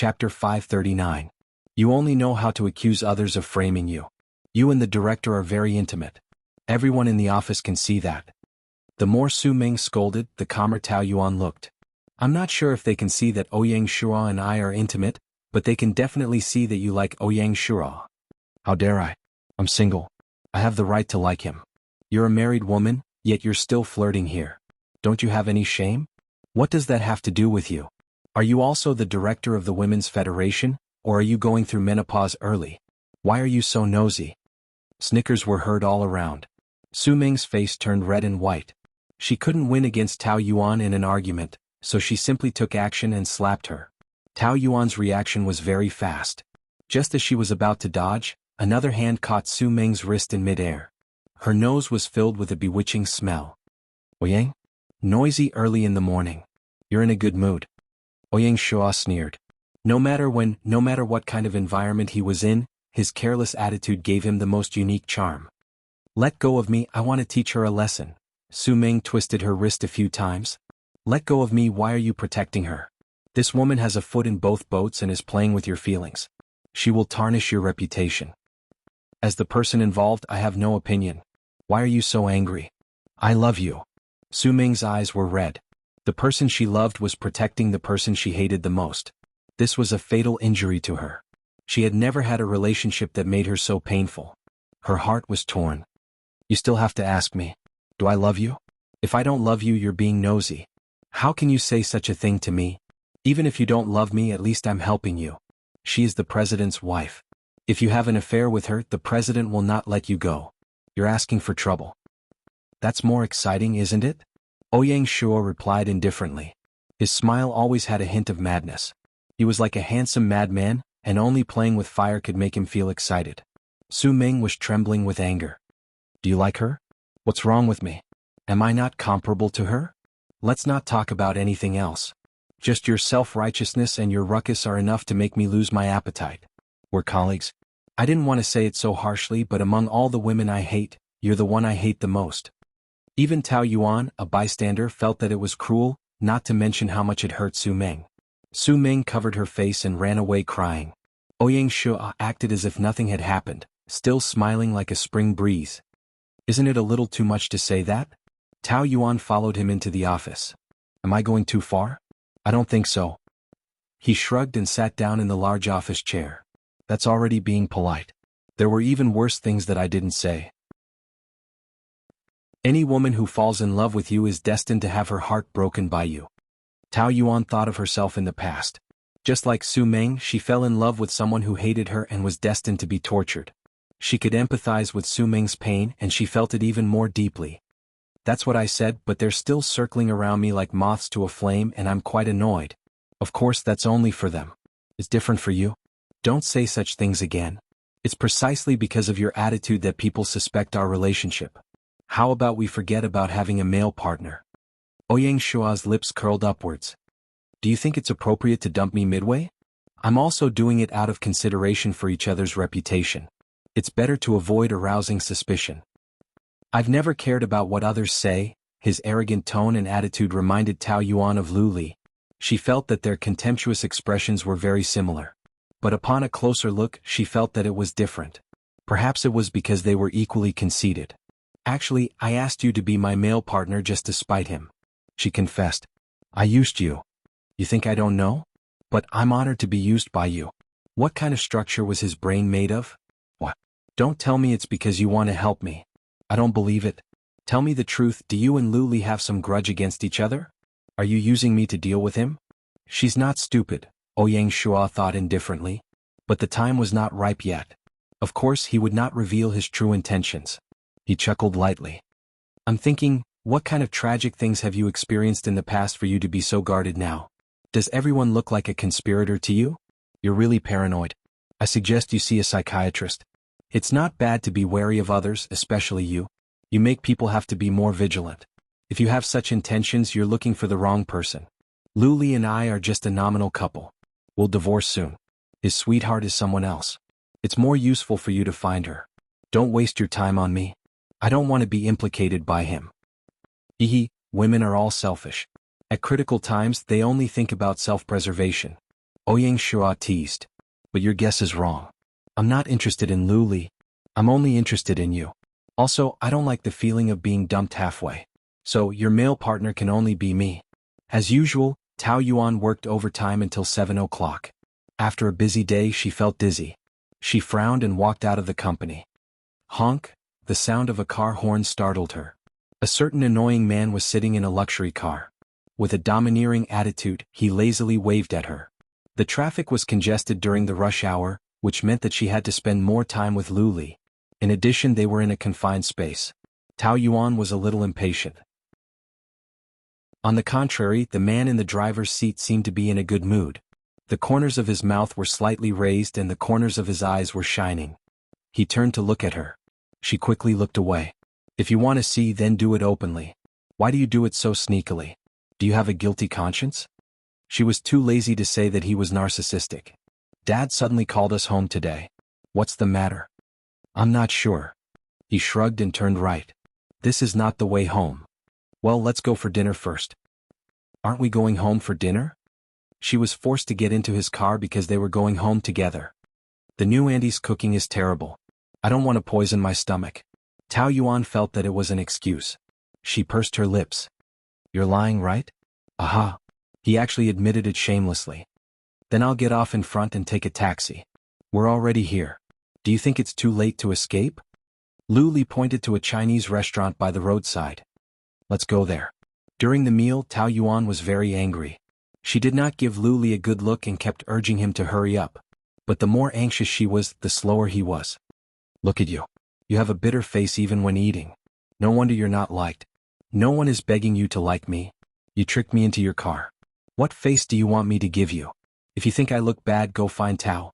Chapter 539. You only know how to accuse others of framing you. You and the director are very intimate. Everyone in the office can see that. The more Su Ming scolded, the calmer Tao Yuan looked. I'm not sure if they can see that Ouyang Shura and I are intimate, but they can definitely see that you like Ouyang Shura. How dare I? I'm single. I have the right to like him. You're a married woman, yet you're still flirting here. Don't you have any shame? What does that have to do with you? Are you also the director of the Women's Federation, or are you going through menopause early? Why are you so nosy? Snickers were heard all around. Su Ming's face turned red and white. She couldn't win against Tao Yuan in an argument, so she simply took action and slapped her. Tao Yuan's reaction was very fast. Just as she was about to dodge, another hand caught Su Ming's wrist in midair. Her nose was filled with a bewitching smell. Ouyang? Noisy early in the morning. You're in a good mood. Ouyang Shua sneered. No matter what kind of environment he was in, his careless attitude gave him the most unique charm. Let go of me, I want to teach her a lesson. Su Ming twisted her wrist a few times. Let go of me, why are you protecting her? This woman has a foot in both boats and is playing with your feelings. She will tarnish your reputation. As the person involved, I have no opinion. Why are you so angry? I love you. Su Ming's eyes were red. The person she loved was protecting the person she hated the most. This was a fatal injury to her. She had never had a relationship that made her so painful. Her heart was torn. You still have to ask me. Do I love you? If I don't love you, you're being nosy. How can you say such a thing to me? Even if you don't love me, at least I'm helping you. She is the president's wife. If you have an affair with her, the president will not let you go. You're asking for trouble. That's more exciting, isn't it? Ouyang Shua replied indifferently. His smile always had a hint of madness. He was like a handsome madman, and only playing with fire could make him feel excited. Su Ming was trembling with anger. Do you like her? What's wrong with me? Am I not comparable to her? Let's not talk about anything else. Just your self-righteousness and your ruckus are enough to make me lose my appetite. We're colleagues. I didn't want to say it so harshly, but among all the women I hate, you're the one I hate the most. Even Tao Yuan, a bystander, felt that it was cruel, not to mention how much it hurt Su Ming. Su Ming covered her face and ran away crying. Ouyang Shua acted as if nothing had happened, still smiling like a spring breeze. Isn't it a little too much to say that? Tao Yuan followed him into the office. Am I going too far? I don't think so. He shrugged and sat down in the large office chair. That's already being polite. There were even worse things that I didn't say. Any woman who falls in love with you is destined to have her heart broken by you. Tao Yuan thought of herself in the past. Just like Su Ming, she fell in love with someone who hated her and was destined to be tortured. She could empathize with Su Ming's pain, and she felt it even more deeply. That's what I said, but they're still circling around me like moths to a flame, and I'm quite annoyed. Of course, that's only for them. It's different for you. Don't say such things again. It's precisely because of your attitude that people suspect our relationship. How about we forget about having a male partner? Ouyang Shua's lips curled upwards. Do you think it's appropriate to dump me midway? I'm also doing it out of consideration for each other's reputation. It's better to avoid arousing suspicion. I've never cared about what others say. His arrogant tone and attitude reminded Tao Yuan of Lu Li. She felt that their contemptuous expressions were very similar. But upon a closer look, she felt that it was different. Perhaps it was because they were equally conceited. Actually, I asked you to be my male partner just to spite him. She confessed. I used you. You think I don't know? But I'm honored to be used by you. What kind of structure was his brain made of? What? Don't tell me it's because you want to help me. I don't believe it. Tell me the truth, do you and Lu Li have some grudge against each other? Are you using me to deal with him? She's not stupid, Ouyang Shua thought indifferently. But the time was not ripe yet. Of course, he would not reveal his true intentions. He chuckled lightly. I'm thinking, what kind of tragic things have you experienced in the past for you to be so guarded now? Does everyone look like a conspirator to you? You're really paranoid. I suggest you see a psychiatrist. It's not bad to be wary of others, especially you. You make people have to be more vigilant. If you have such intentions, you're looking for the wrong person. Lu Li and I are just a nominal couple. We'll divorce soon. His sweetheart is someone else. It's more useful for you to find her. Don't waste your time on me. I don't want to be implicated by him. Women are all selfish. At critical times, they only think about self-preservation. Ouyang Shua teased. But your guess is wrong. I'm not interested in Luli. I'm only interested in you. Also, I don't like the feeling of being dumped halfway. So, your male partner can only be me. As usual, Tao Yuan worked overtime until 7 o'clock. After a busy day, she felt dizzy. She frowned and walked out of the company. Honk, the sound of a car horn startled her. A certain annoying man was sitting in a luxury car. With a domineering attitude, he lazily waved at her. The traffic was congested during the rush hour, which meant that she had to spend more time with Luli. In addition, they were in a confined space. Tao Yuan was a little impatient. On the contrary, the man in the driver's seat seemed to be in a good mood. The corners of his mouth were slightly raised and the corners of his eyes were shining. He turned to look at her. She quickly looked away. If you want to see, then do it openly. Why do you do it so sneakily? Do you have a guilty conscience? She was too lazy to say that he was narcissistic. Dad suddenly called us home today. What's the matter? I'm not sure. He shrugged and turned right. This is not the way home. Well, let's go for dinner first. Aren't we going home for dinner? She was forced to get into his car because they were going home together. The new auntie's cooking is terrible. I don't want to poison my stomach. Tao Yuan felt that it was an excuse. She pursed her lips. You're lying, right? Aha. He actually admitted it shamelessly. Then I'll get off in front and take a taxi. We're already here. Do you think it's too late to escape? Luli pointed to a Chinese restaurant by the roadside. Let's go there. During the meal, Tao Yuan was very angry. She did not give Luli a good look and kept urging him to hurry up. But the more anxious she was, the slower he was. Look at you. You have a bitter face even when eating. No wonder you're not liked. No one is begging you to like me. You tricked me into your car. What face do you want me to give you? If you think I look bad, go find Tao.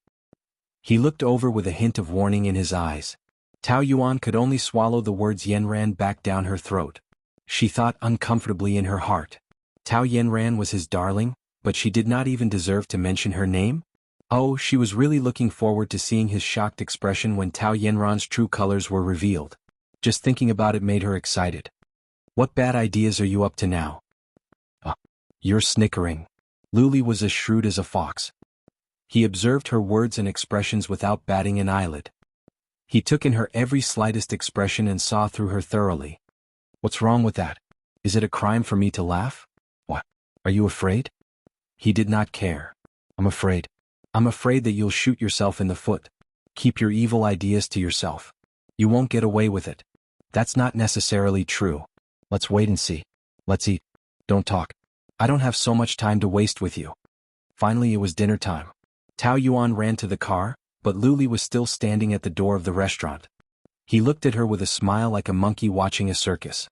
He looked over with a hint of warning in his eyes. Tao Yuan could only swallow the words Yenran back down her throat. She thought uncomfortably in her heart. Tao Yenran was his darling, but she did not even deserve to mention her name? Oh, she was really looking forward to seeing his shocked expression when Tao Yenran's true colors were revealed. Just thinking about it made her excited. What bad ideas are you up to now? You're snickering. Luli was as shrewd as a fox. He observed her words and expressions without batting an eyelid. He took in her every slightest expression and saw through her thoroughly. What's wrong with that? Is it a crime for me to laugh? What? Are you afraid? He did not care. I'm afraid. I'm afraid that you'll shoot yourself in the foot. Keep your evil ideas to yourself. You won't get away with it. That's not necessarily true. Let's wait and see. Let's eat. Don't talk. I don't have so much time to waste with you. Finally, it was dinner time. Tao Yuan ran to the car, but Luli was still standing at the door of the restaurant. He looked at her with a smile like a monkey watching a circus.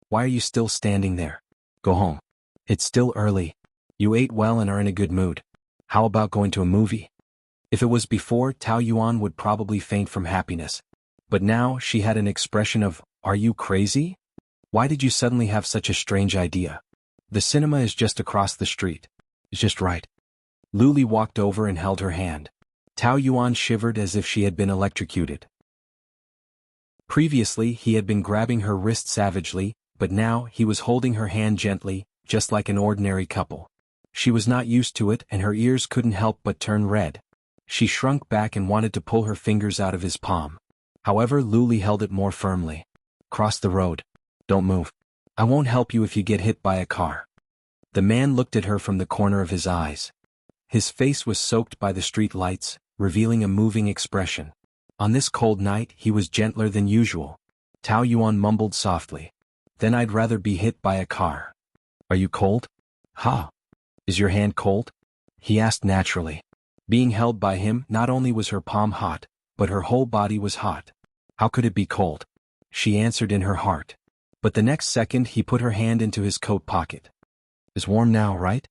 Why are you still standing there? Go home. It's still early. You ate well and are in a good mood. How about going to a movie? If it was before, Tao Yuan would probably faint from happiness. But now she had an expression of, are you crazy? Why did you suddenly have such a strange idea? The cinema is just across the street. It's just right. Luli walked over and held her hand. Tao Yuan shivered as if she had been electrocuted. Previously, he had been grabbing her wrist savagely, but now he was holding her hand gently, just like an ordinary couple. She was not used to it and her ears couldn't help but turn red. She shrunk back and wanted to pull her fingers out of his palm. However, Luli held it more firmly. Cross the road. Don't move. I won't help you if you get hit by a car. The man looked at her from the corner of his eyes. His face was soaked by the street lights, revealing a moving expression. On this cold night, he was gentler than usual. Tao Yuan mumbled softly. Then I'd rather be hit by a car. Are you cold? Ha! Is your hand cold? He asked naturally. Being held by him, not only was her palm hot, but her whole body was hot. How could it be cold? She answered in her heart. But the next second he put her hand into his coat pocket. It's warm now, right?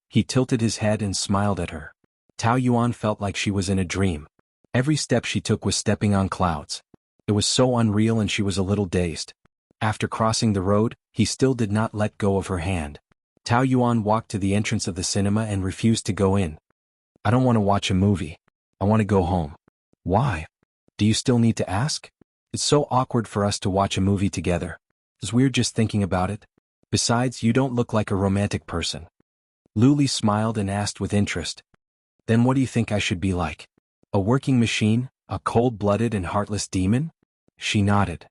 He tilted his head and smiled at her. Tao Yuan felt like she was in a dream. Every step she took was stepping on clouds. It was so unreal and she was a little dazed. After crossing the road, he still did not let go of her hand. Tao Yuan walked to the entrance of the cinema and refused to go in. I don't want to watch a movie. I want to go home. Why? Do you still need to ask? It's so awkward for us to watch a movie together. It's weird just thinking about it. Besides, you don't look like a romantic person. Luli smiled and asked with interest. Then what do you think I should be like? A working machine? A cold-blooded and heartless demon? She nodded.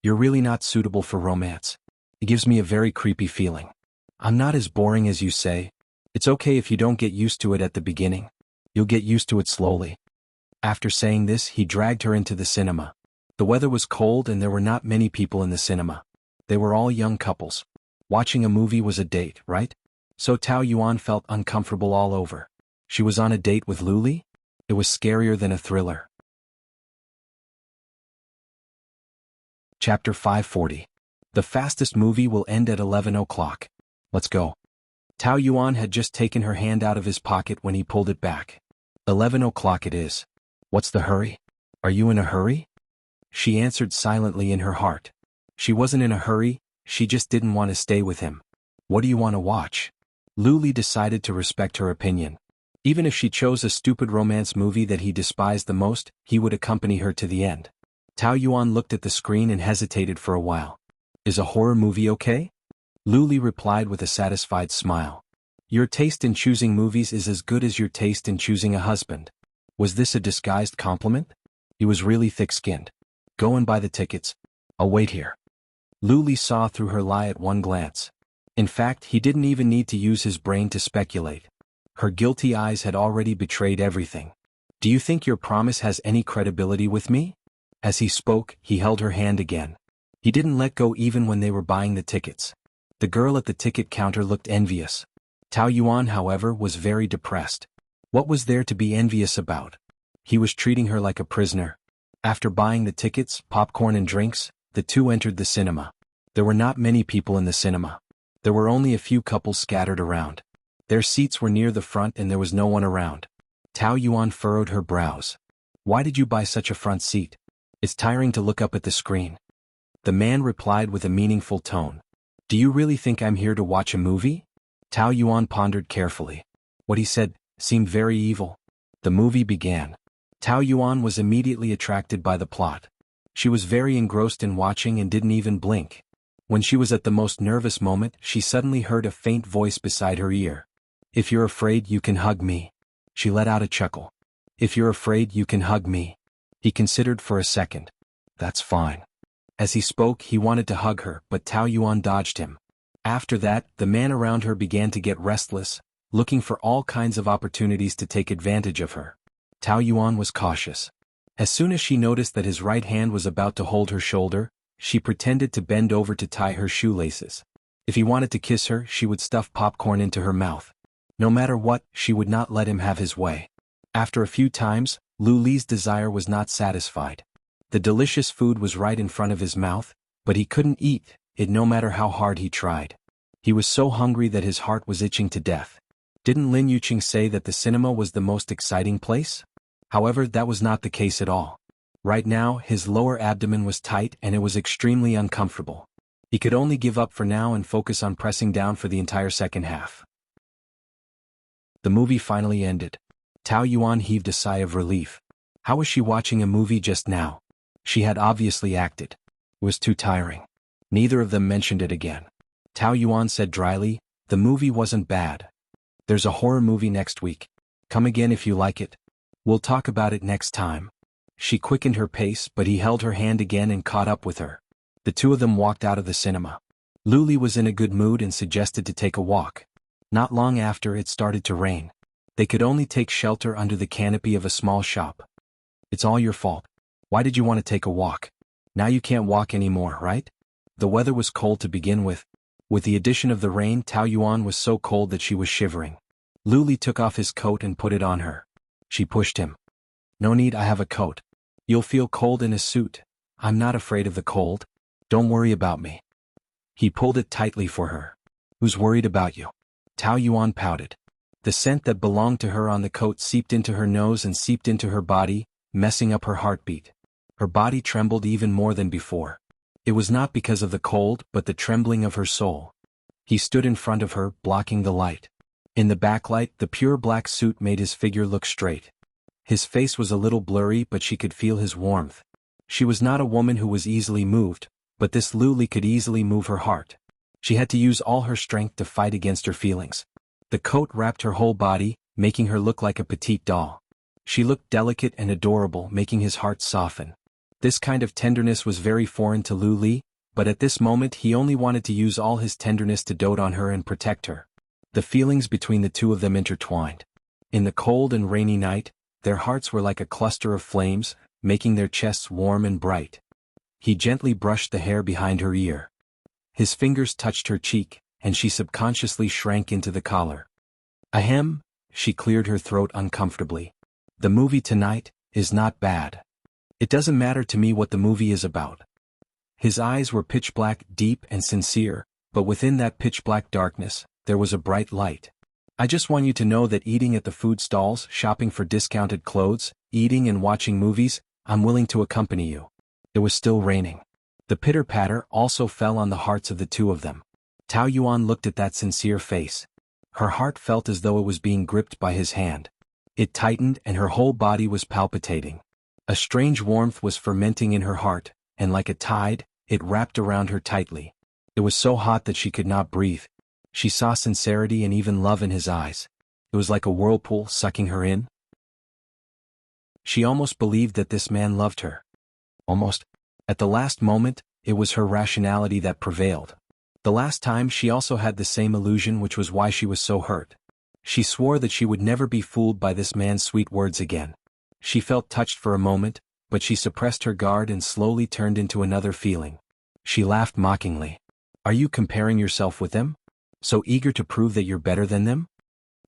You're really not suitable for romance. It gives me a very creepy feeling. I'm not as boring as you say. It's okay if you don't get used to it at the beginning. You'll get used to it slowly. After saying this, he dragged her into the cinema. The weather was cold and there were not many people in the cinema. They were all young couples. Watching a movie was a date, right? So Tao Yuan felt uncomfortable all over. She was on a date with Luli? It was scarier than a thriller. Chapter 540. The fastest movie will end at 11 o'clock. Let's go. Tao Yuan had just taken her hand out of his pocket when he pulled it back. 11 o'clock it is. What's the hurry? Are you in a hurry? She answered silently in her heart. She wasn't in a hurry, she just didn't want to stay with him. What do you want to watch? Luli decided to respect her opinion. Even if she chose a stupid romance movie that he despised the most, he would accompany her to the end. Tao Yuan looked at the screen and hesitated for a while. Is a horror movie okay? Luli replied with a satisfied smile. Your taste in choosing movies is as good as your taste in choosing a husband. Was this a disguised compliment? He was really thick-skinned. Go and buy the tickets. I'll wait here. Luli saw through her lie at one glance. In fact, he didn't even need to use his brain to speculate. Her guilty eyes had already betrayed everything. Do you think your promise has any credibility with me? As he spoke, he held her hand again. He didn't let go even when they were buying the tickets. The girl at the ticket counter looked envious. Tao Yuan, however, was very depressed. What was there to be envious about? He was treating her like a prisoner. After buying the tickets, popcorn and drinks, the two entered the cinema. There were not many people in the cinema. There were only a few couples scattered around. Their seats were near the front and there was no one around. Tao Yuan furrowed her brows. Why did you buy such a front seat? It's tiring to look up at the screen. The man replied with a meaningful tone. Do you really think I'm here to watch a movie? Tao Yuan pondered carefully. What he said seemed very evil. The movie began. Tao Yuan was immediately attracted by the plot. She was very engrossed in watching and didn't even blink. When she was at the most nervous moment, she suddenly heard a faint voice beside her ear. If you're afraid, you can hug me. She let out a chuckle. If you're afraid, you can hug me. He considered for a second. That's fine. As he spoke, he wanted to hug her, but Tao Yuan dodged him. After that, the man around her began to get restless, looking for all kinds of opportunities to take advantage of her. Tao Yuan was cautious. As soon as she noticed that his right hand was about to hold her shoulder, she pretended to bend over to tie her shoelaces. If he wanted to kiss her, she would stuff popcorn into her mouth. No matter what, she would not let him have his way. After a few times, Luli's desire was not satisfied. The delicious food was right in front of his mouth, but he couldn't eat it no matter how hard he tried. He was so hungry that his heart was itching to death. Didn't Lin Yuqing say that the cinema was the most exciting place? However, that was not the case at all. Right now, his lower abdomen was tight and it was extremely uncomfortable. He could only give up for now and focus on pressing down for the entire second half. The movie finally ended. Tao Yuan heaved a sigh of relief. How was she watching a movie just now? She had obviously acted. It was too tiring. Neither of them mentioned it again. Tao Yuan said dryly, the movie wasn't bad. There's a horror movie next week. Come again if you like it. We'll talk about it next time. She quickened her pace, but he held her hand again and caught up with her. The two of them walked out of the cinema. Luli was in a good mood and suggested to take a walk. Not long after, it started to rain. They could only take shelter under the canopy of a small shop. It's all your fault. Why did you want to take a walk? Now you can't walk anymore, right? The weather was cold to begin with. With the addition of the rain, Tao Yuan was so cold that she was shivering. Luli took off his coat and put it on her. She pushed him. No need, I have a coat. You'll feel cold in a suit. I'm not afraid of the cold. Don't worry about me. He pulled it tightly for her. Who's worried about you? Tao Yuan pouted. The scent that belonged to her on the coat seeped into her nose and seeped into her body, messing up her heartbeat. Her body trembled even more than before. It was not because of the cold, but the trembling of her soul. He stood in front of her, blocking the light. In the backlight, the pure black suit made his figure look straight. His face was a little blurry, but she could feel his warmth. She was not a woman who was easily moved, but this Luli could easily move her heart. She had to use all her strength to fight against her feelings. The coat wrapped her whole body, making her look like a petite doll. She looked delicate and adorable, making his heart soften. This kind of tenderness was very foreign to Lu Li, but at this moment he only wanted to use all his tenderness to dote on her and protect her. The feelings between the two of them intertwined. In the cold and rainy night, their hearts were like a cluster of flames, making their chests warm and bright. He gently brushed the hair behind her ear. His fingers touched her cheek, and she subconsciously shrank into the collar. Ahem, she cleared her throat uncomfortably. The movie tonight is not bad. It doesn't matter to me what the movie is about. His eyes were pitch black, deep and sincere, but within that pitch black darkness, there was a bright light. I just want you to know that eating at the food stalls, shopping for discounted clothes, eating and watching movies, I'm willing to accompany you. It was still raining. The pitter-patter also fell on the hearts of the two of them. Tao Yuan looked at that sincere face. Her heart felt as though it was being gripped by his hand. It tightened and her whole body was palpitating. A strange warmth was fermenting in her heart, and like a tide, it wrapped around her tightly. It was so hot that she could not breathe. She saw sincerity and even love in his eyes. It was like a whirlpool sucking her in. She almost believed that this man loved her. Almost. At the last moment, it was her rationality that prevailed. The last time she also had the same illusion, which was why she was so hurt. She swore that she would never be fooled by this man's sweet words again. She felt touched for a moment, but she suppressed her guard and slowly turned into another feeling. She laughed mockingly. Are you comparing yourself with them? So eager to prove that you're better than them?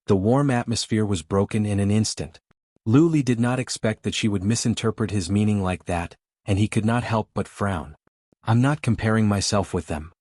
The warm atmosphere was broken in an instant. Lu Li did not expect that she would misinterpret his meaning like that, and he could not help but frown. I'm not comparing myself with them.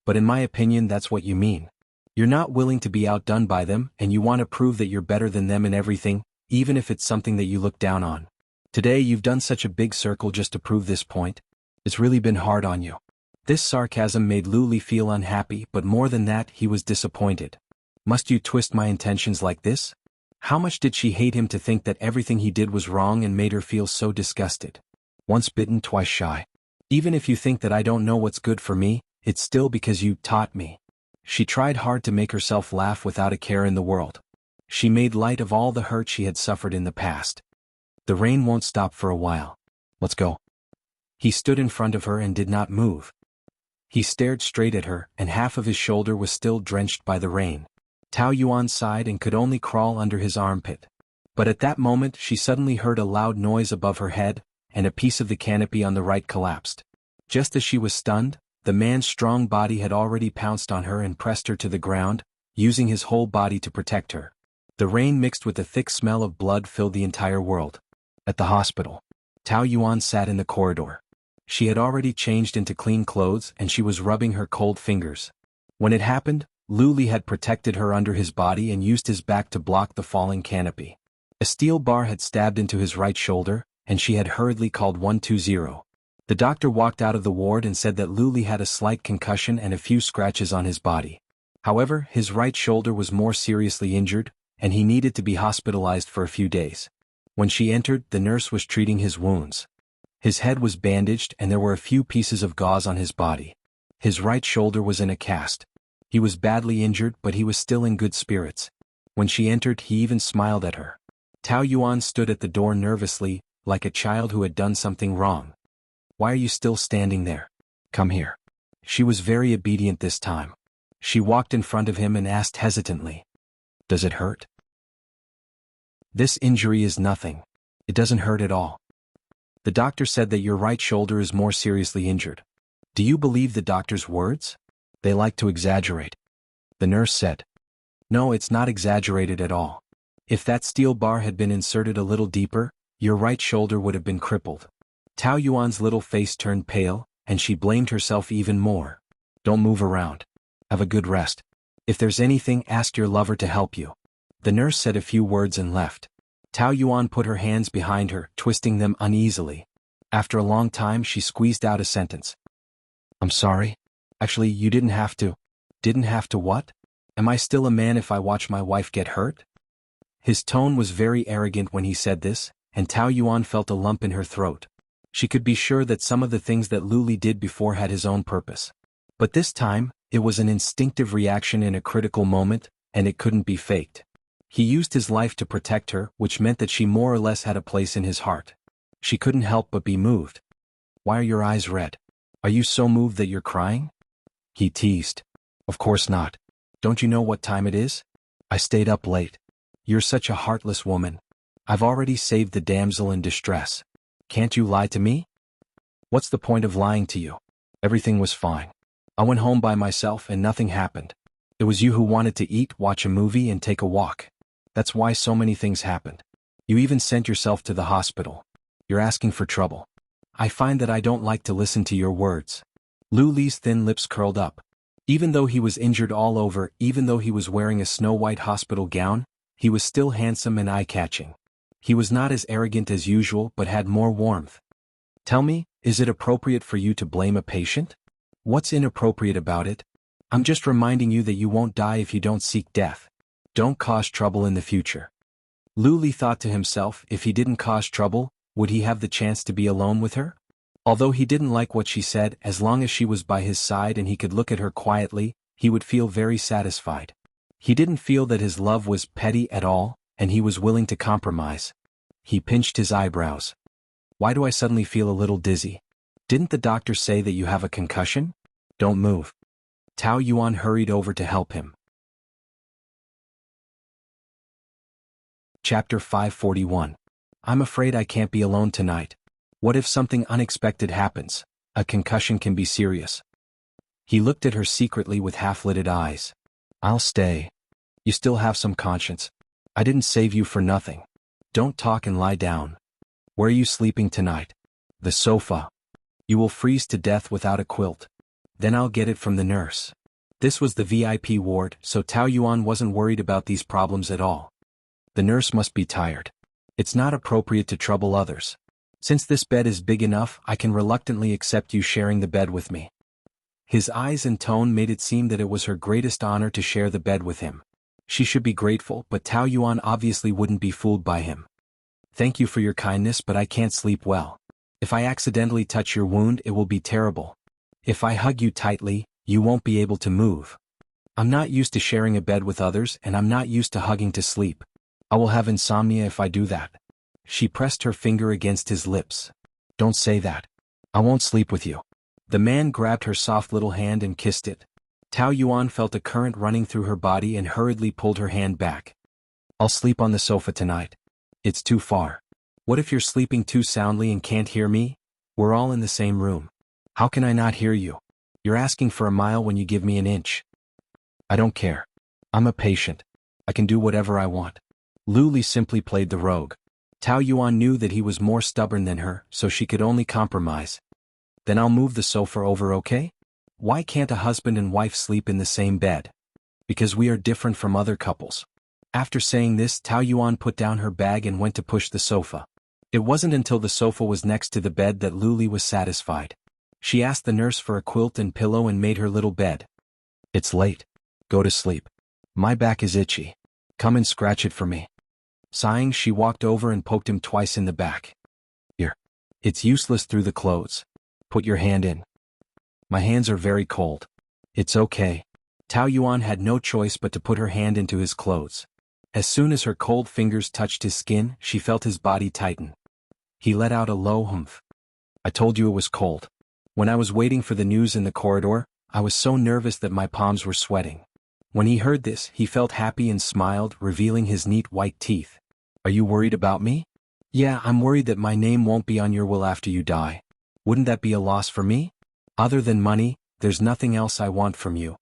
But in my opinion, that's what you mean. You're not willing to be outdone by them, and you want to prove that you're better than them in everything, even if it's something that you look down on. Today you've done such a big circle just to prove this point. It's really been hard on you. This sarcasm made Lu Li feel unhappy, but more than that, he was disappointed. Must you twist my intentions like this? How much did she hate him to think that everything he did was wrong and made her feel so disgusted? Once bitten, twice shy. Even if you think that I don't know what's good for me, it's still because you taught me. She tried hard to make herself laugh without a care in the world. She made light of all the hurt she had suffered in the past. The rain won't stop for a while. Let's go. He stood in front of her and did not move. He stared straight at her, and half of his shoulder was still drenched by the rain. Tao Yuan sighed and could only crawl under his armpit. But at that moment she suddenly heard a loud noise above her head, and a piece of the canopy on the right collapsed. Just as she was stunned, the man's strong body had already pounced on her and pressed her to the ground, using his whole body to protect her. The rain mixed with the thick smell of blood filled the entire world. At the hospital, Tao Yuan sat in the corridor. She had already changed into clean clothes and she was rubbing her cold fingers. When it happened, Lu Li had protected her under his body and used his back to block the falling canopy. A steel bar had stabbed into his right shoulder, and she had hurriedly called 120. The doctor walked out of the ward and said that Lu Li had a slight concussion and a few scratches on his body. However, his right shoulder was more seriously injured, and he needed to be hospitalized for a few days. When she entered, the nurse was treating his wounds. His head was bandaged and there were a few pieces of gauze on his body. His right shoulder was in a cast. He was badly injured, but he was still in good spirits. When she entered, he even smiled at her. Tao Yuan stood at the door nervously, like a child who had done something wrong. Why are you still standing there? Come here. She was very obedient this time. She walked in front of him and asked hesitantly, Does it hurt? This injury is nothing. It doesn't hurt at all. The doctor said that your right shoulder is more seriously injured. Do you believe the doctor's words? They like to exaggerate. The nurse said, No, it's not exaggerated at all. If that steel bar had been inserted a little deeper, your right shoulder would have been crippled. Tao Yuan's little face turned pale, and she blamed herself even more. Don't move around. Have a good rest. If there's anything, ask your lover to help you. The nurse said a few words and left. Tao Yuan put her hands behind her, twisting them uneasily. After a long time she squeezed out a sentence. I'm sorry. Actually, you didn't have to. Didn't have to what? Am I still a man if I watch my wife get hurt? His tone was very arrogant when he said this, and Tao Yuan felt a lump in her throat. She could be sure that some of the things that Lu Li did before had his own purpose. But this time, it was an instinctive reaction in a critical moment, and it couldn't be faked. He used his life to protect her, which meant that she more or less had a place in his heart. She couldn't help but be moved. Why are your eyes red? Are you so moved that you're crying? He teased. Of course not. Don't you know what time it is? I stayed up late. You're such a heartless woman. I've already saved the damsel in distress. Can't you lie to me? What's the point of lying to you? Everything was fine. I went home by myself and nothing happened. It was you who wanted to eat, watch a movie, and take a walk. That's why so many things happened. You even sent yourself to the hospital. You're asking for trouble. I find that I don't like to listen to your words. Lu Li's thin lips curled up. Even though he was injured all over, even though he was wearing a snow-white hospital gown, he was still handsome and eye-catching. He was not as arrogant as usual but had more warmth. Tell me, is it appropriate for you to blame a patient? What's inappropriate about it? I'm just reminding you that you won't die if you don't seek death. Don't cause trouble in the future. Lu Li thought to himself, if he didn't cause trouble, would he have the chance to be alone with her? Although he didn't like what she said, as long as she was by his side and he could look at her quietly, he would feel very satisfied. He didn't feel that his love was petty at all, and he was willing to compromise. He pinched his eyebrows. Why do I suddenly feel a little dizzy? Didn't the doctor say that you have a concussion? Don't move. Tao Yuan hurried over to help him. Chapter 541. I'm afraid I can't be alone tonight. What if something unexpected happens? A concussion can be serious. He looked at her secretly with half-lidded eyes. I'll stay. You still have some conscience. I didn't save you for nothing. Don't talk and lie down. Where are you sleeping tonight? The sofa. You will freeze to death without a quilt. Then I'll get it from the nurse. This was the VIP ward, so Tao Yuan wasn't worried about these problems at all. The nurse must be tired. It's not appropriate to trouble others. Since this bed is big enough, I can reluctantly accept you sharing the bed with me. His eyes and tone made it seem that it was her greatest honor to share the bed with him. She should be grateful, but Tao Yuan obviously wouldn't be fooled by him. Thank you for your kindness, but I can't sleep well. If I accidentally touch your wound, it will be terrible. If I hug you tightly, you won't be able to move. I'm not used to sharing a bed with others, and I'm not used to hugging to sleep. I will have insomnia if I do that. She pressed her finger against his lips. Don't say that. I won't sleep with you. The man grabbed her soft little hand and kissed it. Tao Yuan felt a current running through her body and hurriedly pulled her hand back. I'll sleep on the sofa tonight. It's too far. What if you're sleeping too soundly and can't hear me? We're all in the same room. How can I not hear you? You're asking for a mile when you give me an inch. I don't care. I'm a patient. I can do whatever I want. Lu Li simply played the rogue. Tao Yuan knew that he was more stubborn than her, so she could only compromise. Then I'll move the sofa over, okay? Why can't a husband and wife sleep in the same bed? Because we are different from other couples. After saying this, Tao Yuan put down her bag and went to push the sofa. It wasn't until the sofa was next to the bed that Lu Li was satisfied. She asked the nurse for a quilt and pillow and made her little bed. It's late. Go to sleep. My back is itchy. Come and scratch it for me. Sighing, she walked over and poked him twice in the back. Here. It's useless through the clothes. Put your hand in. My hands are very cold. It's okay. Tao Yuan had no choice but to put her hand into his clothes. As soon as her cold fingers touched his skin, she felt his body tighten. He let out a low humph. I told you it was cold. When I was waiting for the news in the corridor, I was so nervous that my palms were sweating. When he heard this, he felt happy and smiled, revealing his neat white teeth. Are you worried about me? Yeah, I'm worried that my name won't be on your will after you die. Wouldn't that be a loss for me? Other than money, there's nothing else I want from you.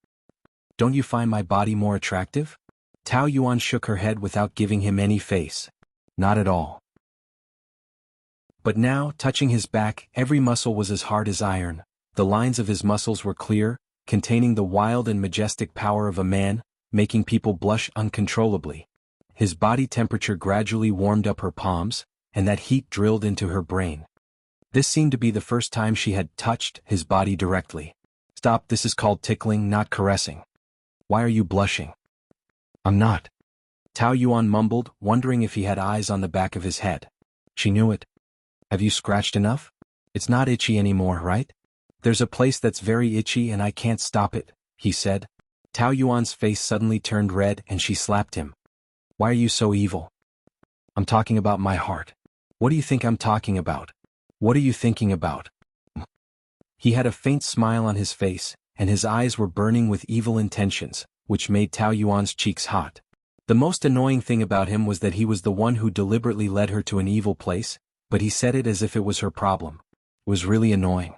Don't you find my body more attractive? Tao Yuan shook her head without giving him any face. Not at all. But now, touching his back, every muscle was as hard as iron. The lines of his muscles were clear, containing the wild and majestic power of a man, making people blush uncontrollably. His body temperature gradually warmed up her palms, and that heat drilled into her brain. This seemed to be the first time she had touched his body directly. Stop, this is called tickling, not caressing. Why are you blushing? I'm not. Tao Yuan mumbled, wondering if he had eyes on the back of his head. She knew it. Have you scratched enough? It's not itchy anymore, right? There's a place that's very itchy and I can't stop it, he said. Tao Yuan's face suddenly turned red and she slapped him. Why are you so evil? I'm talking about my heart. What do you think I'm talking about? What are you thinking about? He had a faint smile on his face, and his eyes were burning with evil intentions, which made Tao Yuan's cheeks hot. The most annoying thing about him was that he was the one who deliberately led her to an evil place, but he said it as if it was her problem. It was really annoying.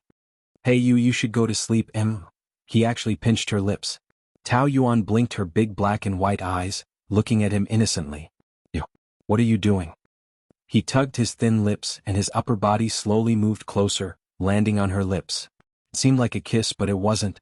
Hey you should go to sleep, em. He actually pinched her lips. Tao Yuan blinked her big black and white eyes, looking at him innocently. Ew. What are you doing? He tugged his thin lips and his upper body slowly moved closer, landing on her lips. It seemed like a kiss, but it wasn't.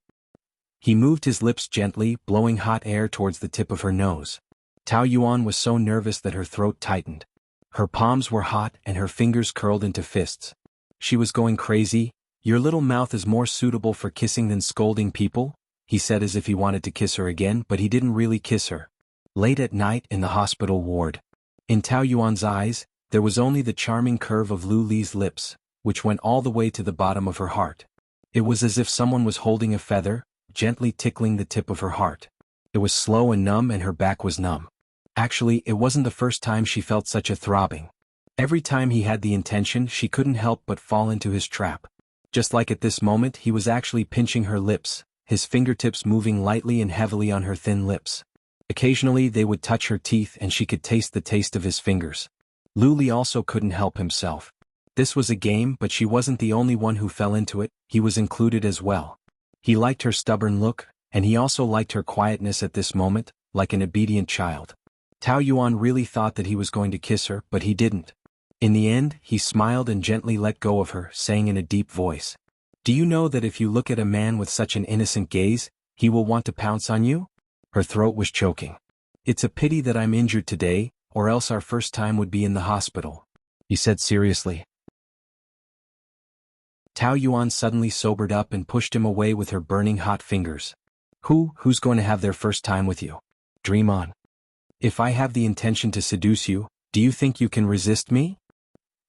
He moved his lips gently, blowing hot air towards the tip of her nose. Tao Yuan was so nervous that her throat tightened. Her palms were hot and her fingers curled into fists. She was going crazy. Your little mouth is more suitable for kissing than scolding people, he said as if he wanted to kiss her again, but he didn't really kiss her. Late at night in the hospital ward. In Tao Yuan's eyes, there was only the charming curve of Lu Li's lips, which went all the way to the bottom of her heart. It was as if someone was holding a feather, gently tickling the tip of her heart. It was slow and numb and her back was numb. Actually, it wasn't the first time she felt such a throbbing. Every time he had the intention, she couldn't help but fall into his trap. Just like at this moment, he was actually pinching her lips, his fingertips moving lightly and heavily on her thin lips. Occasionally they would touch her teeth and she could taste the taste of his fingers. Lu Li also couldn't help himself. This was a game, but she wasn't the only one who fell into it, he was included as well. He liked her stubborn look, and he also liked her quietness at this moment, like an obedient child. Tao Yuan really thought that he was going to kiss her, but he didn't. In the end, he smiled and gently let go of her, saying in a deep voice, "Do you know that if you look at a man with such an innocent gaze, he will want to pounce on you?" Her throat was choking. "It's a pity that I'm injured today, or else our first time would be in the hospital," he said seriously. Tao Yuan suddenly sobered up and pushed him away with her burning hot fingers. Who's going to have their first time with you? Dream on. If I have the intention to seduce you, do you think you can resist me?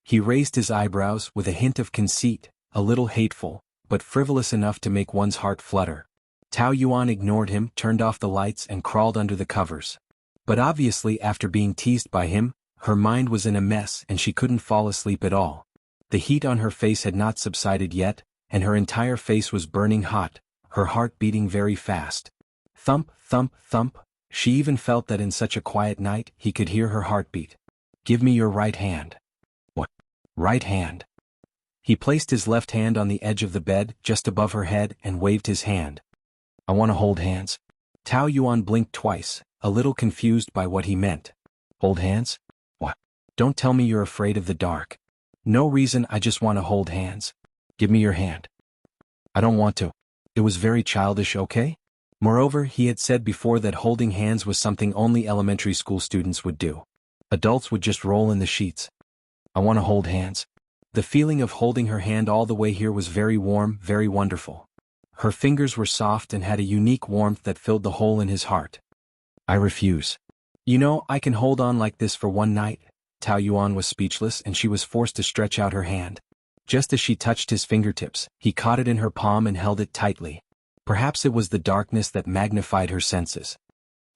He raised his eyebrows with a hint of conceit, a little hateful, but frivolous enough to make one's heart flutter. Tao Yuan ignored him, turned off the lights and crawled under the covers. But obviously after being teased by him, her mind was in a mess and she couldn't fall asleep at all. The heat on her face had not subsided yet, and her entire face was burning hot, her heart beating very fast. Thump, thump, thump. She even felt that in such a quiet night, he could hear her heartbeat. "Give me your right hand." "What? Right hand?" He placed his left hand on the edge of the bed, just above her head, and waved his hand. "I want to hold hands." Tao Yuan blinked twice, a little confused by what he meant. "Hold hands? What? Don't tell me you're afraid of the dark." "No reason, I just want to hold hands." "Give me your hand." "I don't want to." It was very childish, okay? Moreover, he had said before that holding hands was something only elementary school students would do. Adults would just roll in the sheets. "I want to hold hands." The feeling of holding her hand all the way here was very warm, very wonderful. Her fingers were soft and had a unique warmth that filled the hole in his heart. "I refuse." "You know, I can hold on like this for one night." Tao Yuan was speechless and she was forced to stretch out her hand. Just as she touched his fingertips, he caught it in her palm and held it tightly. Perhaps it was the darkness that magnified her senses.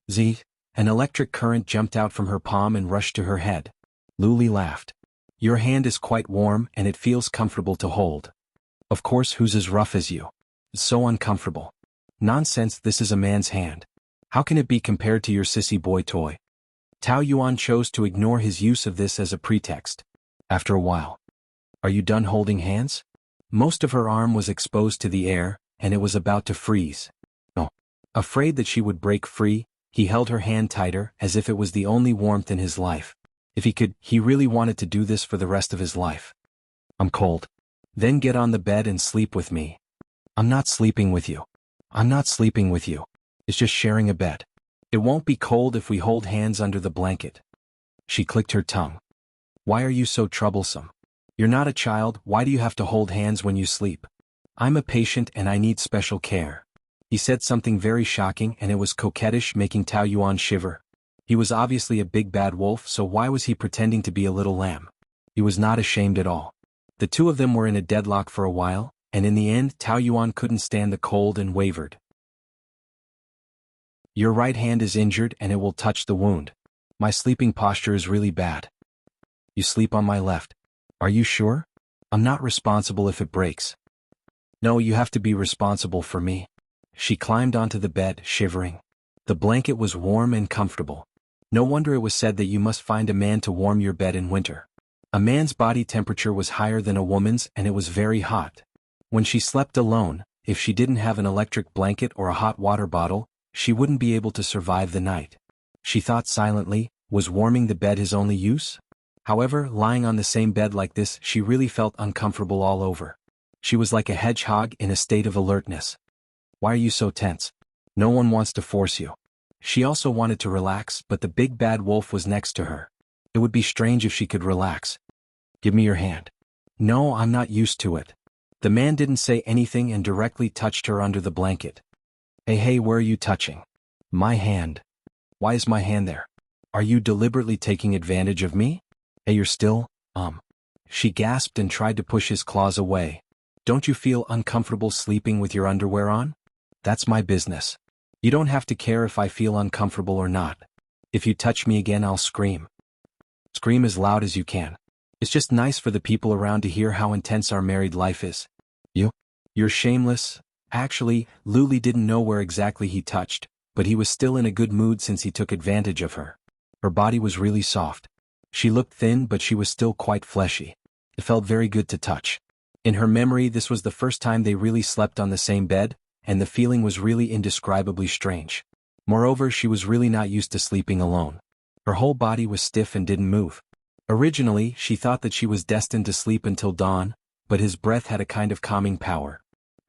Z. An electric current jumped out from her palm and rushed to her head. Lu Li laughed. "Your hand is quite warm and it feels comfortable to hold." "Of course, who's as rough as you? It's so uncomfortable." "Nonsense, this is a man's hand. How can it be compared to your sissy boy toy?" Tao Yuan chose to ignore his use of this as a pretext. After a while, "Are you done holding hands?" Most of her arm was exposed to the air, and it was about to freeze. Oh. Afraid that she would break free, he held her hand tighter as if it was the only warmth in his life. If he could, he really wanted to do this for the rest of his life. "I'm cold." "Then get on the bed and sleep with me." "I'm not sleeping with you." "I'm not sleeping with you. It's just sharing a bed. It won't be cold if we hold hands under the blanket." She clicked her tongue. "Why are you so troublesome? You're not a child, why do you have to hold hands when you sleep?" "I'm a patient and I need special care." He said something very shocking and it was coquettish, making Tao Yuan shiver. He was obviously a big bad wolf, so why was he pretending to be a little lamb? He was not ashamed at all. The two of them were in a deadlock for a while, and in the end Tao Yuan couldn't stand the cold and wavered. "Your right hand is injured and it will touch the wound." My sleeping posture is really bad. You sleep on my left. Are you sure? I'm not responsible if it breaks. No, you have to be responsible for me. She climbed onto the bed, shivering. The blanket was warm and comfortable. No wonder it was said that you must find a man to warm your bed in winter. A man's body temperature was higher than a woman's, and it was very hot. When she slept alone, if she didn't have an electric blanket or a hot water bottle, she wouldn't be able to survive the night. She thought silently, was warming the bed his only use? However, lying on the same bed like this, she really felt uncomfortable all over. She was like a hedgehog in a state of alertness. Why are you so tense? No one wants to force you. She also wanted to relax, but the big bad wolf was next to her. It would be strange if she could relax. Give me your hand. No, I'm not used to it. The man didn't say anything and directly touched her under the blanket. Hey, where are you touching? My hand. Why is my hand there? Are you deliberately taking advantage of me? Hey, you're still, She gasped and tried to push his claws away. Don't you feel uncomfortable sleeping with your underwear on? That's my business. You don't have to care if I feel uncomfortable or not. If you touch me again, I'll scream. Scream as loud as you can. It's just nice for the people around to hear how intense our married life is. You're shameless. Actually, Luli didn't know where exactly he touched, but he was still in a good mood since he took advantage of her. Her body was really soft. She looked thin, but she was still quite fleshy. It felt very good to touch. In her memory, this was the first time they really slept on the same bed, and the feeling was really indescribably strange. Moreover, she was really not used to sleeping alone. Her whole body was stiff and didn't move. Originally, she thought that she was destined to sleep until dawn, but his breath had a kind of calming power.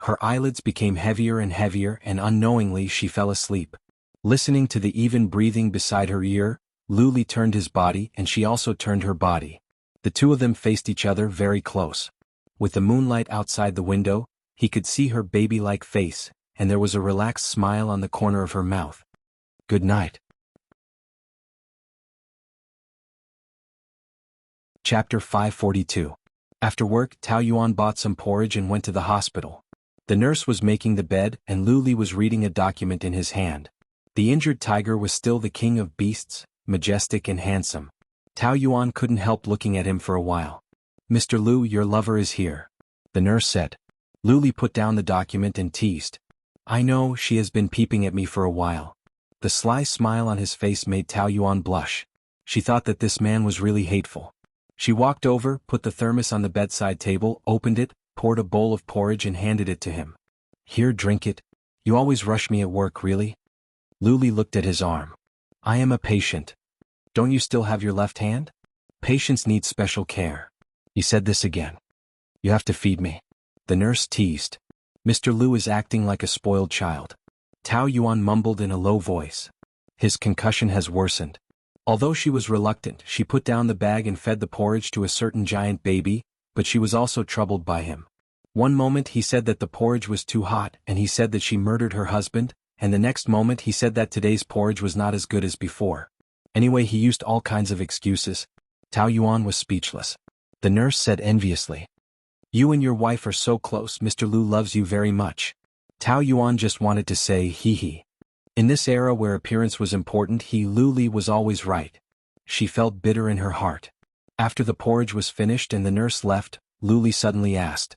Her eyelids became heavier and heavier, and unknowingly she fell asleep. Listening to the even breathing beside her ear, Luli turned his body and she also turned her body. The two of them faced each other very close. With the moonlight outside the window, he could see her baby-like face, and there was a relaxed smile on the corner of her mouth. Good night. Chapter 542. After work, Tao Yuan bought some porridge and went to the hospital. The nurse was making the bed, and Luli was reading a document in his hand. The injured tiger was still the king of beasts, majestic and handsome. Tao Yuan couldn't help looking at him for a while. Mr. Lu, your lover is here, the nurse said. Luli put down the document and teased. I know, she has been peeping at me for a while. The sly smile on his face made Tao Yuan blush. She thought that this man was really hateful. She walked over, put the thermos on the bedside table, opened it, poured a bowl of porridge and handed it to him. Here, drink it. You always rush me at work, really? Luli looked at his arm. I am a patient. Don't you still have your left hand? Patients need special care. He said this again. You have to feed me. The nurse teased. Mr. Lu is acting like a spoiled child. Tao Yuan mumbled in a low voice. His concussion has worsened. Although she was reluctant, she put down the bag and fed the porridge to a certain giant baby, but she was also troubled by him. One moment he said that the porridge was too hot, and he said that she murdered her husband, and the next moment he said that today's porridge was not as good as before. Anyway, he used all kinds of excuses. Tao Yuan was speechless. The nurse said enviously. You and your wife are so close, Mr. Lu loves you very much. Tao Yuan just wanted to say hee. In this era where appearance was important, Luli was always right. She felt bitter in her heart. After the porridge was finished and the nurse left, Luli suddenly asked.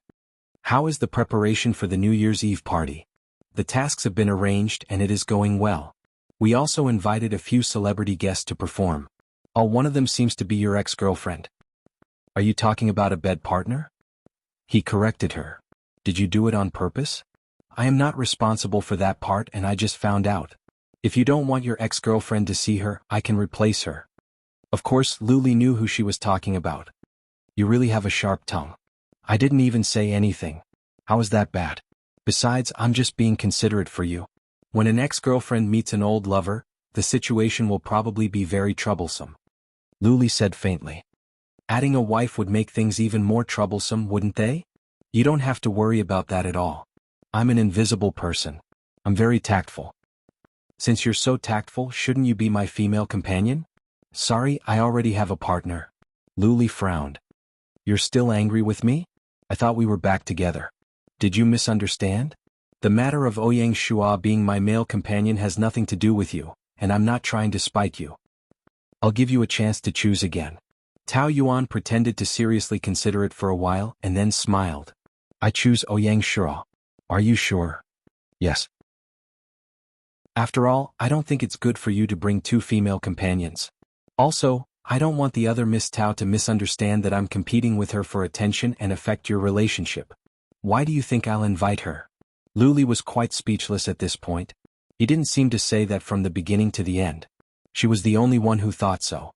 How is the preparation for the New Year's Eve party? The tasks have been arranged and it is going well. We also invited a few celebrity guests to perform. One of them seems to be your ex-girlfriend. Are you talking about a bed partner? He corrected her. Did you do it on purpose? I am not responsible for that part and I just found out. If you don't want your ex-girlfriend to see her, I can replace her. Of course, Luli knew who she was talking about. You really have a sharp tongue. I didn't even say anything. How is that bad? Besides, I'm just being considerate for you. When an ex-girlfriend meets an old lover, the situation will probably be very troublesome. Luli said faintly. Adding a wife would make things even more troublesome, wouldn't they? You don't have to worry about that at all. I'm an invisible person. I'm very tactful. Since you're so tactful, shouldn't you be my female companion? Sorry, I already have a partner. Luli frowned. You're still angry with me? I thought we were back together. Did you misunderstand? The matter of Ouyang Shua being my male companion has nothing to do with you, and I'm not trying to spite you. I'll give you a chance to choose again. Tao Yuan pretended to seriously consider it for a while and then smiled. I choose Ouyang Shura. Are you sure? Yes. After all, I don't think it's good for you to bring two female companions. Also, I don't want the other Miss Tao to misunderstand that I'm competing with her for attention and affect your relationship. Why do you think I'll invite her? Lu Li was quite speechless at this point. He didn't seem to say that from the beginning to the end. She was the only one who thought so.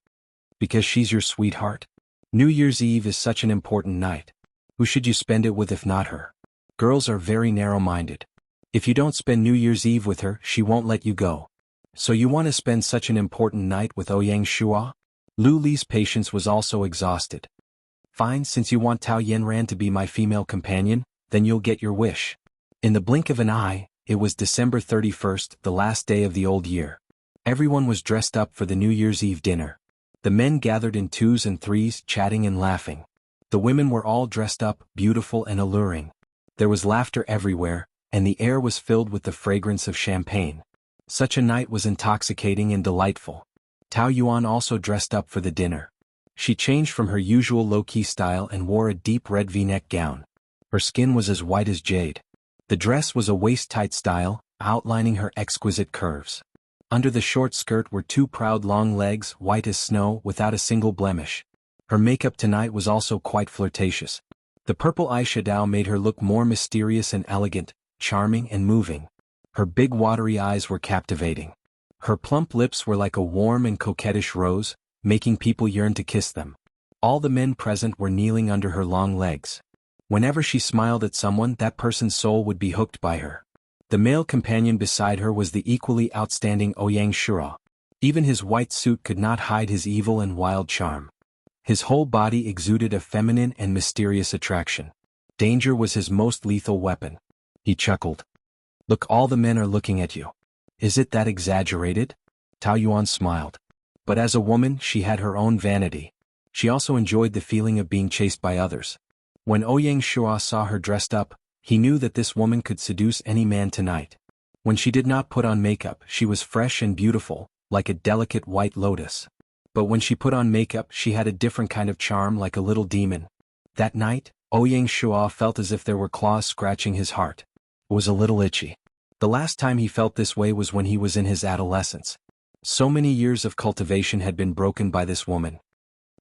Because she's your sweetheart? New Year's Eve is such an important night. Who should you spend it with if not her? Girls are very narrow-minded. If you don't spend New Year's Eve with her, she won't let you go. So you want to spend such an important night with Ouyang Shua? Lu Li's patience was also exhausted. Fine, since you want Tao Yanran to be my female companion, then you'll get your wish. In the blink of an eye, it was December 31st, the last day of the old year. Everyone was dressed up for the New Year's Eve dinner. The men gathered in twos and threes, chatting and laughing. The women were all dressed up, beautiful and alluring. There was laughter everywhere, and the air was filled with the fragrance of champagne. Such a night was intoxicating and delightful. Tao Yuan also dressed up for the dinner. She changed from her usual low-key style and wore a deep red V-neck gown. Her skin was as white as jade. The dress was a waist-tight style, outlining her exquisite curves. Under the short skirt were two proud long legs, white as snow, without a single blemish. Her makeup tonight was also quite flirtatious. The purple eyeshadow made her look more mysterious and elegant, charming and moving. Her big watery eyes were captivating. Her plump lips were like a warm and coquettish rose, making people yearn to kiss them. All the men present were kneeling under her long legs. Whenever she smiled at someone, that person's soul would be hooked by her. The male companion beside her was the equally outstanding Ouyang Shura. Even his white suit could not hide his evil and wild charm. His whole body exuded a feminine and mysterious attraction. Danger was his most lethal weapon. He chuckled. Look, all the men are looking at you. Is it that exaggerated? Tao Yuan smiled. But as a woman, she had her own vanity. She also enjoyed the feeling of being chased by others. When Ouyang Shua saw her dressed up, he knew that this woman could seduce any man tonight. When she did not put on makeup, she was fresh and beautiful, like a delicate white lotus. But when she put on makeup, she had a different kind of charm, like a little demon. That night, Ouyang Shua felt as if there were claws scratching his heart. It was a little itchy. The last time he felt this way was when he was in his adolescence. So many years of cultivation had been broken by this woman.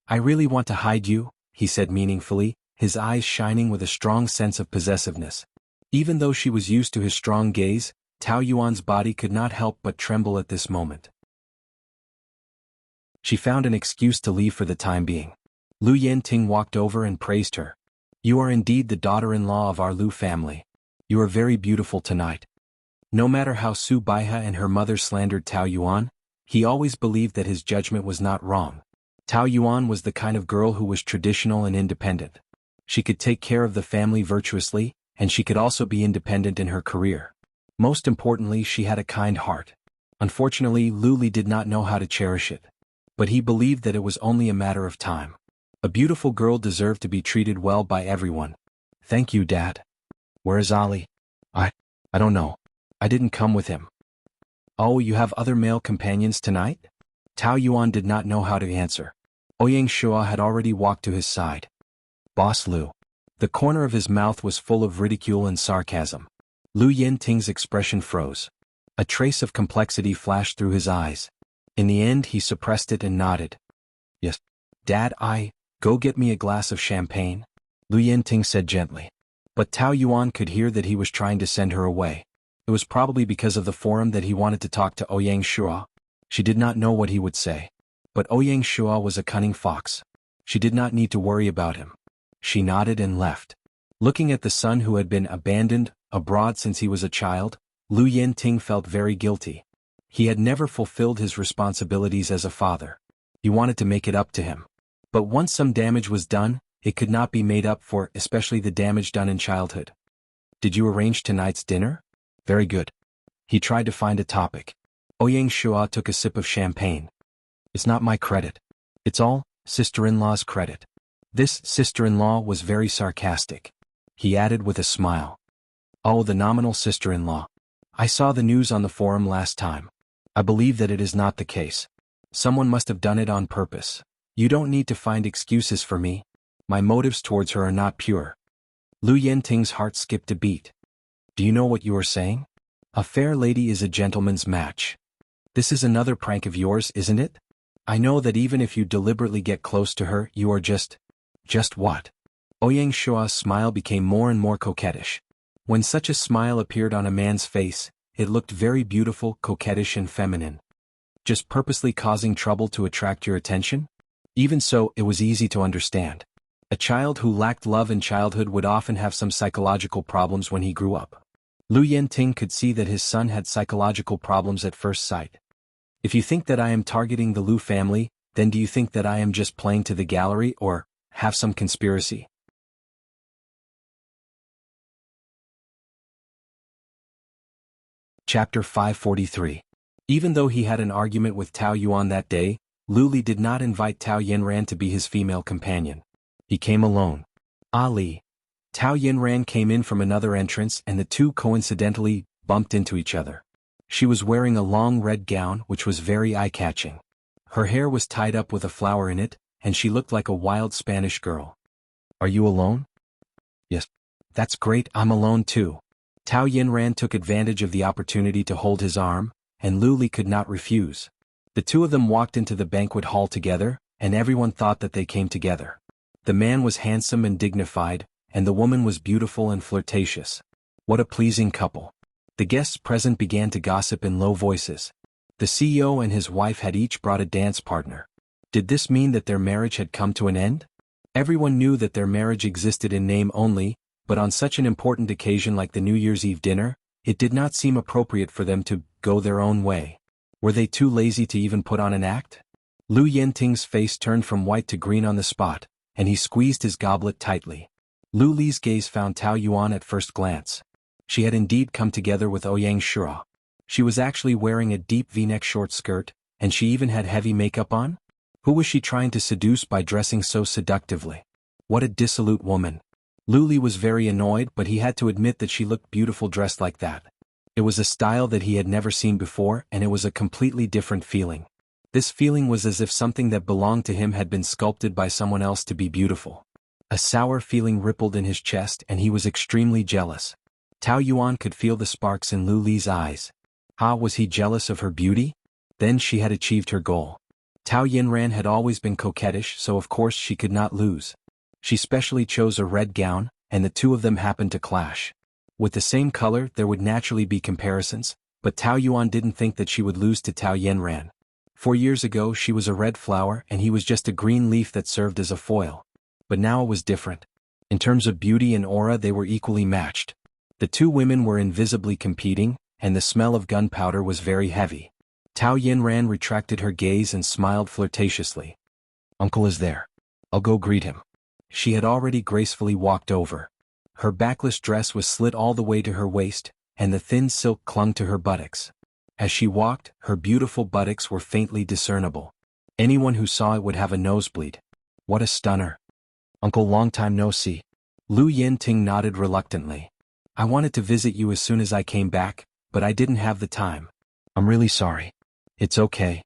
I really want to hide you, he said meaningfully, his eyes shining with a strong sense of possessiveness. Even though she was used to his strong gaze, Tao Yuan's body could not help but tremble at this moment. She found an excuse to leave for the time being. Lu Yanting walked over and praised her. You are indeed the daughter-in-law of our Lu family. You are very beautiful tonight. No matter how Su Baiha and her mother slandered Tao Yuan, he always believed that his judgment was not wrong. Tao Yuan was the kind of girl who was traditional and independent. She could take care of the family virtuously, and she could also be independent in her career. Most importantly, she had a kind heart. Unfortunately, Lu Li did not know how to cherish it. But he believed that it was only a matter of time. A beautiful girl deserved to be treated well by everyone. Thank you, Dad. Where is Ali? I don't know. I didn't come with him. Oh, you have other male companions tonight? Tao Yuan did not know how to answer. Ouyang Shua had already walked to his side. Boss Lu. The corner of his mouth was full of ridicule and sarcasm. Lu Yanting's expression froze. A trace of complexity flashed through his eyes. In the end, he suppressed it and nodded. Yes. Dad, go get me a glass of champagne, Lu Yanting said gently. But Tao Yuan could hear that he was trying to send her away. It was probably because of the forum that he wanted to talk to Ouyang Shua. She did not know what he would say. But Ouyang Shua was a cunning fox. She did not need to worry about him. She nodded and left. Looking at the son who had been abandoned abroad since he was a child, Lu Yanting felt very guilty. He had never fulfilled his responsibilities as a father. He wanted to make it up to him. But once some damage was done, it could not be made up for, especially the damage done in childhood. Did you arrange tonight's dinner? Very good. He tried to find a topic. Ouyang Shua took a sip of champagne. It's not my credit. It's all sister-in-law's credit. This sister-in-law was very sarcastic. He added with a smile. Oh, the nominal sister-in-law. I saw the news on the forum last time. I believe that it is not the case. Someone must have done it on purpose. You don't need to find excuses for me. My motives towards her are not pure. Lu Yenting's heart skipped a beat. Do you know what you are saying? A fair lady is a gentleman's match. This is another prank of yours, isn't it? I know that even if you deliberately get close to her, you are just what? Ouyang Shua's smile became more and more coquettish. When such a smile appeared on a man's face, it looked very beautiful, coquettish and feminine. Just purposely causing trouble to attract your attention? Even so, it was easy to understand. A child who lacked love in childhood would often have some psychological problems when he grew up. Lu Yenting could see that his son had psychological problems at first sight. If you think that I am targeting the Lu family, then do you think that I am just playing to the gallery or have some conspiracy? Chapter 543. Even though he had an argument with Tao Yuan that day, Lu Li did not invite Tao Yinran to be his female companion. He came alone. Ali. Tao Yinran came in from another entrance and the two coincidentally bumped into each other. She was wearing a long red gown which was very eye-catching. Her hair was tied up with a flower in it, and she looked like a wild Spanish girl. Are you alone? Yes. That's great, I'm alone too. Tao Yinran took advantage of the opportunity to hold his arm, and Lu Li could not refuse. The two of them walked into the banquet hall together, and everyone thought that they came together. The man was handsome and dignified, and the woman was beautiful and flirtatious. What a pleasing couple. The guests present began to gossip in low voices. The CEO and his wife had each brought a dance partner. Did this mean that their marriage had come to an end? Everyone knew that their marriage existed in name only, but on such an important occasion like the New Year's Eve dinner, it did not seem appropriate for them to go their own way. Were they too lazy to even put on an act? Lu Yenting's face turned from white to green on the spot, and he squeezed his goblet tightly. Lu Li's gaze found Tao Yuan at first glance. She had indeed come together with Ouyang Shua. She was actually wearing a deep V-neck short skirt, and she even had heavy makeup on? Who was she trying to seduce by dressing so seductively? What a dissolute woman. Lu Li was very annoyed, but he had to admit that she looked beautiful dressed like that. It was a style that he had never seen before, and it was a completely different feeling. This feeling was as if something that belonged to him had been sculpted by someone else to be beautiful. A sour feeling rippled in his chest and he was extremely jealous. Tao Yuan could feel the sparks in Lu Li's eyes. Was he jealous of her beauty? Then she had achieved her goal. Tao Yinran had always been coquettish, so of course she could not lose. She specially chose a red gown, and the two of them happened to clash. With the same color there would naturally be comparisons, but Tao Yuan didn't think that she would lose to Tao Yinran. 4 years ago she was a red flower and he was just a green leaf that served as a foil. But now it was different. In terms of beauty and aura they were equally matched. The two women were invisibly competing, and the smell of gunpowder was very heavy. Tao Yinran retracted her gaze and smiled flirtatiously. Uncle is there. I'll go greet him. She had already gracefully walked over. Her backless dress was slit all the way to her waist, and the thin silk clung to her buttocks. As she walked, her beautiful buttocks were faintly discernible. Anyone who saw it would have a nosebleed. What a stunner. Uncle, long time no see. Lu Yenting nodded reluctantly. I wanted to visit you as soon as I came back, but I didn't have the time. I'm really sorry. It's okay.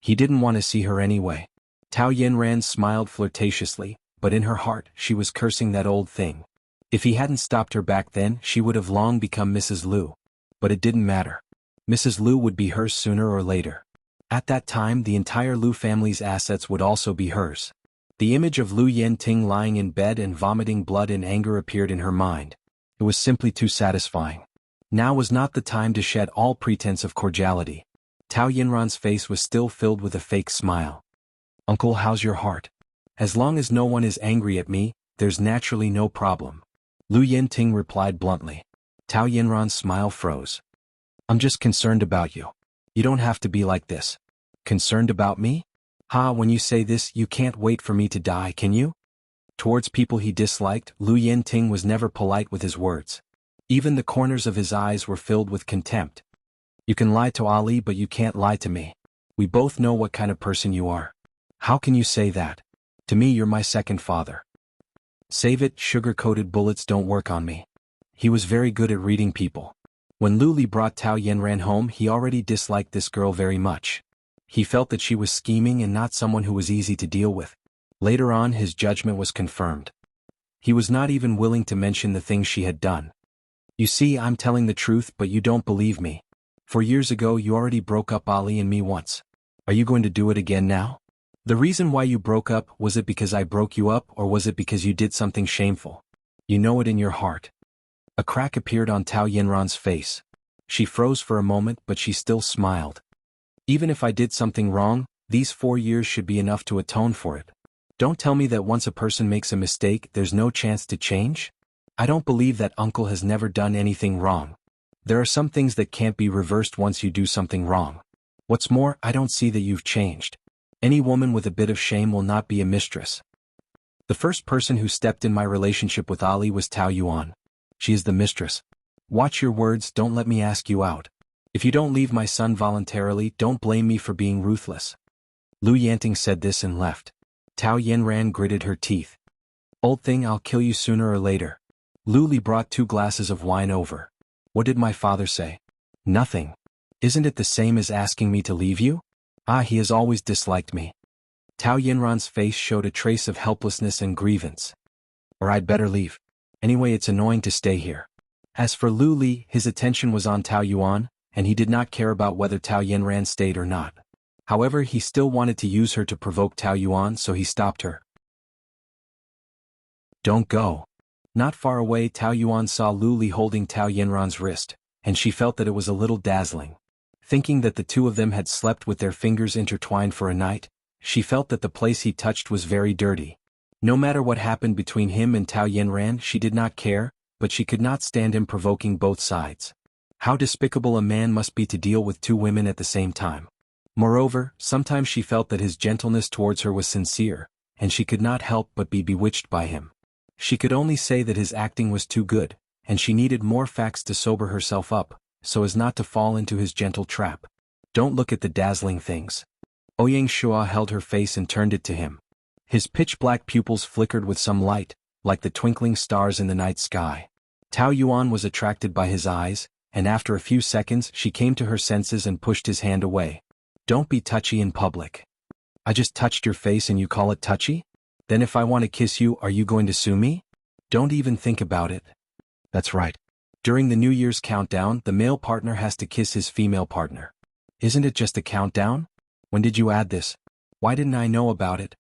He didn't want to see her anyway. Tao Yinran smiled flirtatiously, but in her heart she was cursing that old thing. If he hadn't stopped her back then, she would have long become Mrs. Lu. But it didn't matter. Mrs. Lu would be hers sooner or later. At that time the entire Lu family's assets would also be hers. The image of Lu Yenting lying in bed and vomiting blood in anger appeared in her mind. It was simply too satisfying. Now was not the time to shed all pretense of cordiality. Tao Yinran's face was still filled with a fake smile. Uncle, how's your heart? As long as no one is angry at me, there's naturally no problem. Lu Yenting replied bluntly. Tao Yinran's smile froze. I'm just concerned about you. You don't have to be like this. Concerned about me? When you say this, you can't wait for me to die, can you? Towards people he disliked, Lu Yenting was never polite with his words. Even the corners of his eyes were filled with contempt. You can lie to Ali, but you can't lie to me. We both know what kind of person you are. How can you say that? To me you're my second father. Save it, sugar-coated bullets don't work on me. He was very good at reading people. When Lu Li brought Tao Yanran home, he already disliked this girl very much. He felt that she was scheming and not someone who was easy to deal with. Later on, his judgment was confirmed. He was not even willing to mention the things she had done. You see, I'm telling the truth, but you don't believe me. 4 years ago you already broke up Ali and me once. Are you going to do it again now? The reason why you broke up, was it because I broke you up, or was it because you did something shameful? You know it in your heart. A crack appeared on Tao Yanran's face. She froze for a moment, but she still smiled. Even if I did something wrong, these 4 years should be enough to atone for it. Don't tell me that once a person makes a mistake, there's no chance to change? I don't believe that uncle has never done anything wrong. There are some things that can't be reversed once you do something wrong. What's more, I don't see that you've changed. Any woman with a bit of shame will not be a mistress. The first person who stepped in my relationship with Ali was Tao Yuan. She is the mistress. Watch your words, don't let me ask you out. If you don't leave my son voluntarily, don't blame me for being ruthless. Lu Yanting said this and left. Tao Yanran gritted her teeth. Old thing, I'll kill you sooner or later. Lu Li brought 2 glasses of wine over. What did my father say? Nothing. Isn't it the same as asking me to leave you? Ah, he has always disliked me. Tao Yanran's face showed a trace of helplessness and grievance. Or I'd better leave. Anyway, it's annoying to stay here. As for Lu Li, his attention was on Tao Yuan, and he did not care about whether Tao Yanran stayed or not. However, he still wanted to use her to provoke Tao Yuan, so he stopped her. Don't go. Not far away, Tao Yuan saw Lu Li holding Tao Yanran's wrist, and she felt that it was a little dazzling. Thinking that the 2 of them had slept with their fingers intertwined for a night, she felt that the place he touched was very dirty. No matter what happened between him and Tao Yanran, she did not care, but she could not stand him provoking both sides. How despicable a man must be to deal with 2 women at the same time. Moreover, sometimes she felt that his gentleness towards her was sincere, and she could not help but be bewitched by him. She could only say that his acting was too good, and she needed more facts to sober herself up, so as not to fall into his gentle trap. Don't look at the dazzling things. Ouyang Shua held her face and turned it to him. His pitch-black pupils flickered with some light, like the twinkling stars in the night sky. Tao Yuan was attracted by his eyes, and after a few seconds she came to her senses and pushed his hand away. Don't be touchy in public. I just touched your face and you call it touchy? Then if I want to kiss you, are you going to sue me? Don't even think about it. That's right. During the New Year's countdown, the male partner has to kiss his female partner. Isn't it just a countdown? When did you add this? Why didn't I know about it?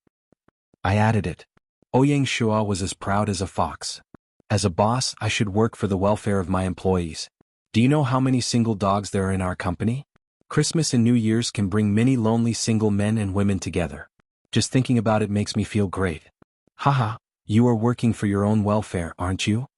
I added it. Ouyang Shua was as proud as a fox. As a boss, I should work for the welfare of my employees. Do you know how many single dogs there are in our company? Christmas and New Year's can bring many lonely single men and women together. Just thinking about it makes me feel great. Haha, you are working for your own welfare, aren't you?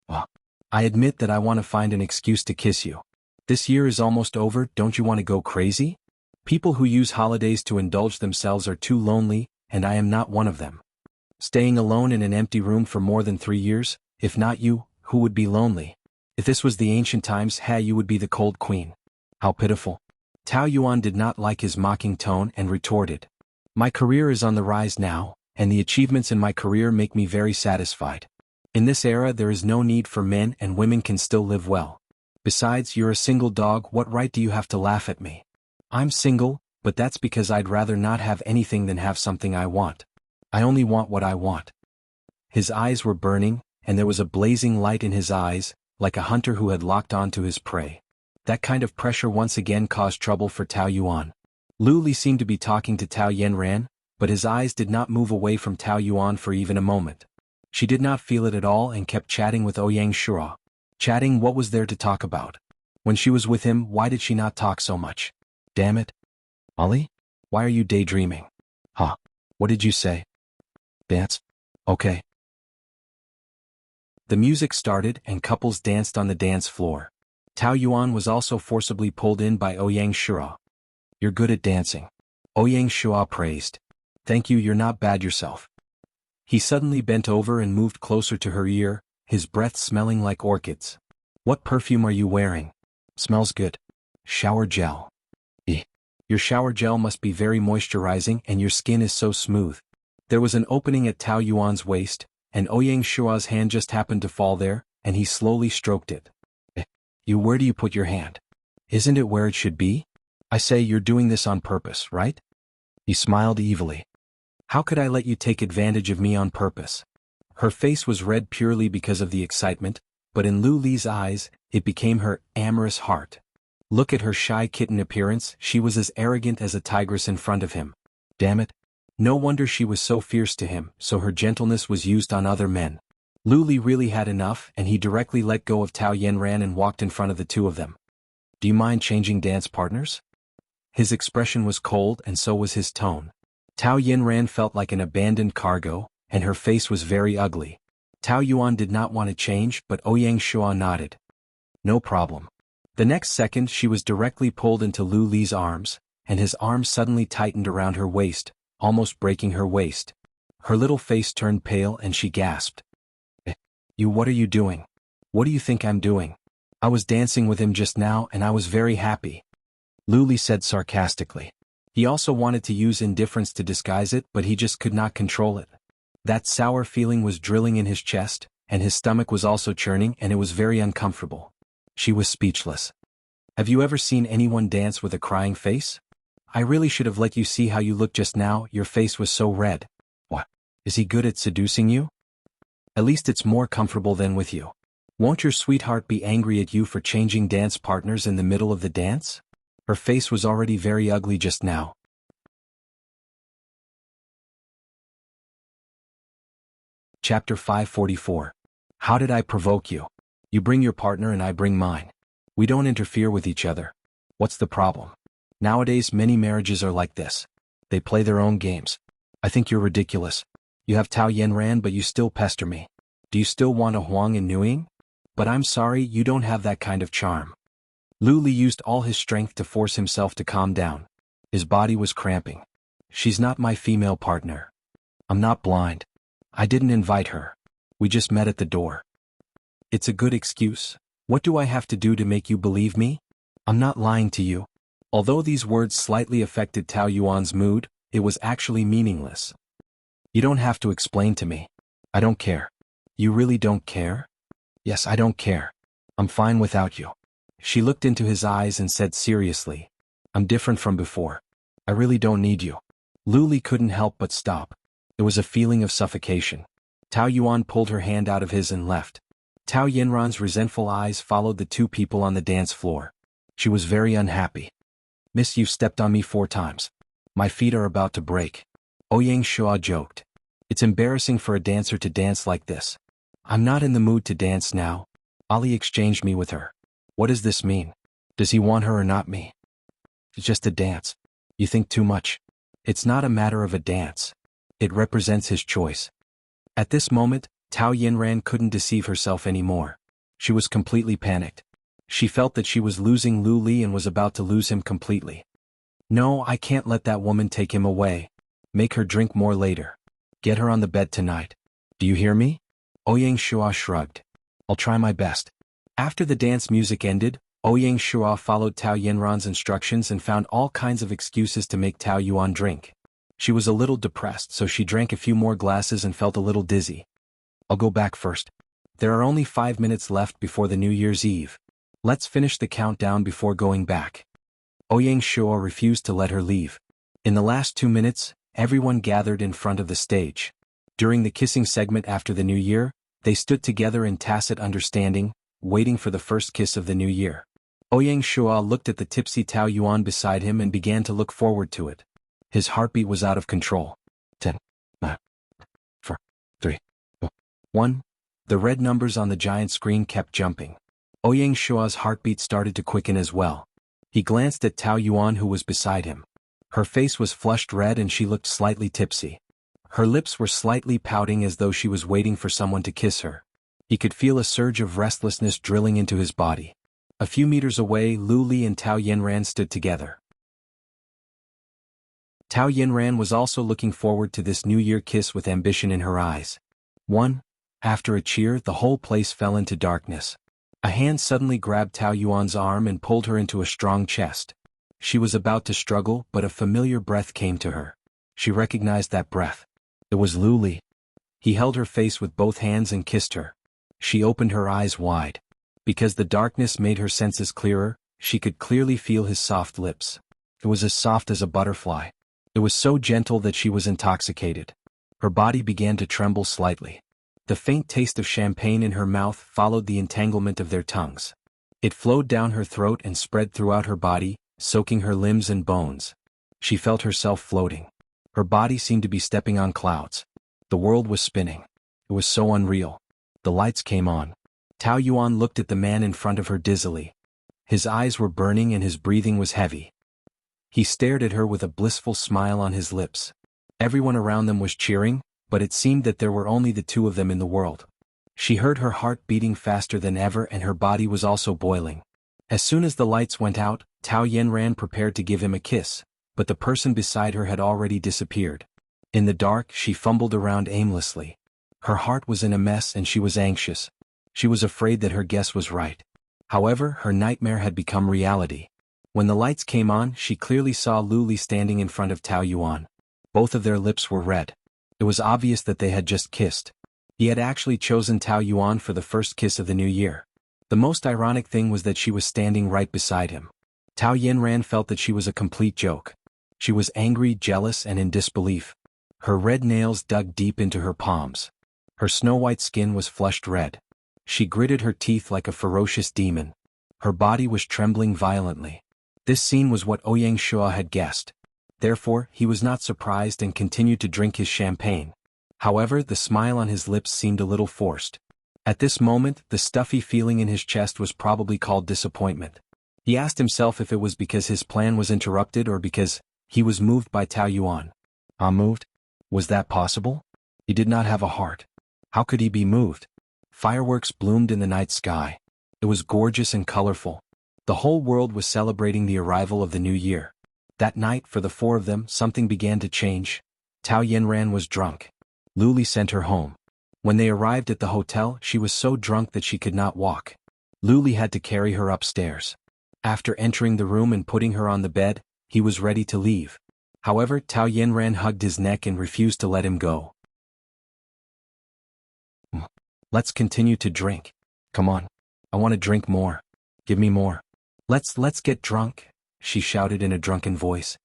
Well, I admit that I want to find an excuse to kiss you. This year is almost over, don't you want to go crazy? People who use holidays to indulge themselves are too lonely, and I am not one of them. Staying alone in an empty room for more than 3 years, if not you, who would be lonely? If this was the ancient times, you would be the cold queen. How pitiful. Tao Yuan did not like his mocking tone and retorted. My career is on the rise now, and the achievements in my career make me very satisfied. In this era there is no need for men, and women can still live well. Besides, you're a single dog, what right do you have to laugh at me? I'm single, but that's because I'd rather not have anything than have something I want. I only want what I want. His eyes were burning, and there was a blazing light in his eyes, like a hunter who had locked on to his prey. That kind of pressure once again caused trouble for Tao Yuan. Lu Li seemed to be talking to Tao Yanran, but his eyes did not move away from Tao Yuan for even a moment. She did not feel it at all and kept chatting with Ouyang Shua. Chatting, what was there to talk about? When she was with him, why did she not talk so much? Damn it. Ollie? Why are you daydreaming? Huh? What did you say? Dance? Okay. The music started and couples danced on the dance floor. Tao Yuan was also forcibly pulled in by Ouyang Shua. You're good at dancing. Ouyang Shua praised. Thank you, you're not bad yourself. He suddenly bent over and moved closer to her ear, his breath smelling like orchids. What perfume are you wearing? Smells good. Shower gel. Your shower gel must be very moisturizing and your skin is so smooth. There was an opening at Tao Yuan's waist, and Ouyang Shua's hand just happened to fall there, and he slowly stroked it. Where do you put your hand? Isn't it where it should be? I say you're doing this on purpose, right? He smiled evilly. How could I let you take advantage of me on purpose? Her face was red purely because of the excitement, but in Lu Li's eyes, it became her amorous heart. Look at her shy kitten appearance, she was as arrogant as a tigress in front of him. Damn it. No wonder she was so fierce to him, so her gentleness was used on other men. Lu Li really had enough, and he directly let go of Tao Yanran and walked in front of the two of them. Do you mind changing dance partners? His expression was cold and so was his tone. Tao Yanran felt like an abandoned cargo, and her face was very ugly. Tao Yuan did not want to change, but Ouyang Shua nodded. No problem. The next second she was directly pulled into Lu Li's arms, and his arms suddenly tightened around her waist, almost breaking her waist. Her little face turned pale and she gasped. What are you doing? What do you think I'm doing? I was dancing with him just now and I was very happy. Lu Li said sarcastically. He also wanted to use indifference to disguise it, but he just could not control it. That sour feeling was drilling in his chest, and his stomach was also churning, and it was very uncomfortable. She was speechless. Have you ever seen anyone dance with a crying face? I really should have let you see how you looked just now, your face was so red. What? Is he good at seducing you? At least it's more comfortable than with you. Won't your sweetheart be angry at you for changing dance partners in the middle of the dance? Her face was already very ugly just now. Chapter 544. How did I provoke you? You bring your partner and I bring mine. We don't interfere with each other. What's the problem? Nowadays many marriages are like this. They play their own games. I think you're ridiculous. You have Tao Yanran but you still pester me. Do you still want a Huang and Nuing? But I'm sorry, you don't have that kind of charm. Lu Li used all his strength to force himself to calm down. His body was cramping. She's not my female partner. I'm not blind. I didn't invite her. We just met at the door. It's a good excuse. What do I have to do to make you believe me? I'm not lying to you. Although these words slightly affected Tao Yuan's mood, it was actually meaningless. You don't have to explain to me. I don't care. You really don't care? Yes, I don't care. I'm fine without you. She looked into his eyes and said seriously, I'm different from before. I really don't need you. Lu Li couldn't help but stop. It was a feeling of suffocation. Tao Yuan pulled her hand out of his and left. Tao Yanran's resentful eyes followed the two people on the dance floor. She was very unhappy. Miss, you've stepped on me 4 times. My feet are about to break. Ouyang Shua joked. It's embarrassing for a dancer to dance like this. I'm not in the mood to dance now. Ali exchanged me with her. What does this mean? Does he want her or not me? It's just a dance. You think too much. It's not a matter of a dance. It represents his choice. At this moment, Tao Yanran couldn't deceive herself anymore. She was completely panicked. She felt that she was losing Lu Li and was about to lose him completely. No, I can't let that woman take him away. Make her drink more later. Get her on the bed tonight. Do you hear me? Ouyang Shua shrugged. I'll try my best. After the dance music ended, Ouyang Shua followed Tao Yanran's instructions and found all kinds of excuses to make Tao Yuan drink. She was a little depressed, so she drank a few more glasses and felt a little dizzy. I'll go back first. There are only 5 minutes left before the New Year's Eve. Let's finish the countdown before going back. Ouyang Shua refused to let her leave. In the last 2 minutes, everyone gathered in front of the stage. During the kissing segment after the New Year, they stood together in tacit understanding, waiting for the first kiss of the New Year. Ouyang Shua looked at the tipsy Tao Yuan beside him and began to look forward to it. His heartbeat was out of control. 10, 9, 4, 3, 1. The red numbers on the giant screen kept jumping. Ouyang Shua's heartbeat started to quicken as well. He glanced at Tao Yuan who was beside him. Her face was flushed red and she looked slightly tipsy. Her lips were slightly pouting as though she was waiting for someone to kiss her. He could feel a surge of restlessness drilling into his body. A few meters away, Lu Li and Tao Yanran stood together. Tao Yanran was also looking forward to this New Year kiss with ambition in her eyes. 1. After a cheer, the whole place fell into darkness. A hand suddenly grabbed Tao Yuan's arm and pulled her into a strong chest. She was about to struggle, but a familiar breath came to her. She recognized that breath. It was Lu Li. He held her face with both hands and kissed her. She opened her eyes wide. Because the darkness made her senses clearer, she could clearly feel his soft lips. It was as soft as a butterfly. It was so gentle that she was intoxicated. Her body began to tremble slightly. The faint taste of champagne in her mouth followed the entanglement of their tongues. It flowed down her throat and spread throughout her body, soaking her limbs and bones. She felt herself floating. Her body seemed to be stepping on clouds. The world was spinning. It was so unreal. The lights came on. Tao Yuan looked at the man in front of her dizzily. His eyes were burning and his breathing was heavy. He stared at her with a blissful smile on his lips. Everyone around them was cheering, but it seemed that there were only the two of them in the world. She heard her heart beating faster than ever and her body was also boiling. As soon as the lights went out, Tao Yanran prepared to give him a kiss, but the person beside her had already disappeared. In the dark, she fumbled around aimlessly. Her heart was in a mess and she was anxious. She was afraid that her guess was right. However, her nightmare had become reality. When the lights came on, she clearly saw Lu Li standing in front of Tao Yuan. Both of their lips were red. It was obvious that they had just kissed. He had actually chosen Tao Yuan for the first kiss of the new year. The most ironic thing was that she was standing right beside him. Tao Yanran felt that she was a complete joke. She was angry, jealous, and in disbelief. Her red nails dug deep into her palms. Her snow-white skin was flushed red. She gritted her teeth like a ferocious demon. Her body was trembling violently. This scene was what Ouyang Shua had guessed. Therefore, he was not surprised and continued to drink his champagne. However, the smile on his lips seemed a little forced. At this moment, the stuffy feeling in his chest was probably called disappointment. He asked himself if it was because his plan was interrupted or because he was moved by Tao Yuan. Moved? Was that possible? He did not have a heart. How could he be moved? Fireworks bloomed in the night sky. It was gorgeous and colorful. The whole world was celebrating the arrival of the new year. That night, for the four of them, something began to change. Tao Yanran was drunk. Lu Li sent her home. When they arrived at the hotel, she was so drunk that she could not walk. Lu Li had to carry her upstairs. After entering the room and putting her on the bed, he was ready to leave. However, Tao Yanran hugged his neck and refused to let him go. Let's continue to drink. Come on. I want to drink more. Give me more. Let's get drunk, she shouted in a drunken voice.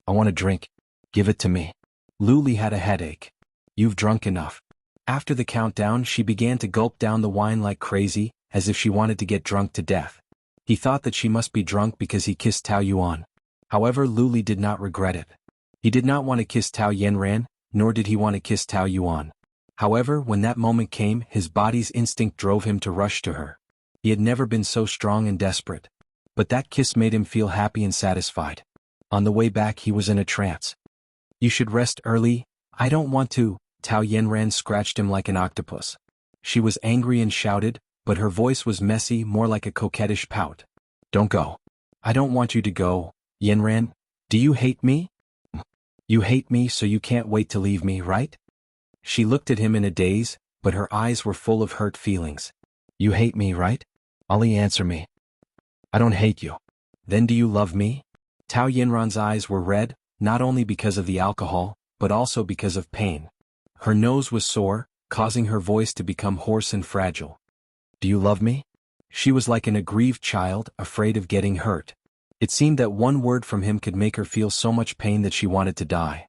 I want to drink. Give it to me. Lu Li had a headache. You've drunk enough. After the countdown, she began to gulp down the wine like crazy, as if she wanted to get drunk to death. He thought that she must be drunk because he kissed Tao Yuan. However, Lu Li did not regret it. He did not want to kiss Tao Yanran, nor did he want to kiss Tao Yuan. However, when that moment came, his body's instinct drove him to rush to her. He had never been so strong and desperate. But that kiss made him feel happy and satisfied. On the way back, he was in a trance. You should rest early. I don't want to. Tao Yanran scratched him like an octopus. She was angry and shouted, but her voice was messy, more like a coquettish pout. Don't go. I don't want you to go. Yanran, do you hate me? You hate me so you can't wait to leave me, right? She looked at him in a daze, but her eyes were full of hurt feelings. You hate me, right? Ali, answer me. I don't hate you. Then do you love me? Tao Yanran's eyes were red, not only because of the alcohol, but also because of pain. Her nose was sore, causing her voice to become hoarse and fragile. Do you love me? She was like an aggrieved child, afraid of getting hurt. It seemed that one word from him could make her feel so much pain that she wanted to die.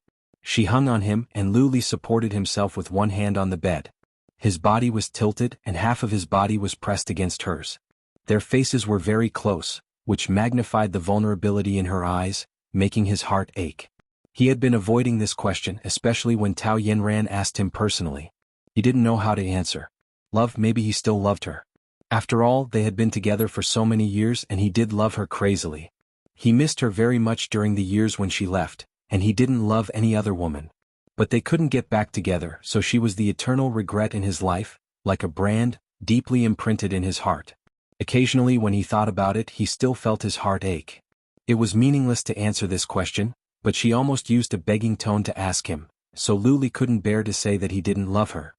She hung on him, and Lu Li supported himself with one hand on the bed. His body was tilted, and half of his body was pressed against hers. Their faces were very close, which magnified the vulnerability in her eyes, making his heart ache. He had been avoiding this question, especially when Tao Yanran asked him personally. He didn't know how to answer. Love, maybe he still loved her. After all, they had been together for so many years and he did love her crazily. He missed her very much during the years when she left, and he didn't love any other woman. But they couldn't get back together, so she was the eternal regret in his life, like a brand, deeply imprinted in his heart. Occasionally when he thought about it, he still felt his heart ache. It was meaningless to answer this question, but she almost used a begging tone to ask him, so Lu Li couldn't bear to say that he didn't love her.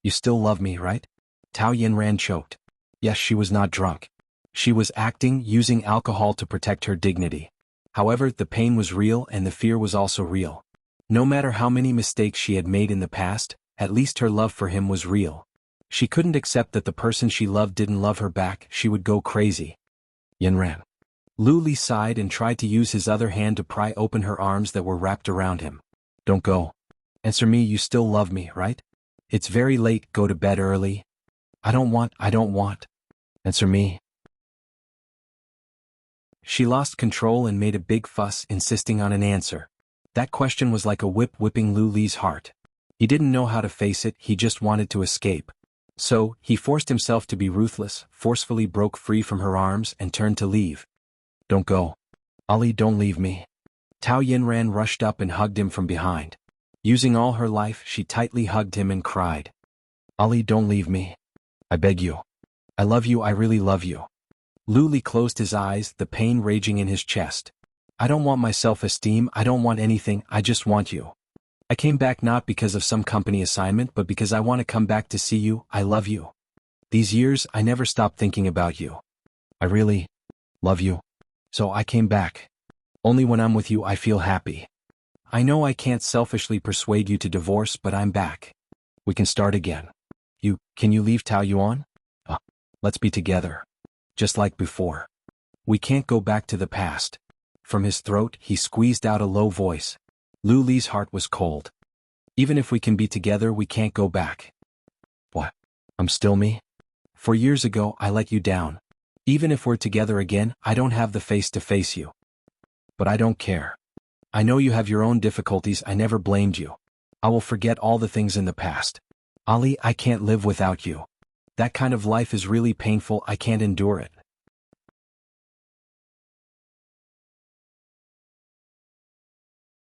You still love me, right? Tao Yanran choked. Yes, she was not drunk. She was acting, using alcohol to protect her dignity. However, the pain was real and the fear was also real. No matter how many mistakes she had made in the past, at least her love for him was real. She couldn't accept that the person she loved didn't love her back. She would go crazy. Yinran. Lu Li sighed and tried to use his other hand to pry open her arms that were wrapped around him. Don't go. Answer me, you still love me, right? It's very late, go to bed early. I don't want. Answer me. She lost control and made a big fuss, insisting on an answer. That question was like a whip whipping Lu Li's heart. He didn't know how to face it, he just wanted to escape. So, he forced himself to be ruthless, forcefully broke free from her arms and turned to leave. Don't go. Ali, don't leave me. Tao Yinran rushed up and hugged him from behind. Using all her life, she tightly hugged him and cried. Ali, don't leave me. I beg you. I love you, I really love you. Lu Li closed his eyes, the pain raging in his chest. I don't want my self-esteem, I don't want anything, I just want you. I came back not because of some company assignment but because I want to come back to see you, I love you. These years, I never stopped thinking about you. I really love you. So I came back. Only when I'm with you I feel happy. I know I can't selfishly persuade you to divorce but I'm back. We can start again. Can you leave Taoyuan? Let's be together. Just like before. We can't go back to the past. From his throat, he squeezed out a low voice. Lu Li's heart was cold. Even if we can be together, we can't go back. What? I'm still me? 4 years ago, I let you down. Even if we're together again, I don't have the face to face you. But I don't care. I know you have your own difficulties, I never blamed you. I will forget all the things in the past. Ali, I can't live without you. That kind of life is really painful, I can't endure it.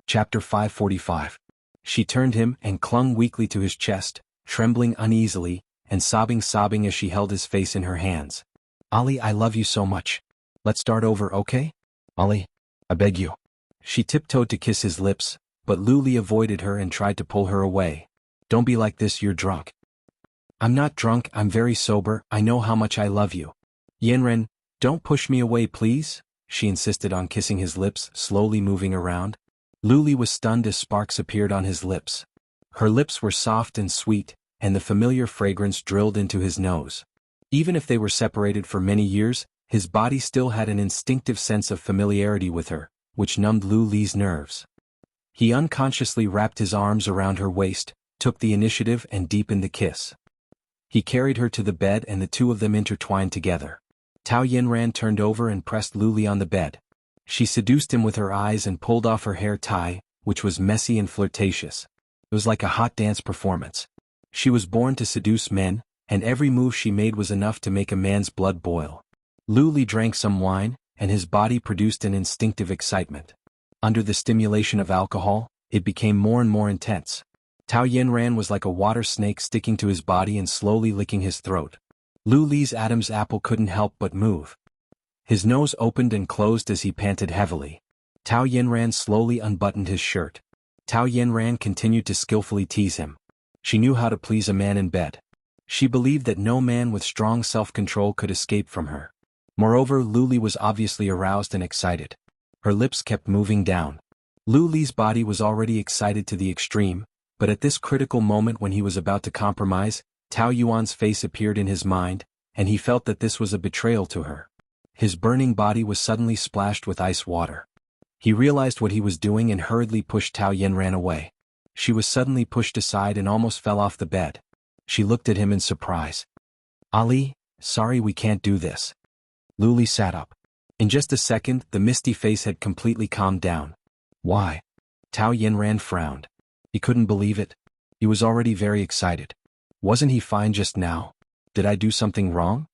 Chapter 545. She turned him and clung weakly to his chest, trembling uneasily, and sobbing as she held his face in her hands. Ali, I love you so much. Let's start over, okay? Ali, I beg you. She tiptoed to kiss his lips, but Lu Li avoided her and tried to pull her away. Don't be like this, you're drunk. I'm not drunk, I'm very sober, I know how much I love you. Yinran, don't push me away please, she insisted on kissing his lips, slowly moving around. Lu Li was stunned as sparks appeared on his lips. Her lips were soft and sweet, and the familiar fragrance drilled into his nose. Even if they were separated for many years, his body still had an instinctive sense of familiarity with her, which numbed Lu Li's nerves. He unconsciously wrapped his arms around her waist, took the initiative and deepened the kiss. He carried her to the bed and the two of them intertwined together. Tao Yinran turned over and pressed Lu Li on the bed. She seduced him with her eyes and pulled off her hair tie, which was messy and flirtatious. It was like a hot dance performance. She was born to seduce men, and every move she made was enough to make a man's blood boil. Lu Li drank some wine, and his body produced an instinctive excitement. Under the stimulation of alcohol, it became more and more intense. Tao Yinran was like a water snake sticking to his body and slowly licking his throat. Lu Li's Adam's apple couldn't help but move. His nose opened and closed as he panted heavily. Tao Yinran slowly unbuttoned his shirt. Tao Yinran continued to skillfully tease him. She knew how to please a man in bed. She believed that no man with strong self-control could escape from her. Moreover, Lu Li was obviously aroused and excited. Her lips kept moving down. Lu Li's body was already excited to the extreme, but at this critical moment when he was about to compromise, Tao Yuan's face appeared in his mind, and he felt that this was a betrayal to her. His burning body was suddenly splashed with ice water. He realized what he was doing and hurriedly pushed Tao Yinran away. She was suddenly pushed aside and almost fell off the bed. She looked at him in surprise. Ali, sorry we can't do this. Lu Li sat up. In just a second, the misty face had completely calmed down. Why? Tao Yinran frowned. He couldn't believe it. He was already very excited. Wasn't he fine just now? Did I do something wrong?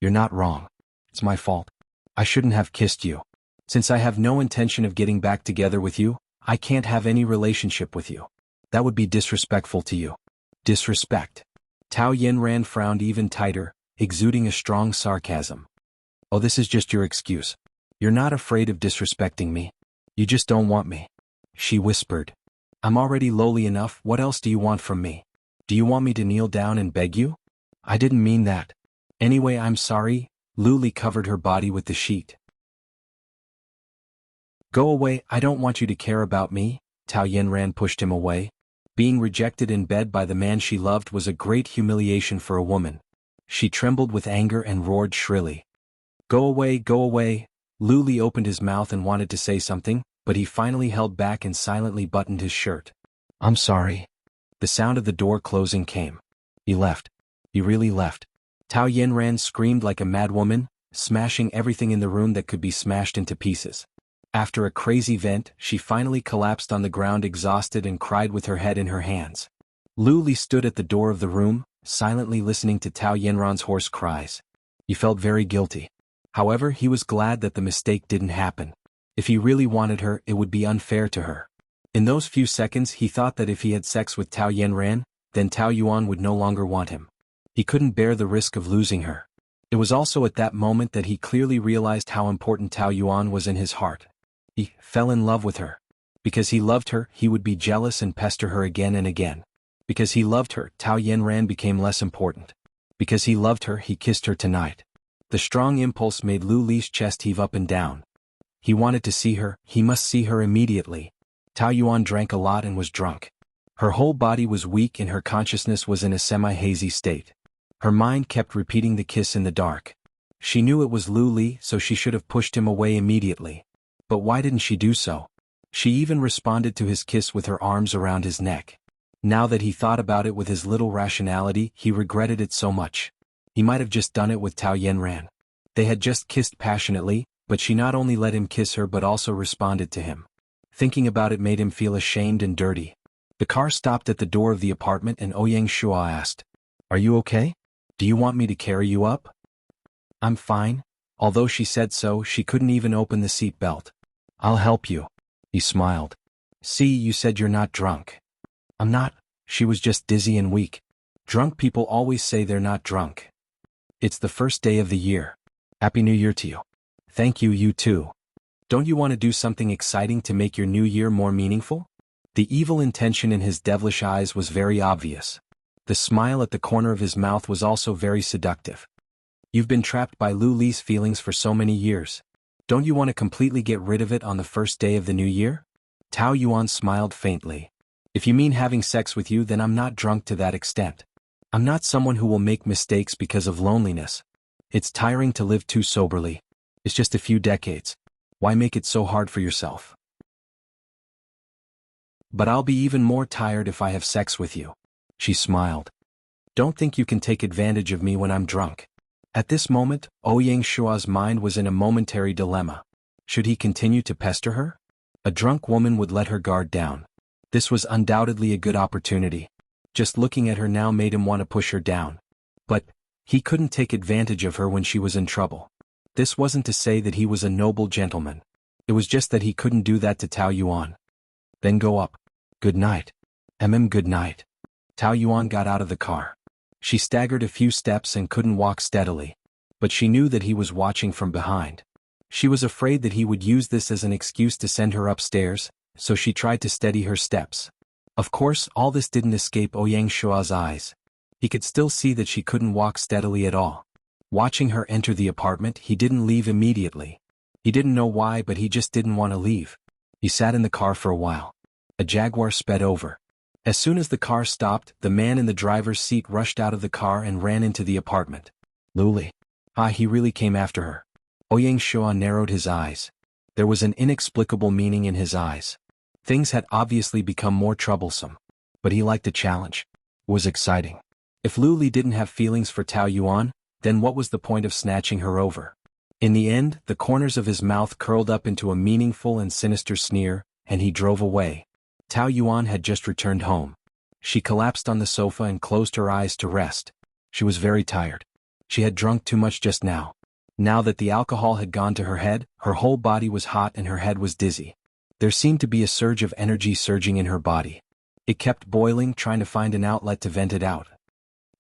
You're not wrong. It's my fault. I shouldn't have kissed you. Since I have no intention of getting back together with you, I can't have any relationship with you. That would be disrespectful to you. Disrespect. Tao Yinran frowned even tighter, exuding a strong sarcasm. Oh, this is just your excuse. You're not afraid of disrespecting me. You just don't want me. She whispered. I'm already lowly enough, what else do you want from me? Do you want me to kneel down and beg you? I didn't mean that. Anyway, I'm sorry. Lu Li covered her body with the sheet. Go away, I don't want you to care about me. Tao Yinran pushed him away. Being rejected in bed by the man she loved was a great humiliation for a woman. She trembled with anger and roared shrilly. Go away, go away. Lu Li opened his mouth and wanted to say something, but he finally held back and silently buttoned his shirt. I'm sorry. The sound of the door closing came. He left. He really left. Tao Yanran screamed like a mad woman, smashing everything in the room that could be smashed into pieces. After a crazy vent, she finally collapsed on the ground exhausted and cried with her head in her hands. Lu Li stood at the door of the room, silently listening to Tao Yanran's hoarse cries. He felt very guilty. However, he was glad that the mistake didn't happen. If he really wanted her, it would be unfair to her. In those few seconds he thought that if he had sex with Tao Yanran, then Tao Yuan would no longer want him. He couldn't bear the risk of losing her. It was also at that moment that he clearly realized how important Tao Yuan was in his heart. He fell in love with her. Because he loved her, he would be jealous and pester her again and again. Because he loved her, Tao Yanran became less important. Because he loved her, he kissed her tonight. The strong impulse made Lu Li's chest heave up and down. He wanted to see her, he must see her immediately. Tao Yuan drank a lot and was drunk. Her whole body was weak and her consciousness was in a semi-hazy state. Her mind kept repeating the kiss in the dark. She knew it was Lu Li, so she should have pushed him away immediately. But why didn't she do so? She even responded to his kiss with her arms around his neck. Now that he thought about it with his little rationality, he regretted it so much. He might have just done it with Tao Yanran. They had just kissed passionately, but she not only let him kiss her but also responded to him. Thinking about it made him feel ashamed and dirty. The car stopped at the door of the apartment and Ouyang Shua asked, Are you okay? Do you want me to carry you up? I'm fine. Although she said so, she couldn't even open the seat belt. I'll help you. He smiled. See, you said you're not drunk. I'm not. She was just dizzy and weak. Drunk people always say they're not drunk. It's the first day of the year. Happy New Year to you. Thank you, you too. Don't you want to do something exciting to make your new year more meaningful? The evil intention in his devilish eyes was very obvious. The smile at the corner of his mouth was also very seductive. You've been trapped by Lu Li's feelings for so many years. Don't you want to completely get rid of it on the first day of the new year? Tao Yuan smiled faintly. If you mean having sex with you, then I'm not drunk to that extent. I'm not someone who will make mistakes because of loneliness. It's tiring to live too soberly. It's just a few decades. Why make it so hard for yourself? But I'll be even more tired if I have sex with you. She smiled. Don't think you can take advantage of me when I'm drunk. At this moment, Ouyang Shua's mind was in a momentary dilemma. Should he continue to pester her? A drunk woman would let her guard down. This was undoubtedly a good opportunity. Just looking at her now made him want to push her down. But he couldn't take advantage of her when she was in trouble. This wasn't to say that he was a noble gentleman. It was just that he couldn't do that to Tao Yuan. Then go up. Good night. Good night. Tao Yuan got out of the car. She staggered a few steps and couldn't walk steadily. But she knew that he was watching from behind. She was afraid that he would use this as an excuse to send her upstairs, so she tried to steady her steps. Of course, all this didn't escape Ouyang Shua's eyes. He could still see that she couldn't walk steadily at all. Watching her enter the apartment, he didn't leave immediately. He didn't know why, but he just didn't want to leave. He sat in the car for a while. A Jaguar sped over. As soon as the car stopped, the man in the driver's seat rushed out of the car and ran into the apartment. Lu Li. He really came after her. Ouyang Shua narrowed his eyes. There was an inexplicable meaning in his eyes. Things had obviously become more troublesome. But he liked the challenge. It was exciting. If Lu Li didn't have feelings for Tao Yuan, then what was the point of snatching her over? In the end, the corners of his mouth curled up into a meaningful and sinister sneer, and he drove away. Tao Yuan had just returned home. She collapsed on the sofa and closed her eyes to rest. She was very tired. She had drunk too much just now. Now that the alcohol had gone to her head, her whole body was hot and her head was dizzy. There seemed to be a surge of energy surging in her body. It kept boiling, trying to find an outlet to vent it out.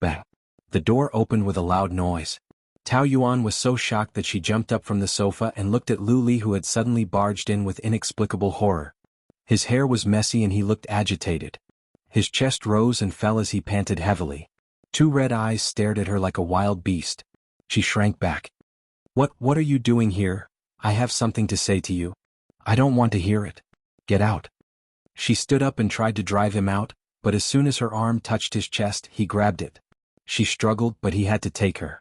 Bang! The door opened with a loud noise. Tao Yuan was so shocked that she jumped up from the sofa and looked at Lu Li, who had suddenly barged in with inexplicable horror. His hair was messy and he looked agitated. His chest rose and fell as he panted heavily. Two red eyes stared at her like a wild beast. She shrank back. What are you doing here? I have something to say to you. I don't want to hear it. Get out. She stood up and tried to drive him out, but as soon as her arm touched his chest, he grabbed it. She struggled, but he had to take her.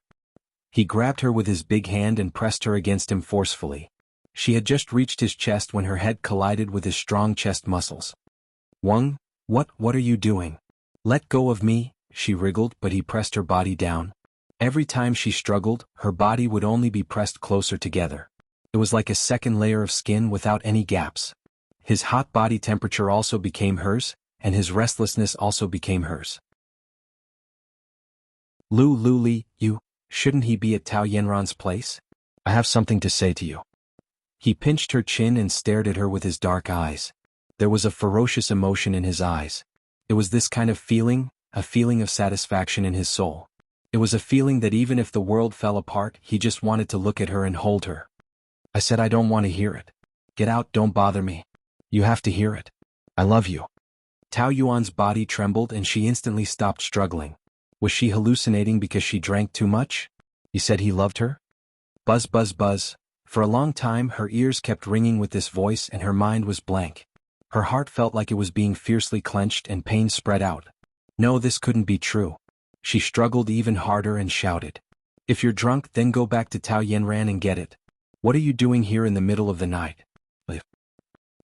He grabbed her with his big hand and pressed her against him forcefully. She had just reached his chest when her head collided with his strong chest muscles. Wang, what are you doing? Let go of me, she wriggled, but he pressed her body down. Every time she struggled, her body would only be pressed closer together. It was like a second layer of skin without any gaps. His hot body temperature also became hers, and his restlessness also became hers. Li, shouldn't he be at Tao Yanran's place? I have something to say to you. He pinched her chin and stared at her with his dark eyes. There was a ferocious emotion in his eyes. It was this kind of feeling, a feeling of satisfaction in his soul. It was a feeling that even if the world fell apart, he just wanted to look at her and hold her. I said I don't want to hear it. Get out, don't bother me. You have to hear it. I love you. Tao Yuan's body trembled and she instantly stopped struggling. Was she hallucinating because she drank too much? He said he loved her? Buzz, buzz, buzz. For a long time her ears kept ringing with this voice and her mind was blank. Her heart felt like it was being fiercely clenched and pain spread out. No, this couldn't be true. She struggled even harder and shouted. If you're drunk, then go back to Tao Yanran and get it. What are you doing here in the middle of the night?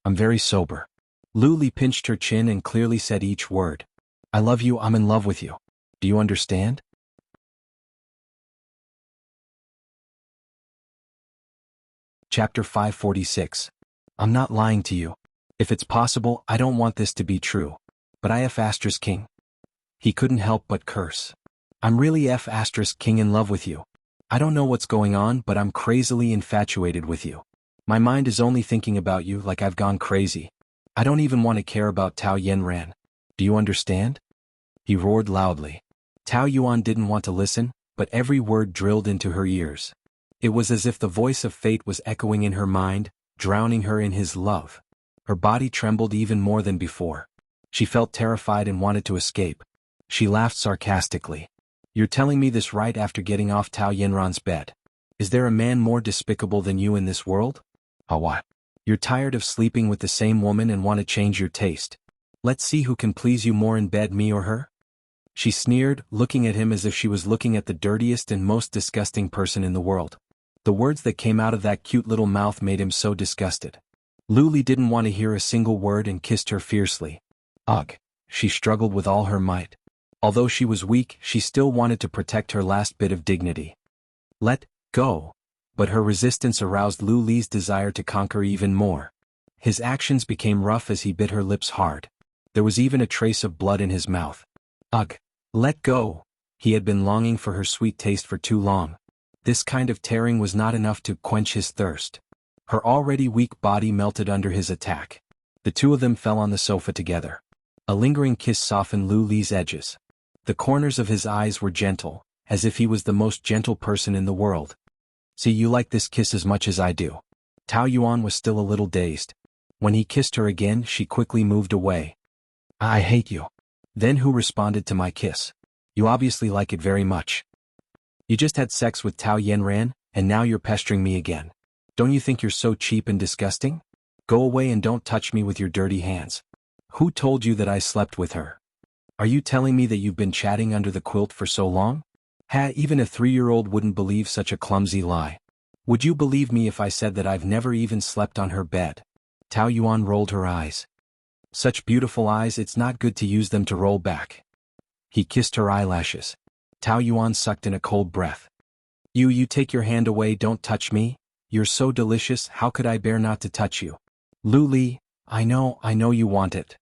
I'm very sober. Li pinched her chin and clearly said each word. I love you, I'm in love with you. Do you understand? Chapter 546. I'm not lying to you. If it's possible, I don't want this to be true. But I F** king. He couldn't help but curse. I'm really F** king in love with you. I don't know what's going on, but I'm crazily infatuated with you. My mind is only thinking about you like I've gone crazy. I don't even want to care about Tao Yanran. Do you understand? He roared loudly. Tao Yuan didn't want to listen, but every word drilled into her ears. It was as if the voice of fate was echoing in her mind, drowning her in his love. Her body trembled even more than before. She felt terrified and wanted to escape. She laughed sarcastically. You're telling me this right after getting off Tao Yanran's bed? Is there a man more despicable than you in this world? Oh, what? You're tired of sleeping with the same woman and want to change your taste. Let's see who can please you more in bed, me or her? She sneered, looking at him as if she was looking at the dirtiest and most disgusting person in the world. The words that came out of that cute little mouth made him so disgusted. Li didn't want to hear a single word and kissed her fiercely. Ugh! She struggled with all her might. Although she was weak, she still wanted to protect her last bit of dignity. Let go! But her resistance aroused Li's desire to conquer even more. His actions became rough as he bit her lips hard. There was even a trace of blood in his mouth. Ugh! Let go! He had been longing for her sweet taste for too long. This kind of tearing was not enough to quench his thirst. Her already weak body melted under his attack. The two of them fell on the sofa together. A lingering kiss softened Li's edges. The corners of his eyes were gentle, as if he was the most gentle person in the world. See, you like this kiss as much as I do. Tao Yuan was still a little dazed. When he kissed her again, she quickly moved away. I hate you. Then who responded to my kiss? You obviously like it very much. You just had sex with Tao Yanran, and now you're pestering me again. Don't you think you're so cheap and disgusting? Go away and don't touch me with your dirty hands. Who told you that I slept with her? Are you telling me that you've been chatting under the quilt for so long? Even a 3-year-old wouldn't believe such a clumsy lie. Would you believe me if I said that I've never even slept on her bed? Tao Yuan rolled her eyes. Such beautiful eyes, it's not good to use them to roll back. He kissed her eyelashes. Tao Yuan sucked in a cold breath. You take your hand away, don't touch me. You're so delicious, how could I bear not to touch you? Li, I know you want it.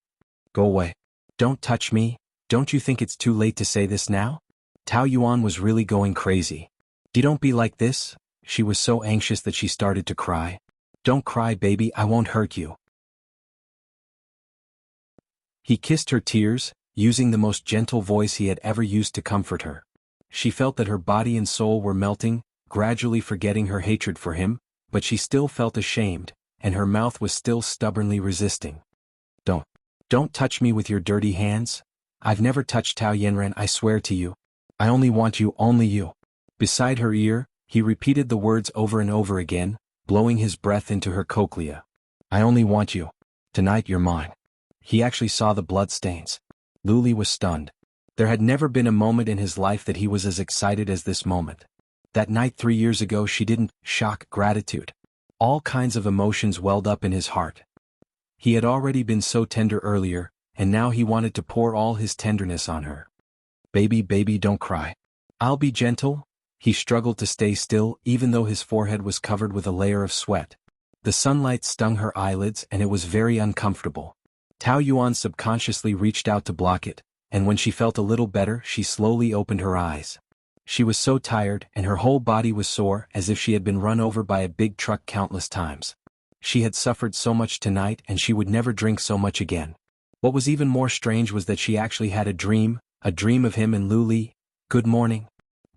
Go away. Don't touch me. Don't you think it's too late to say this now? Tao Yuan was really going crazy. Don't be like this. She was so anxious that she started to cry. Don't cry, baby, I won't hurt you. He kissed her tears, using the most gentle voice he had ever used to comfort her. She felt that her body and soul were melting, gradually forgetting her hatred for him, but she still felt ashamed, and her mouth was still stubbornly resisting. Don't touch me with your dirty hands. I've never touched Tao Yanran, I swear to you. I only want you, only you. Beside her ear, he repeated the words over and over again, blowing his breath into her cochlea. I only want you. Tonight you're mine. He actually saw the blood stains. Luli was stunned. There had never been a moment in his life that he was as excited as this moment. That night 3 years ago she didn't shock gratitude. All kinds of emotions welled up in his heart. He had already been so tender earlier, and now he wanted to pour all his tenderness on her. Baby, baby, don't cry. I'll be gentle. He struggled to stay still, even though his forehead was covered with a layer of sweat. The sunlight stung her eyelids and it was very uncomfortable. Tao Yuan subconsciously reached out to block it, and when she felt a little better she slowly opened her eyes. She was so tired and her whole body was sore as if she had been run over by a big truck countless times. She had suffered so much tonight and she would never drink so much again. What was even more strange was that she actually had a dream of him and Luli. Good morning.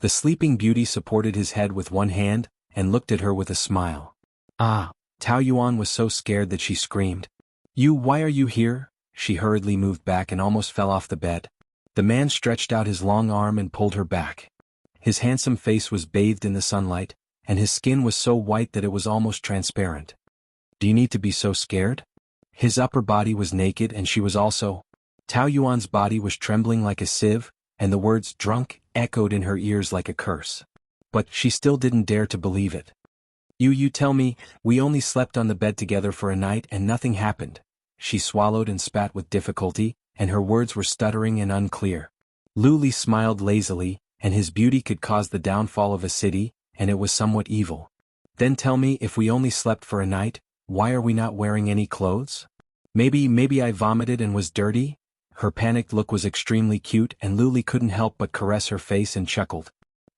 The sleeping beauty supported his head with one hand and looked at her with a smile. Ah, Tao Yuan was so scared that she screamed. Why are you here? She hurriedly moved back and almost fell off the bed. The man stretched out his long arm and pulled her back. His handsome face was bathed in the sunlight, and his skin was so white that it was almost transparent. Do you need to be so scared? His upper body was naked and she was also. Tao Yuan's body was trembling like a sieve, and the words drunk echoed in her ears like a curse. But she still didn't dare to believe it. You tell me, we only slept on the bed together for a night and nothing happened. She swallowed and spat with difficulty, and her words were stuttering and unclear. Luli smiled lazily, and his beauty could cause the downfall of a city, and it was somewhat evil. Then tell me, if we only slept for a night, why are we not wearing any clothes? Maybe I vomited and was dirty? Her panicked look was extremely cute and Luli couldn't help but caress her face and chuckled.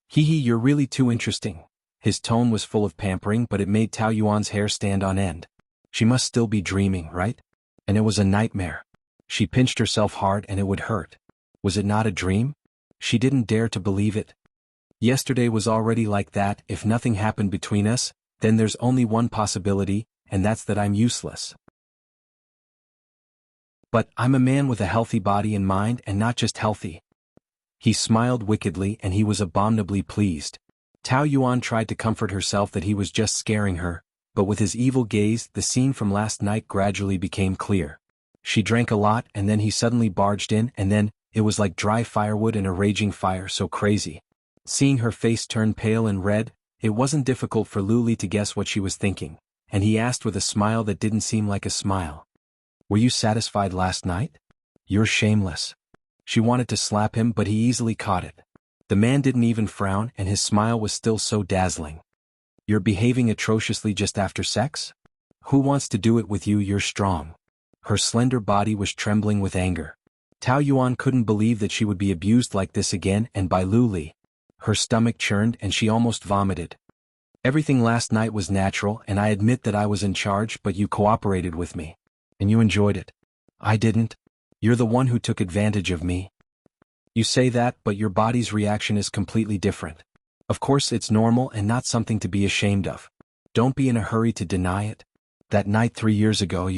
Hee, you're really too interesting. His tone was full of pampering, but it made Tao Yuan's hair stand on end. She must still be dreaming, right? And it was a nightmare. She pinched herself hard and it would hurt. Was it not a dream? She didn't dare to believe it. Yesterday was already like that. If nothing happened between us, then there's only one possibility, and that's that I'm useless. But I'm a man with a healthy body and mind, and not just healthy. He smiled wickedly and he was abominably pleased. Tao Yuan tried to comfort herself that he was just scaring her, but with his evil gaze the scene from last night gradually became clear. She drank a lot and then he suddenly barged in, and then, it was like dry firewood in a raging fire, so crazy. Seeing her face turn pale and red, it wasn't difficult for Luli to guess what she was thinking, and he asked with a smile that didn't seem like a smile. Were you satisfied last night? You're shameless. She wanted to slap him, but he easily caught it. The man didn't even frown and his smile was still so dazzling. You're behaving atrociously just after sex? Who wants to do it with you? You're strong. Her slender body was trembling with anger. Tao Yuan couldn't believe that she would be abused like this again and by Luli. Her stomach churned and she almost vomited. Everything last night was natural and I admit that I was in charge, but you cooperated with me. And you enjoyed it. I didn't. You're the one who took advantage of me. You say that, but your body's reaction is completely different. Of course it's normal and not something to be ashamed of. Don't be in a hurry to deny it. That night 3 years ago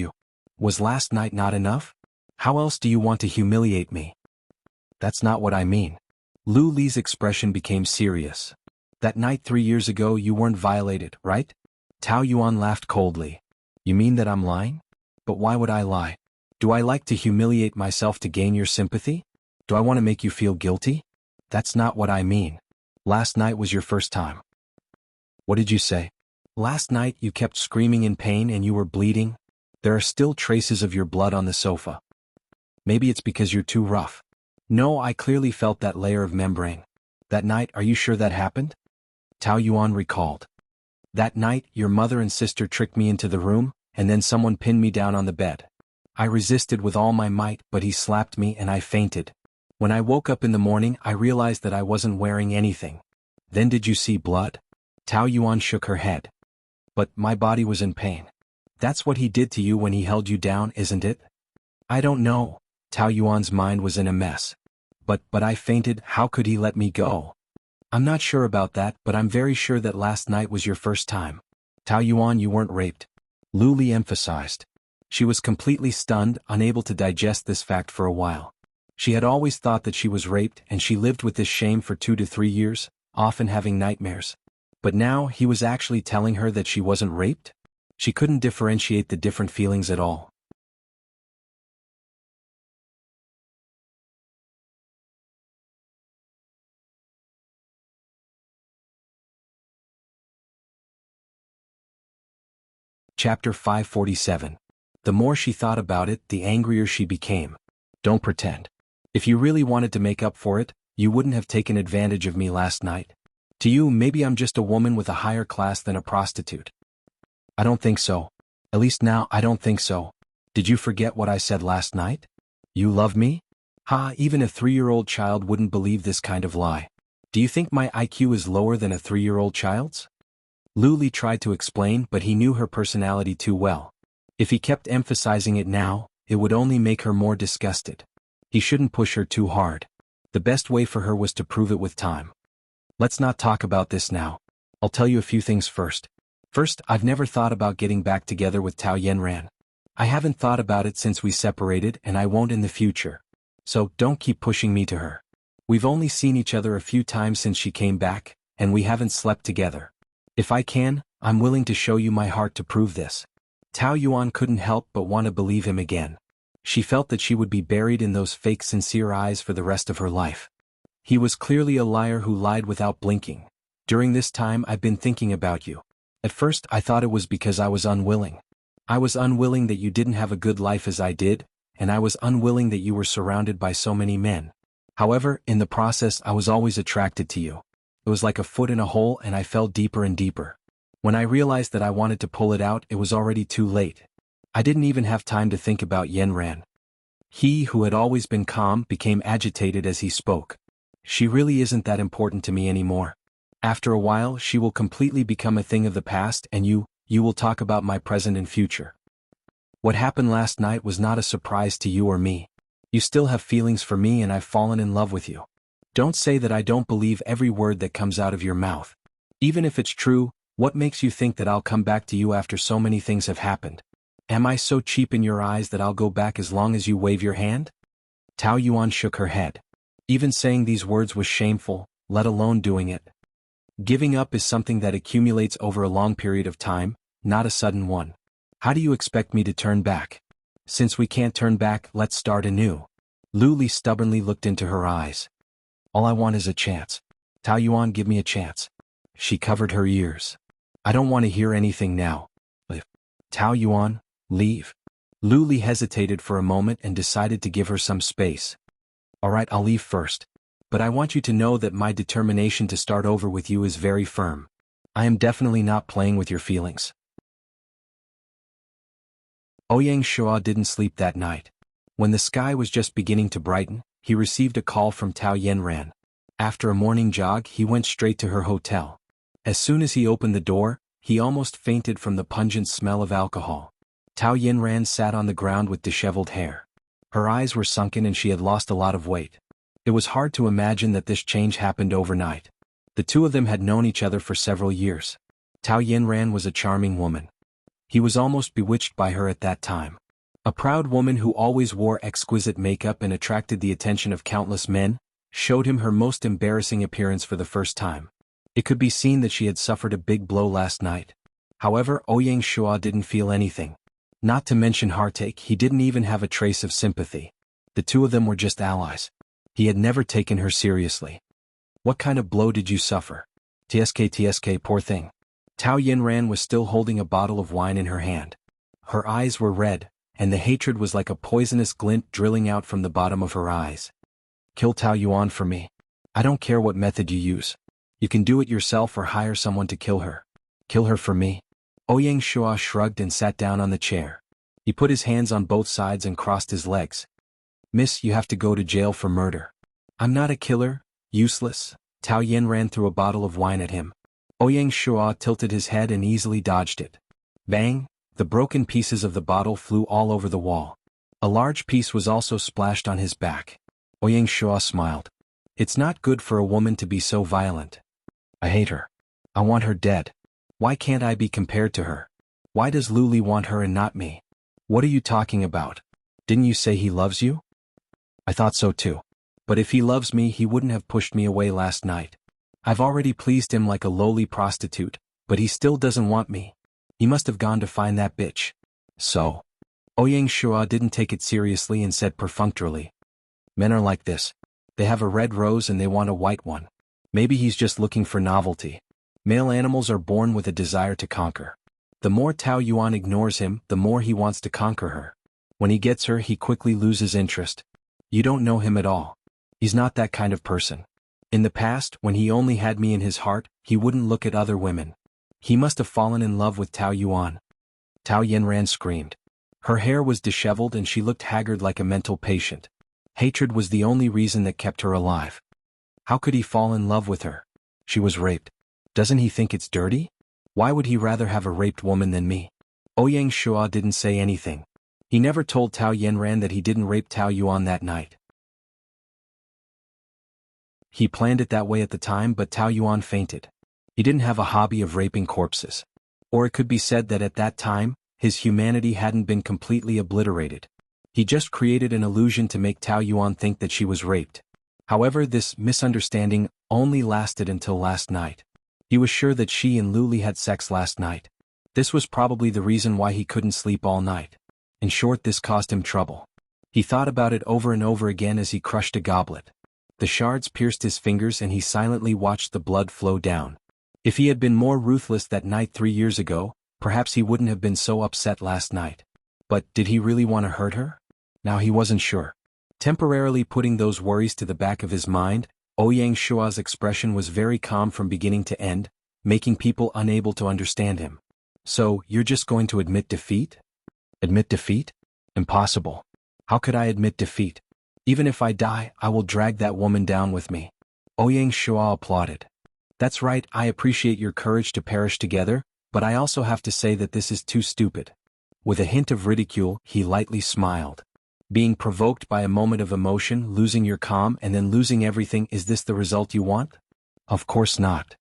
Was last night not enough? How else do you want to humiliate me? That's not what I mean. Lu Li's expression became serious. That night 3 years ago you weren't violated, right? Tao Yuan laughed coldly. You mean that I'm lying? But why would I lie? Do I like to humiliate myself to gain your sympathy? Do I want to make you feel guilty? That's not what I mean. Last night was your first time. What did you say? Last night you kept screaming in pain and you were bleeding. There are still traces of your blood on the sofa. Maybe it's because you're too rough. No, I clearly felt that layer of membrane. That night, are you sure that happened? Tao Yuan recalled. That night, your mother and sister tricked me into the room, and then someone pinned me down on the bed. I resisted with all my might, but he slapped me and I fainted. When I woke up in the morning, I realized that I wasn't wearing anything. Then did you see blood? Tao Yuan shook her head. But my body was in pain. That's what he did to you when he held you down, isn't it? I don't know. Tao Yuan's mind was in a mess. But I fainted. How could he let me go? I'm not sure about that, but I'm very sure that last night was your first time. Tao Yuan, you weren't raped. Lu Li emphasized. She was completely stunned, unable to digest this fact for a while. She had always thought that she was raped, and she lived with this shame for 2 to 3 years, often having nightmares. But now he was actually telling her that she wasn't raped? She couldn't differentiate the different feelings at all. Chapter 547. The more she thought about it, the angrier she became. Don't pretend. If you really wanted to make up for it, you wouldn't have taken advantage of me last night. To you, maybe I'm just a woman with a higher class than a prostitute. I don't think so. At least now, I don't think so. Did you forget what I said last night? You love me? Ha, even a 3-year-old child wouldn't believe this kind of lie. Do you think my IQ is lower than a 3-year-old child's? Lu Li tried to explain, but he knew her personality too well. If he kept emphasizing it now, it would only make her more disgusted. He shouldn't push her too hard. The best way for her was to prove it with time. Let's not talk about this now. I'll tell you a few things first. First, I've never thought about getting back together with Tao Yanran. I haven't thought about it since we separated, and I won't in the future. So, don't keep pushing me to her. We've only seen each other a few times since she came back, and we haven't slept together. If I can, I'm willing to show you my heart to prove this. Tao Yuan couldn't help but want to believe him again. She felt that she would be buried in those fake sincere eyes for the rest of her life. He was clearly a liar who lied without blinking. During this time I've been thinking about you. At first I thought it was because I was unwilling. I was unwilling that you didn't have a good life as I did, and I was unwilling that you were surrounded by so many men. However, in the process I was always attracted to you. It was like a foot in a hole and I fell deeper and deeper. When I realized that I wanted to pull it out, it was already too late. I didn't even have time to think about Yanran. He, who had always been calm, became agitated as he spoke. She really isn't that important to me anymore. After a while, she will completely become a thing of the past, and you will talk about my present and future. What happened last night was not a surprise to you or me. You still have feelings for me and I've fallen in love with you. Don't say that I don't believe every word that comes out of your mouth. Even if it's true, what makes you think that I'll come back to you after so many things have happened? Am I so cheap in your eyes that I'll go back as long as you wave your hand? Tao Yuan shook her head. Even saying these words was shameful, let alone doing it. Giving up is something that accumulates over a long period of time, not a sudden one. How do you expect me to turn back? Since we can't turn back, let's start anew. Lu Li stubbornly looked into her eyes. All I want is a chance. Tao Yuan, give me a chance. She covered her ears. I don't want to hear anything now. Tao Yuan, leave. Lu Li hesitated for a moment and decided to give her some space. All right, I'll leave first. But I want you to know that my determination to start over with you is very firm. I am definitely not playing with your feelings. Ouyang Shua didn't sleep that night. When the sky was just beginning to brighten, he received a call from Tao Yanran. After a morning jog, he went straight to her hotel. As soon as he opened the door, he almost fainted from the pungent smell of alcohol. Tao Yanran sat on the ground with disheveled hair. Her eyes were sunken and she had lost a lot of weight. It was hard to imagine that this change happened overnight. The two of them had known each other for several years. Tao Yanran was a charming woman. He was almost bewitched by her at that time. A proud woman who always wore exquisite makeup and attracted the attention of countless men, showed him her most embarrassing appearance for the first time. It could be seen that she had suffered a big blow last night. However, Ouyang Shua didn't feel anything. Not to mention heartache, he didn't even have a trace of sympathy. The two of them were just allies. He had never taken her seriously. What kind of blow did you suffer? TSK, poor thing. Tao Yanran was still holding a bottle of wine in her hand. Her eyes were red, and the hatred was like a poisonous glint drilling out from the bottom of her eyes. Kill Tao Yuan for me. I don't care what method you use. You can do it yourself or hire someone to kill her. Kill her for me. Ouyang Shua shrugged and sat down on the chair. He put his hands on both sides and crossed his legs. Miss, you have to go to jail for murder. I'm not a killer, useless. Tao Yanran threw a bottle of wine at him. Ouyang Shua tilted his head and easily dodged it. Bang! The broken pieces of the bottle flew all over the wall. A large piece was also splashed on his back. Ouyang Shua smiled. It's not good for a woman to be so violent. I hate her. I want her dead. Why can't I be compared to her? Why does Lu Li want her and not me? What are you talking about? Didn't you say he loves you? I thought so too. But if he loves me, he wouldn't have pushed me away last night. I've already pleased him like a lowly prostitute, but he still doesn't want me. He must have gone to find that bitch. So? Ouyang Shua didn't take it seriously and said perfunctorily. Men are like this. They have a red rose and they want a white one. Maybe he's just looking for novelty. Male animals are born with a desire to conquer. The more Tao Yuan ignores him, the more he wants to conquer her. When he gets her, he quickly loses interest. You don't know him at all. He's not that kind of person. In the past, when he only had me in his heart, he wouldn't look at other women. He must have fallen in love with Tao Yuan. Tao Yanran screamed. Her hair was disheveled and she looked haggard like a mental patient. Hatred was the only reason that kept her alive. How could he fall in love with her? She was raped. Doesn't he think it's dirty? Why would he rather have a raped woman than me? Ouyang Shua didn't say anything. He never told Tao Yanran that he didn't rape Tao Yuan that night. He planned it that way at the time, but Tao Yuan fainted. He didn't have a hobby of raping corpses. Or it could be said that at that time, his humanity hadn't been completely obliterated. He just created an illusion to make Tao Yuan think that she was raped. However, this misunderstanding only lasted until last night. He was sure that she and Luli had sex last night. This was probably the reason why he couldn't sleep all night. In short, this caused him trouble. He thought about it over and over again as he crushed a goblet. The shards pierced his fingers and he silently watched the blood flow down. If he had been more ruthless that night 3 years ago, perhaps he wouldn't have been so upset last night. But did he really want to hurt her? Now he wasn't sure. Temporarily putting those worries to the back of his mind, Ouyang Shua's expression was very calm from beginning to end, making people unable to understand him. So, you're just going to admit defeat? Admit defeat? Impossible. How could I admit defeat? Even if I die, I will drag that woman down with me. Ouyang Shua applauded. That's right, I appreciate your courage to perish together, but I also have to say that this is too stupid. With a hint of ridicule, he lightly smiled. Being provoked by a moment of emotion, losing your calm and then losing everything, is this the result you want? Of course not.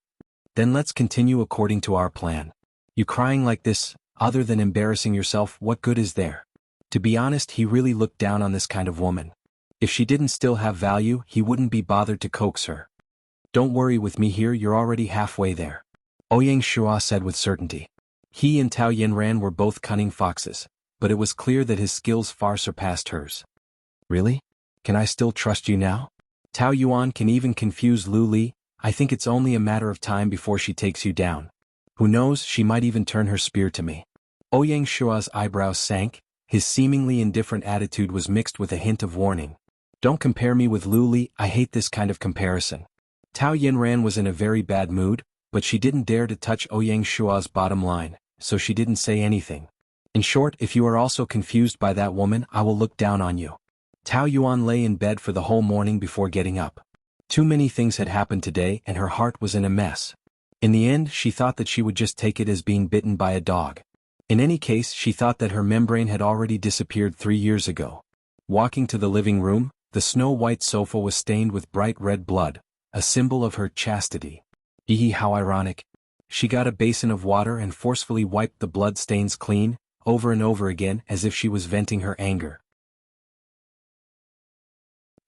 Then let's continue according to our plan. You crying like this, other than embarrassing yourself, what good is there? To be honest, he really looked down on this kind of woman. If she didn't still have value, he wouldn't be bothered to coax her. Don't worry with me here, you're already halfway there. Ouyang Shua said with certainty. He and Tao Yanran were both cunning foxes, but it was clear that his skills far surpassed hers. Really? Can I still trust you now? Tao Yuan can even confuse Lu Li. I think it's only a matter of time before she takes you down. Who knows, she might even turn her spear to me. Ouyang Shua's eyebrows sank, his seemingly indifferent attitude was mixed with a hint of warning. Don't compare me with Lu Li, I hate this kind of comparison. Tao Yanran was in a very bad mood, but she didn't dare to touch Ouyang Shua's bottom line, so she didn't say anything. In short, if you are also confused by that woman, I will look down on you. Tao Yuan lay in bed for the whole morning before getting up. Too many things had happened today and her heart was in a mess. In the end, she thought that she would just take it as being bitten by a dog. In any case, she thought that her membrane had already disappeared 3 years ago. Walking to the living room, the snow-white sofa was stained with bright red blood, a symbol of her chastity. Eehee, how ironic. She got a basin of water and forcefully wiped the blood stains clean, over and over again, as if she was venting her anger.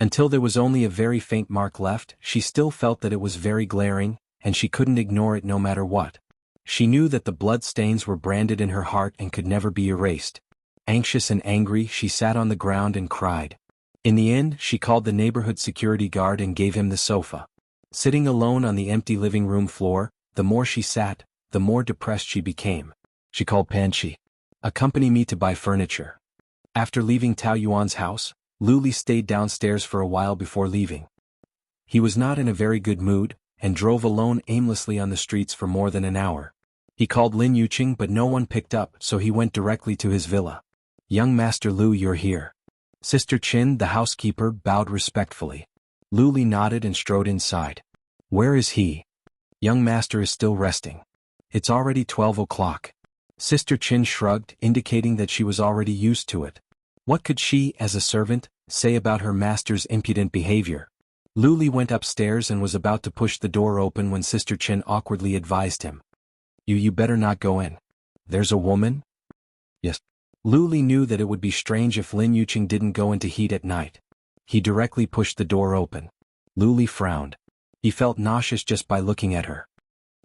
Until there was only a very faint mark left, she still felt that it was very glaring, and she couldn't ignore it no matter what. She knew that the blood stains were branded in her heart and could never be erased. Anxious and angry, she sat on the ground and cried. In the end, she called the neighborhood security guard and gave him the sofa. Sitting alone on the empty living room floor, the more she sat, the more depressed she became. She called Panchi. Accompany me to buy furniture. After leaving Tao Yuan's house, Lu Li stayed downstairs for a while before leaving. He was not in a very good mood, and drove alone aimlessly on the streets for more than an hour. He called Lin Yuqing but no one picked up, so he went directly to his villa. Young Master Lu, you're here. Sister Qin, the housekeeper, bowed respectfully. Lu Li nodded and strode inside. Where is he? Young Master is still resting. It's already 12 o'clock. Sister Qin shrugged, indicating that she was already used to it. What could she, as a servant, say about her master's impudent behavior? Lu Li went upstairs and was about to push the door open when Sister Qin awkwardly advised him. You better not go in. There's a woman? Yes. Lu Li knew that it would be strange if Lin Yuqing didn't go into heat at night. He directly pushed the door open. Lu Li frowned. He felt nauseous just by looking at her.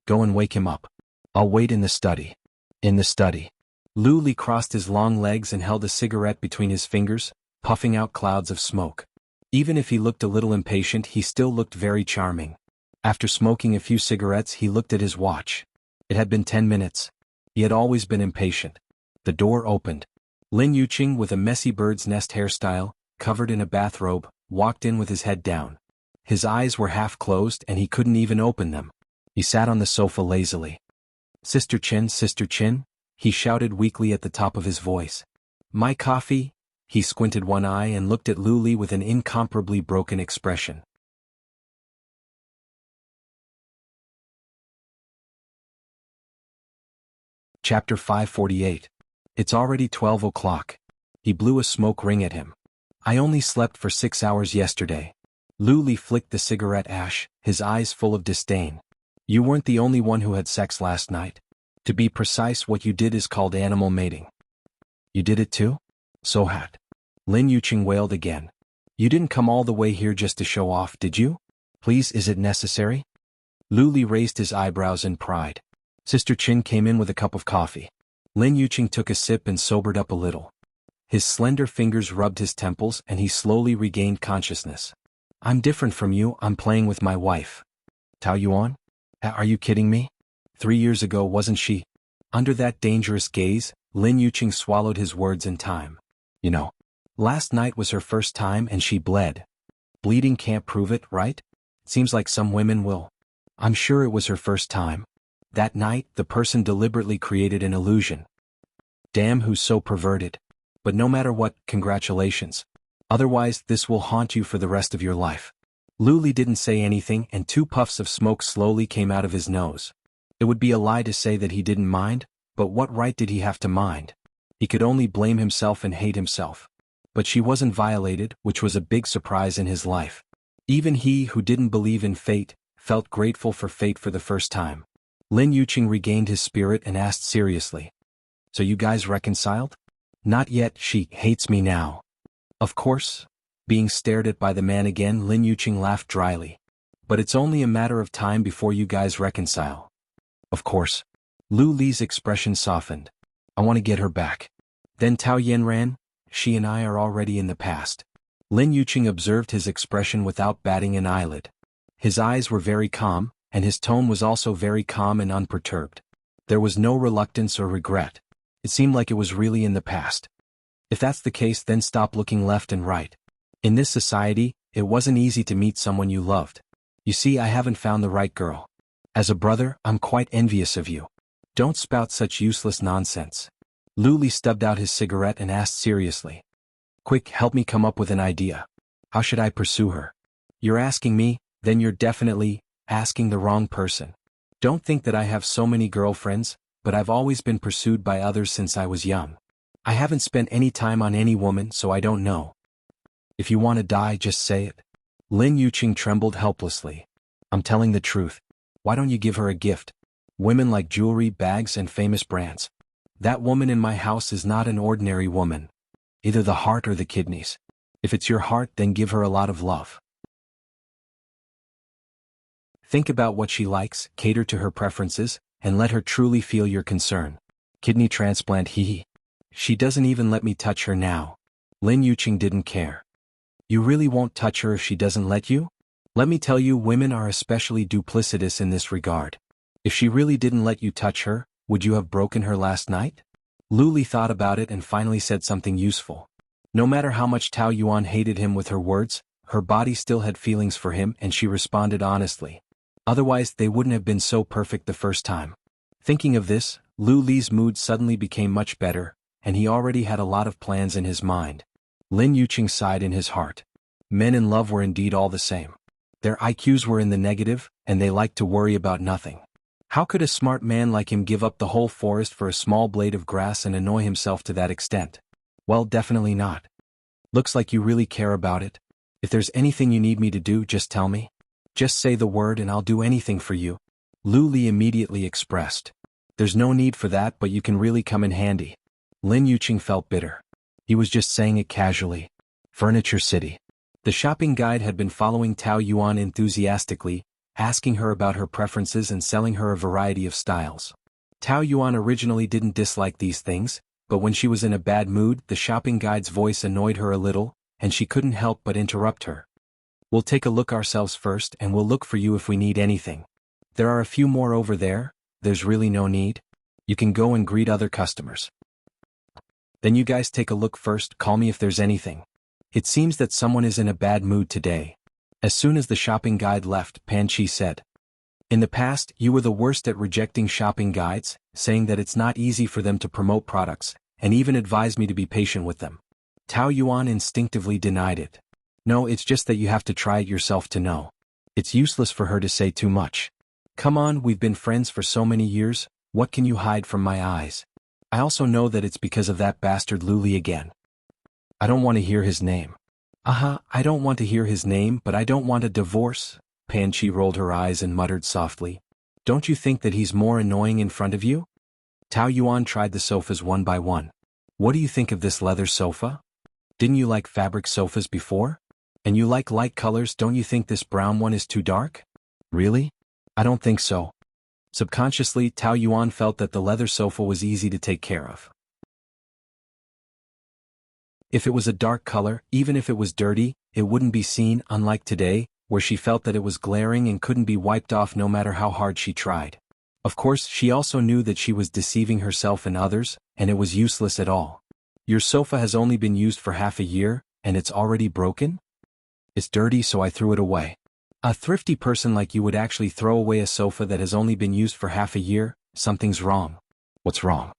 Go and wake him up. I'll wait in the study. In the study. Lu Li crossed his long legs and held a cigarette between his fingers, puffing out clouds of smoke. Even if he looked a little impatient, he still looked very charming. After smoking a few cigarettes, he looked at his watch. It had been 10 minutes. He had always been impatient. The door opened. Lin Yuqing, with a messy bird's nest hairstyle, covered in a bathrobe, walked in with his head down. His eyes were half closed and he couldn't even open them. He sat on the sofa lazily. Sister Chin, he shouted weakly at the top of his voice. My coffee? He squinted one eye and looked at Lu Li with an incomparably broken expression. Chapter 548. It's already 12 o'clock. He blew a smoke ring at him. I only slept for 6 hours yesterday. Lu Li flicked the cigarette ash, his eyes full of disdain. You weren't the only one who had sex last night. To be precise, what you did is called animal mating. You did it too? So had. Lin Yuqing wailed again. You didn't come all the way here just to show off, did you? Please, is it necessary? Lu Li raised his eyebrows in pride. Sister Chin came in with a cup of coffee. Lin Yuqing took a sip and sobered up a little. His slender fingers rubbed his temples and he slowly regained consciousness. I'm different from you, I'm playing with my wife. Tao Yuan? Are you kidding me? 3 years ago, wasn't she? Under that dangerous gaze, Lin Yuqing swallowed his words in time. You know, last night was her first time and she bled. Bleeding can't prove it, right? Seems like some women will. I'm sure it was her first time. That night, the person deliberately created an illusion. Damn, who's so perverted. But no matter what, congratulations. Otherwise, this will haunt you for the rest of your life. Lu Li didn't say anything and 2 puffs of smoke slowly came out of his nose. It would be a lie to say that he didn't mind, but what right did he have to mind? He could only blame himself and hate himself. But she wasn't violated, which was a big surprise in his life. Even he, who didn't believe in fate, felt grateful for fate for the first time. Lin Yuqing regained his spirit and asked seriously. So you guys reconciled? Not yet, she hates me now. Of course. Being stared at by the man again, Lin Yuqing laughed dryly. But it's only a matter of time before you guys reconcile. Of course. Lu Li's expression softened. I want to get her back. Then Tao Yanran, she and I are already in the past. Lin Yuqing observed his expression without batting an eyelid. His eyes were very calm, and his tone was also very calm and unperturbed. There was no reluctance or regret. It seemed like it was really in the past. If that's the case, then stop looking left and right. In this society, it wasn't easy to meet someone you loved. You see, I haven't found the right girl. As a brother, I'm quite envious of you. Don't spout such useless nonsense. Lu Li stubbed out his cigarette and asked seriously. Quick, help me come up with an idea. How should I pursue her? You're asking me, then you're definitely asking the wrong person. Don't think that I have so many girlfriends, but I've always been pursued by others since I was young. I haven't spent any time on any woman, so I don't know. If you want to die, just say it. Lin Yuqing trembled helplessly. I'm telling the truth. Why don't you give her a gift? Women like jewelry, bags, and famous brands. That woman in my house is not an ordinary woman. Either the heart or the kidneys. If it's your heart, then give her a lot of love. Think about what she likes, cater to her preferences, and let her truly feel your concern. Kidney transplant, hee. She doesn't even let me touch her now. Lin Yuqing didn't care. You really won't touch her if she doesn't let you? Let me tell you, women are especially duplicitous in this regard. If she really didn't let you touch her, would you have broken her last night? Lu Li thought about it and finally said something useful. No matter how much Tao Yuan hated him with her words, her body still had feelings for him and she responded honestly. Otherwise, they wouldn't have been so perfect the first time. Thinking of this, Lu Li's mood suddenly became much better, and he already had a lot of plans in his mind. Lin Yuqing sighed in his heart. Men in love were indeed all the same. Their IQs were in the negative, and they liked to worry about nothing. How could a smart man like him give up the whole forest for a small blade of grass and annoy himself to that extent? Well, definitely not. Looks like you really care about it. If there's anything you need me to do, just tell me. Just say the word and I'll do anything for you. Lu Li immediately expressed. There's no need for that, but you can really come in handy. Lin Yuqing felt bitter. He was just saying it casually. Furniture City. The shopping guide had been following Tao Yuan enthusiastically, asking her about her preferences and selling her a variety of styles. Tao Yuan originally didn't dislike these things, but when she was in a bad mood, the shopping guide's voice annoyed her a little, and she couldn't help but interrupt her. We'll take a look ourselves first and we'll look for you if we need anything. There are a few more over there, there's really no need. You can go and greet other customers. Then you guys take a look first, call me if there's anything. It seems that someone is in a bad mood today. As soon as the shopping guide left, Pan Chi said. In the past, you were the worst at rejecting shopping guides, saying that it's not easy for them to promote products, and even advised me to be patient with them. Tao Yuan instinctively denied it. No, it's just that you have to try it yourself to know. It's useless for her to say too much. Come on, we've been friends for so many years, what can you hide from my eyes? I also know that it's because of that bastard Luli again. I don't want to hear his name. I don't want to hear his name, but I don't want a divorce. Pan Chi rolled her eyes and muttered softly. Don't you think that he's more annoying in front of you? Tao Yuan tried the sofas one by one. What do you think of this leather sofa? Didn't you like fabric sofas before? And you like light colors, don't you think this brown one is too dark? Really? I don't think so. Subconsciously, Tao Yuan felt that the leather sofa was easy to take care of. If it was a dark color, even if it was dirty, it wouldn't be seen, unlike today, where she felt that it was glaring and couldn't be wiped off no matter how hard she tried. Of course, she also knew that she was deceiving herself and others, and it was useless at all. Your sofa has only been used for half a year, and it's already broken? It's dirty, so I threw it away. A thrifty person like you would actually throw away a sofa that has only been used for half a year? Something's wrong. What's wrong?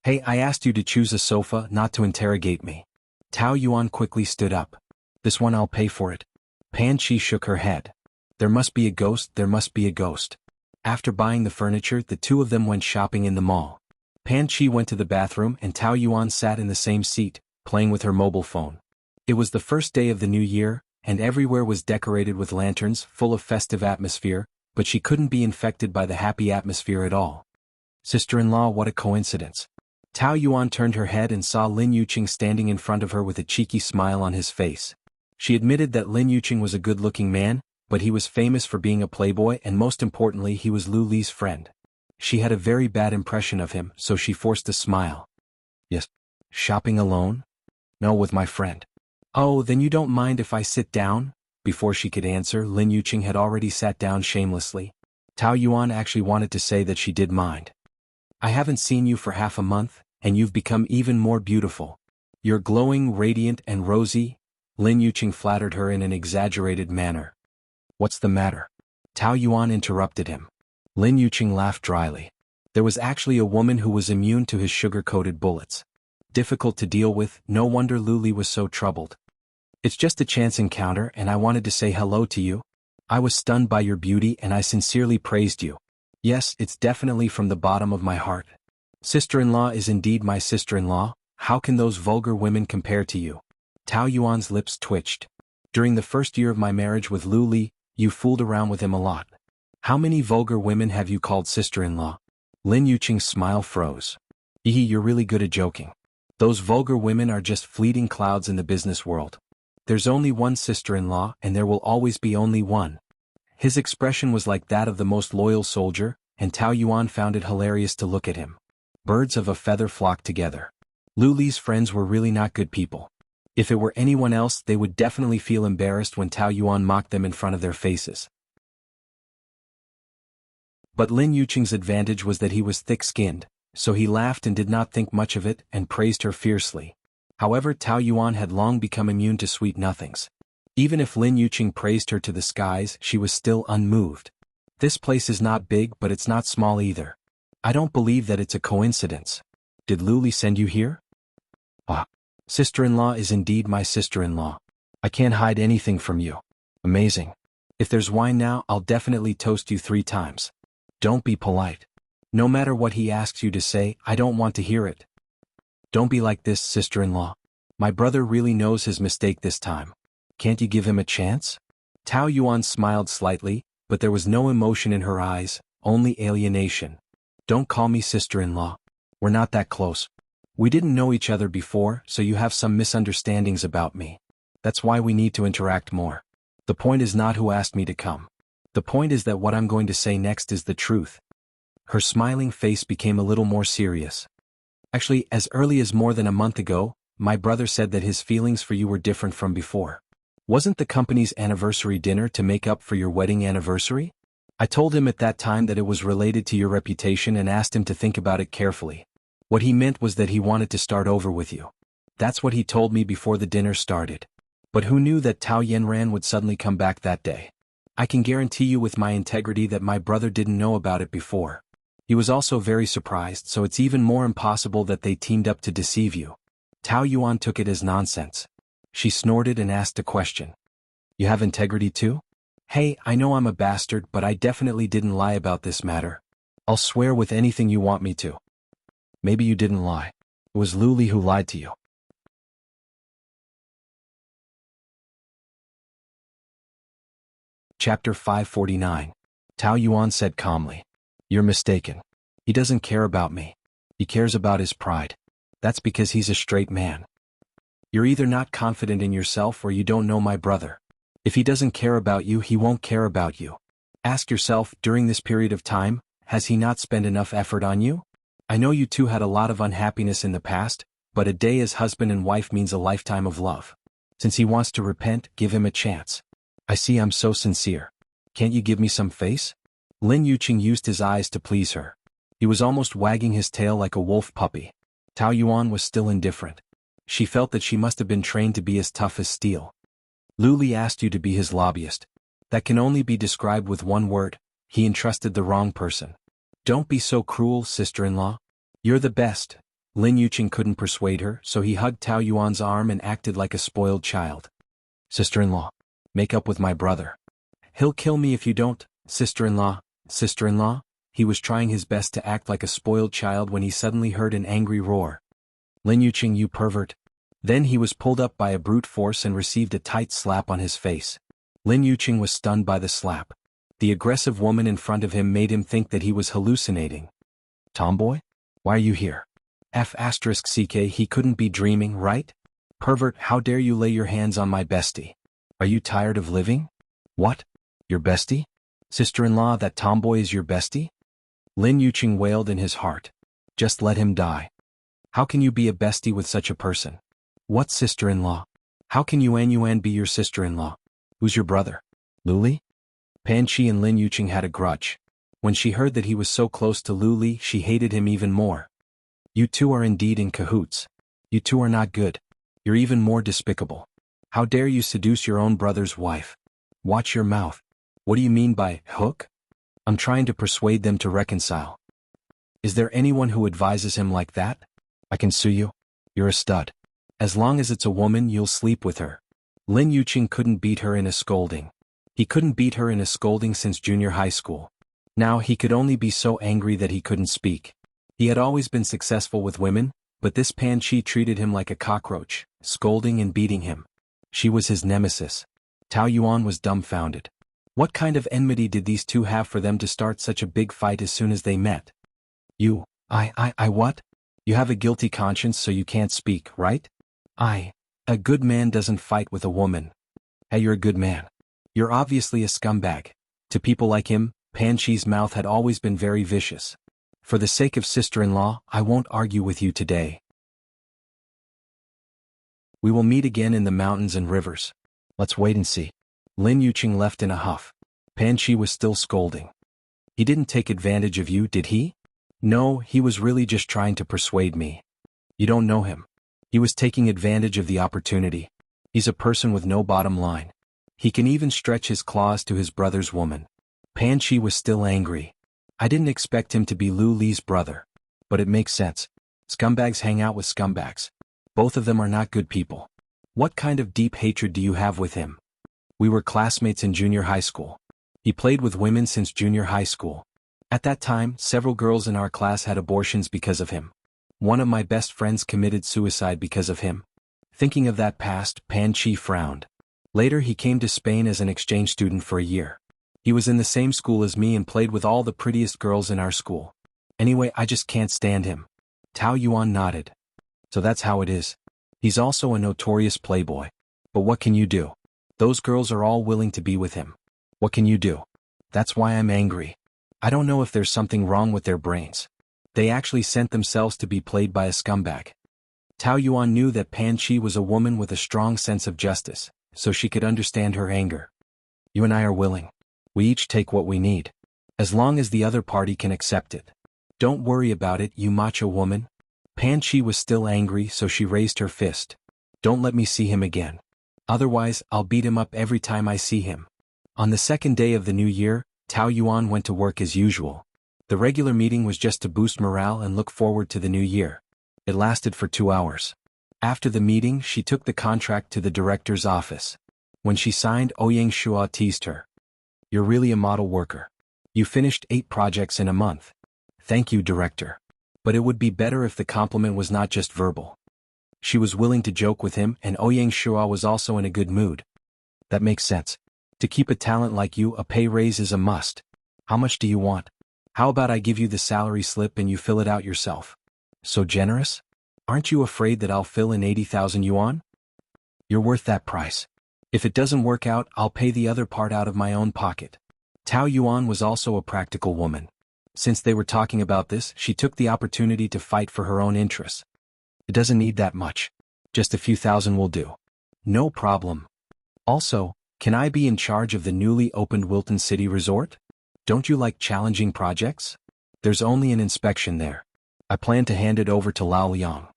Hey, I asked you to choose a sofa, not to interrogate me. Tao Yuan quickly stood up. This one, I'll pay for it. Pan Chi shook her head. There must be a ghost, there must be a ghost. After buying the furniture, the two of them went shopping in the mall. Pan Chi went to the bathroom and Tao Yuan sat in the same seat, playing with her mobile phone. It was the first day of the new year, and everywhere was decorated with lanterns, full of festive atmosphere, but she couldn't be infected by the happy atmosphere at all. Sister-in-law, what a coincidence. Tao Yuan turned her head and saw Lin Yuqing standing in front of her with a cheeky smile on his face. She admitted that Lin Yuqing was a good-looking man, but he was famous for being a playboy and most importantly he was Lu Li's friend. She had a very bad impression of him, so she forced a smile. Yes. Shopping alone? No, with my friend. Oh, then you don't mind if I sit down? Before she could answer, Lin Yuqing had already sat down shamelessly. Tao Yuan actually wanted to say that she did mind. I haven't seen you for half a month, and you've become even more beautiful. You're glowing, radiant, and rosy. Lin Yuqing flattered her in an exaggerated manner. What's the matter? Tao Yuan interrupted him. Lin Yuqing laughed dryly. There was actually a woman who was immune to his sugar-coated bullets. Difficult to deal with, no wonder Lu Li was so troubled. It's just a chance encounter and I wanted to say hello to you. I was stunned by your beauty and I sincerely praised you. Yes, it's definitely from the bottom of my heart. Sister-in-law is indeed my sister-in-law, how can those vulgar women compare to you? Tao Yuan's lips twitched. During the first year of my marriage with Lu Li, you fooled around with him a lot. How many vulgar women have you called sister-in-law? Lin Yuqing's smile froze. You're really good at joking. Those vulgar women are just fleeting clouds in the business world. There's only one sister-in-law and there will always be only one. His expression was like that of the most loyal soldier, and Tao Yuan found it hilarious to look at him. Birds of a feather flocked together. Lu Li's friends were really not good people. If it were anyone else, they would definitely feel embarrassed when Tao Yuan mocked them in front of their faces. But Lin Yuqing's advantage was that he was thick-skinned, so he laughed and did not think much of it and praised her fiercely. However, Tao Yuan had long become immune to sweet nothings. Even if Lin Yuqing praised her to the skies, she was still unmoved. This place is not big, but it's not small either. I don't believe that it's a coincidence. Did Lu Li send you here? Ah. Sister-in-law is indeed my sister-in-law. I can't hide anything from you. Amazing. If there's wine now, I'll definitely toast you 3 times. Don't be polite. No matter what he asks you to say, I don't want to hear it. Don't be like this, sister-in-law. My brother really knows his mistake this time. Can't you give him a chance? Tao Yuan smiled slightly, but there was no emotion in her eyes, only alienation. Don't call me sister-in-law. We're not that close. We didn't know each other before, so you have some misunderstandings about me. That's why we need to interact more. The point is not who asked me to come. The point is that what I'm going to say next is the truth. Her smiling face became a little more serious. Actually, as early as more than a month ago, my brother said that his feelings for you were different from before. Wasn't the company's anniversary dinner to make up for your wedding anniversary? I told him at that time that it was related to your reputation and asked him to think about it carefully. What he meant was that he wanted to start over with you. That's what he told me before the dinner started. But who knew that Tao Yanran would suddenly come back that day? I can guarantee you with my integrity that my brother didn't know about it before. He was also very surprised, so it's even more impossible that they teamed up to deceive you. Tao Yuan took it as nonsense. She snorted and asked a question. You have integrity too? Hey, I know I'm a bastard, but I definitely didn't lie about this matter. I'll swear with anything you want me to. Maybe you didn't lie. It was Lu Li who lied to you. Chapter 549. Tao Yuan said calmly. You're mistaken. He doesn't care about me. He cares about his pride. That's because he's a straight man. You're either not confident in yourself or you don't know my brother. If he doesn't care about you, he won't care about you. Ask yourself, during this period of time, has he not spent enough effort on you? I know you two had a lot of unhappiness in the past, but a day as husband and wife means a lifetime of love. Since he wants to repent, give him a chance. I see I'm so sincere. Can't you give me some face? Lin Yuqing used his eyes to please her. He was almost wagging his tail like a wolf puppy. Tao Yuan was still indifferent. She felt that she must have been trained to be as tough as steel. Lu Li asked you to be his lobbyist. That can only be described with one word. He entrusted the wrong person. Don't be so cruel, sister-in-law. You're the best. Lin Yuqing couldn't persuade her, so he hugged Tao Yuan's arm and acted like a spoiled child. Sister-in-law, make up with my brother. He'll kill me if you don't, sister-in-law. Sister-in-law? He was trying his best to act like a spoiled child when he suddenly heard an angry roar. Lin Yuqing, you pervert. Then he was pulled up by a brute force and received a tight slap on his face. Lin Yuqing was stunned by the slap. The aggressive woman in front of him made him think that he was hallucinating. Tomboy? Why are you here? F***ck, he couldn't be dreaming, right? Pervert, how dare you lay your hands on my bestie? Are you tired of living? What? Your bestie? Sister-in-law, that tomboy is your bestie? Lin Yuqing wailed in his heart. Just let him die. How can you be a bestie with such a person? What sister-in-law? How can Yuan be your sister-in-law? Who's your brother? Lu Li? Pan Qi and Lin Yuqing had a grudge. When she heard that he was so close to Lu Li, she hated him even more. You two are indeed in cahoots. You two are not good. You're even more despicable. How dare you seduce your own brother's wife? Watch your mouth. What do you mean by hook? I'm trying to persuade them to reconcile. Is there anyone who advises him like that? I can sue you. You're a stud. As long as it's a woman, you'll sleep with her. Lin Yuqing couldn't beat her in a scolding. He couldn't beat her in a scolding since junior high school. Now he could only be so angry that he couldn't speak. He had always been successful with women, but this Pan Qi treated him like a cockroach, scolding and beating him. She was his nemesis. Tao Yuan was dumbfounded. What kind of enmity did these two have for them to start such a big fight as soon as they met? What? You have a guilty conscience so you can't speak, right? A good man doesn't fight with a woman. Hey, you're a good man. You're obviously a scumbag. To people like him, Pan Qi's mouth had always been very vicious. For the sake of sister-in-law, I won't argue with you today. We will meet again in the mountains and rivers. Let's wait and see. Lin Yuqing left in a huff. Pan Qi was still scolding. He didn't take advantage of you, did he? No, he was really just trying to persuade me. You don't know him. He was taking advantage of the opportunity. He's a person with no bottom line. He can even stretch his claws to his brother's woman. Pan Qi was still angry. I didn't expect him to be Lu Li's brother. But it makes sense. Scumbags hang out with scumbags. Both of them are not good people. What kind of deep hatred do you have with him? We were classmates in junior high school. He played with women since junior high school. At that time, several girls in our class had abortions because of him. One of my best friends committed suicide because of him. Thinking of that past, Pan Qi frowned. Later he came to Spain as an exchange student for a year. He was in the same school as me and played with all the prettiest girls in our school. Anyway, I just can't stand him. Tao Yuan nodded. So that's how it is. He's also a notorious playboy. But what can you do? Those girls are all willing to be with him. What can you do? That's why I'm angry. I don't know if there's something wrong with their brains. They actually sent themselves to be played by a scumbag. Tao Yuan knew that Pan Qi was a woman with a strong sense of justice, so she could understand her anger. You and I are willing. We each take what we need. As long as the other party can accept it. Don't worry about it, you macho woman. Pan Chi was still angry, so she raised her fist. Don't let me see him again. Otherwise, I'll beat him up every time I see him. On the second day of the new year, Tao Yuan went to work as usual. The regular meeting was just to boost morale and look forward to the new year. It lasted for 2 hours. After the meeting, she took the contract to the director's office. When she signed, Ouyang Shua teased her. You're really a model worker. You finished 8 projects in a month. Thank you, director. But it would be better if the compliment was not just verbal. She was willing to joke with him, and Ouyang Shua was also in a good mood. That makes sense. To keep a talent like you, a pay raise is a must. How much do you want? How about I give you the salary slip and you fill it out yourself? So generous? Aren't you afraid that I'll fill in 80,000 yuan? You're worth that price. If it doesn't work out, I'll pay the other part out of my own pocket. Tao Yuan was also a practical woman. Since they were talking about this, she took the opportunity to fight for her own interests. It doesn't need that much. Just a few thousand will do. No problem. Also, can I be in charge of the newly opened Wilton City Resort? Don't you like challenging projects? There's only an inspection there. I plan to hand it over to Lao Liang.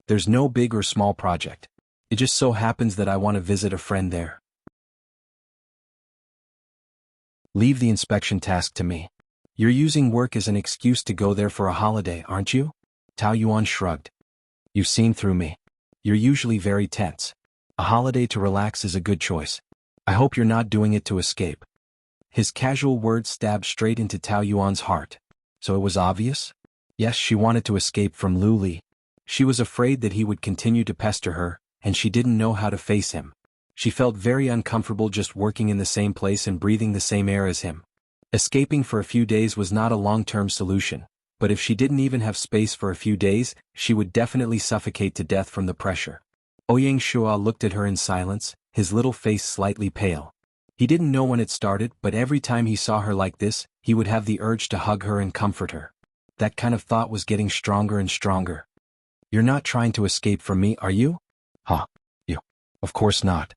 There's no big or small project. It just so happens that I want to visit a friend there. Leave the inspection task to me. You're using work as an excuse to go there for a holiday, aren't you? Tao Yuan shrugged. You've seen through me. You're usually very tense. A holiday to relax is a good choice. I hope you're not doing it to escape. His casual words stabbed straight into Tao Yuan's heart. So it was obvious? Yes, she wanted to escape from Lu Li. She was afraid that he would continue to pester her, and she didn't know how to face him. She felt very uncomfortable just working in the same place and breathing the same air as him. Escaping for a few days was not a long-term solution, but if she didn't even have space for a few days, she would definitely suffocate to death from the pressure. Ouyang Shua looked at her in silence, his little face slightly pale. He didn't know when it started, but every time he saw her like this, he would have the urge to hug her and comfort her. That kind of thought was getting stronger and stronger. You're not trying to escape from me, are you? Huh. You. Of course not.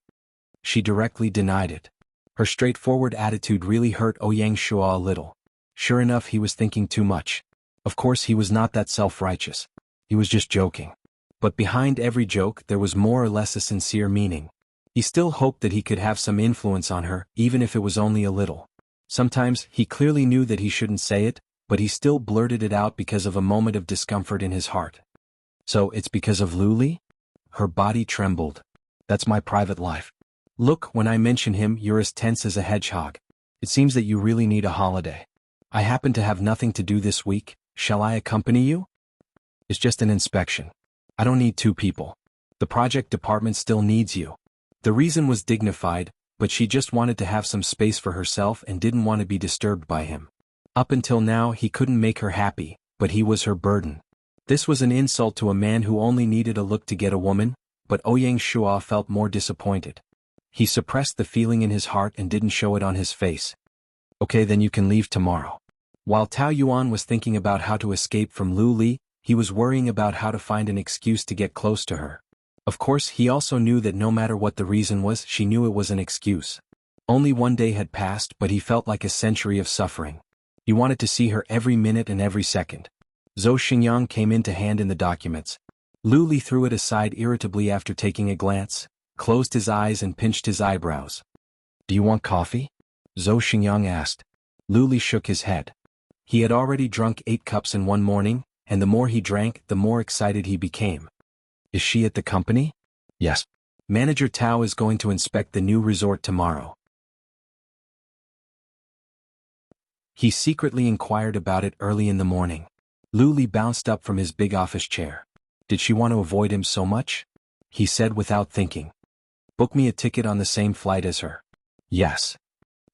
She directly denied it. Her straightforward attitude really hurt Ouyang Shua a little. Sure enough, he was thinking too much. Of course, he was not that self-righteous. He was just joking. But behind every joke, there was more or less a sincere meaning. He still hoped that he could have some influence on her, even if it was only a little. Sometimes, he clearly knew that he shouldn't say it, but he still blurted it out because of a moment of discomfort in his heart. So, it's because of Lu Li? Her body trembled. That's my private life. Look, when I mention him, you're as tense as a hedgehog. It seems that you really need a holiday. I happen to have nothing to do this week. Shall I accompany you? It's just an inspection. I don't need 2 people. The project department still needs you. The reason was dignified, but she just wanted to have some space for herself and didn't want to be disturbed by him. Up until now, he couldn't make her happy, but he was her burden. This was an insult to a man who only needed a look to get a woman, but Ouyang Shua felt more disappointed. He suppressed the feeling in his heart and didn't show it on his face. Okay, then you can leave tomorrow. While Tao Yuan was thinking about how to escape from Lu Li, he was worrying about how to find an excuse to get close to her. Of course, he also knew that no matter what the reason was, she knew it was an excuse. Only 1 day had passed, but he felt like a century of suffering. He wanted to see her every minute and every second. Zhou Xingyang came in to hand in the documents. Lu Li threw it aside irritably after taking a glance, closed his eyes and pinched his eyebrows. Do you want coffee? Zhou Xingyang asked. Lu Li shook his head. He had already drunk 8 cups in one morning, and the more he drank, the more excited he became. Is she at the company? Yes. Manager Tao is going to inspect the new resort tomorrow. He secretly inquired about it early in the morning. Lu Li bounced up from his big office chair. Did she want to avoid him so much? He said without thinking. Book me a ticket on the same flight as her. Yes.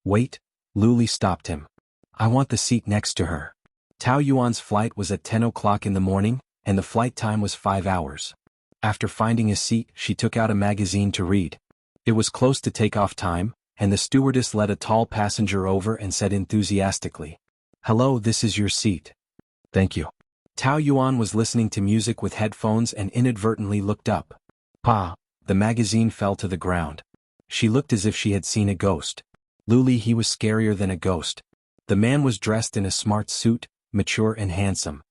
Wait, Lu Li stopped him. I want the seat next to her. Tao Yuan's flight was at 10 o'clock in the morning, and the flight time was 5 hours. After finding a seat, she took out a magazine to read. It was close to takeoff time, and the stewardess led a tall passenger over and said enthusiastically, "Hello, this is your seat." Thank you. Tao Yuan was listening to music with headphones and inadvertently looked up. Pa! The magazine fell to the ground. She looked as if she had seen a ghost. Lu Li, he was scarier than a ghost. The man was dressed in a smart suit, mature and handsome.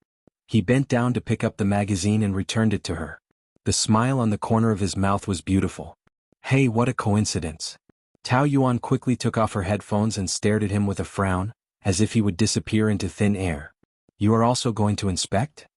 He bent down to pick up the magazine and returned it to her. The smile on the corner of his mouth was beautiful. Hey, what a coincidence. Tao Yuan quickly took off her headphones and stared at him with a frown, as if he would disappear into thin air. You are also going to inspect?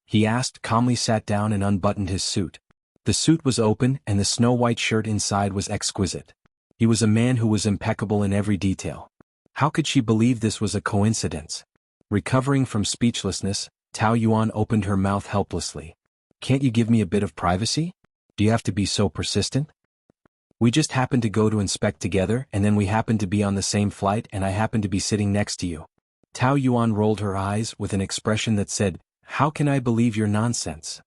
He asked, calmly sat down and unbuttoned his suit. The suit was open and the snow-white shirt inside was exquisite. He was a man who was impeccable in every detail. How could she believe this was a coincidence? Recovering from speechlessness, Tao Yuan opened her mouth helplessly. Can't you give me a bit of privacy? Do you have to be so persistent? We just happened to go to inspect together and then we happened to be on the same flight and I happened to be sitting next to you. Tao Yuan rolled her eyes with an expression that said, how can I believe your nonsense?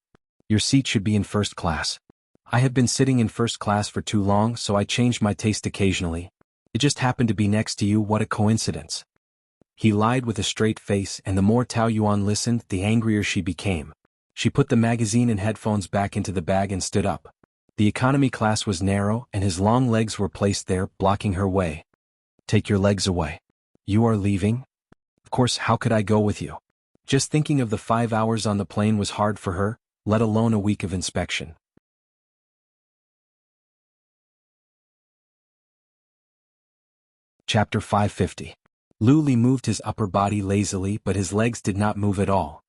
Your seat should be in first class. I have been sitting in first class for too long, so I changed my taste occasionally. It just happened to be next to you. What a coincidence. He lied with a straight face, and the more Tao Yuan listened, the angrier she became. She put the magazine and headphones back into the bag and stood up. The economy class was narrow, and his long legs were placed there, blocking her way. Take your legs away. You are leaving? Of course, how could I go with you? Just thinking of the 5 hours on the plane was hard for her, let alone a week of inspection. Chapter 550. Lu Li moved his upper body lazily, but his legs did not move at all.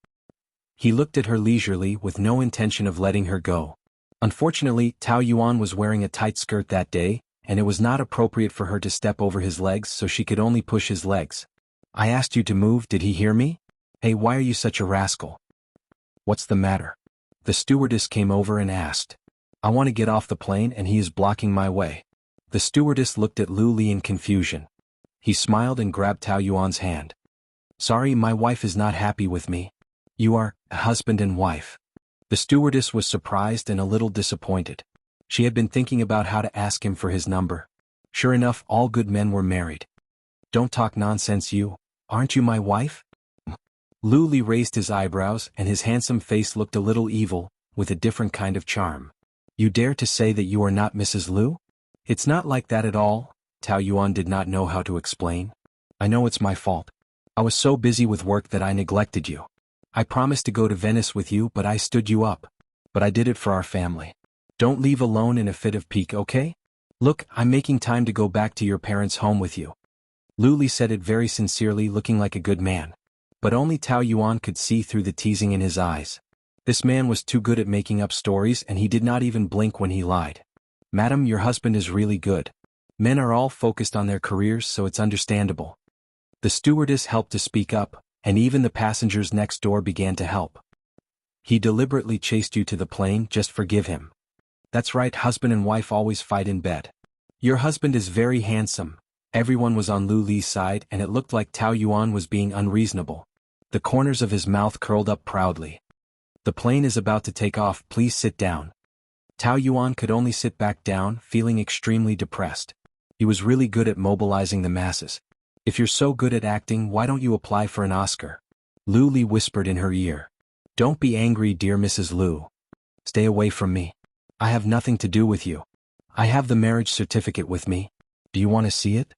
He looked at her leisurely with no intention of letting her go. Unfortunately, Tao Yuan was wearing a tight skirt that day, and it was not appropriate for her to step over his legs, so she could only push his legs. I asked you to move, did he hear me? Hey, why are you such a rascal? What's the matter? The stewardess came over and asked. I want to get off the plane and he is blocking my way. The stewardess looked at Lu Li in confusion. He smiled and grabbed Tao Yuan's hand. Sorry, my wife is not happy with me. You are a husband and wife. The stewardess was surprised and a little disappointed. She had been thinking about how to ask him for his number. Sure enough, all good men were married. Don't talk nonsense, you. Aren't you my wife? Lu Li raised his eyebrows and his handsome face looked a little evil, with a different kind of charm. You dare to say that you are not Mrs. Lu? It's not like that at all, Tao Yuan did not know how to explain. I know it's my fault. I was so busy with work that I neglected you. I promised to go to Venice with you, but I stood you up. But I did it for our family. Don't leave alone in a fit of pique, okay? Look, I'm making time to go back to your parents' home with you. Lu Li said it very sincerely, looking like a good man. But only Tao Yuan could see through the teasing in his eyes. This man was too good at making up stories and he did not even blink when he lied. Madam, your husband is really good. Men are all focused on their careers, so it's understandable. The stewardess helped to speak up, and even the passengers next door began to help. He deliberately chased you to the plane, just forgive him. That's right, husband and wife always fight in bed. Your husband is very handsome. Everyone was on Lu Li's side and it looked like Tao Yuan was being unreasonable. The corners of his mouth curled up proudly. The plane is about to take off, please sit down. Tao Yuan could only sit back down, feeling extremely depressed. He was really good at mobilizing the masses. If you're so good at acting, why don't you apply for an Oscar? Lu Li whispered in her ear. Don't be angry, dear Mrs. Lu. Stay away from me. I have nothing to do with you. I have the marriage certificate with me. Do you want to see it?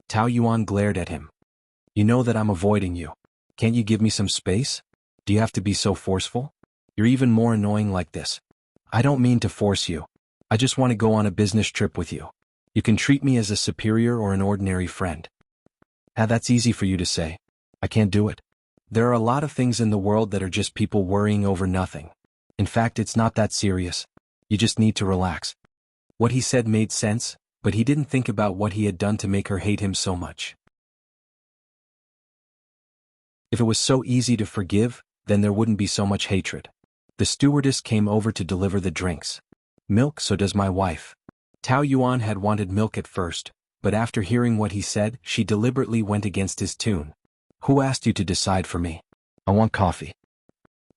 Tao Yuan glared at him. You know that I'm avoiding you. Can't you give me some space? Do you have to be so forceful? You're even more annoying like this. I don't mean to force you. I just want to go on a business trip with you. You can treat me as a superior or an ordinary friend. That's easy for you to say. I can't do it. There are a lot of things in the world that are just people worrying over nothing. In fact, it's not that serious. You just need to relax. What he said made sense, but he didn't think about what he had done to make her hate him so much. If it was so easy to forgive, then there wouldn't be so much hatred. The stewardess came over to deliver the drinks. Milk, so does my wife. Tao Yuan had wanted milk at first, but after hearing what he said, she deliberately went against his tune. Who asked you to decide for me? I want coffee.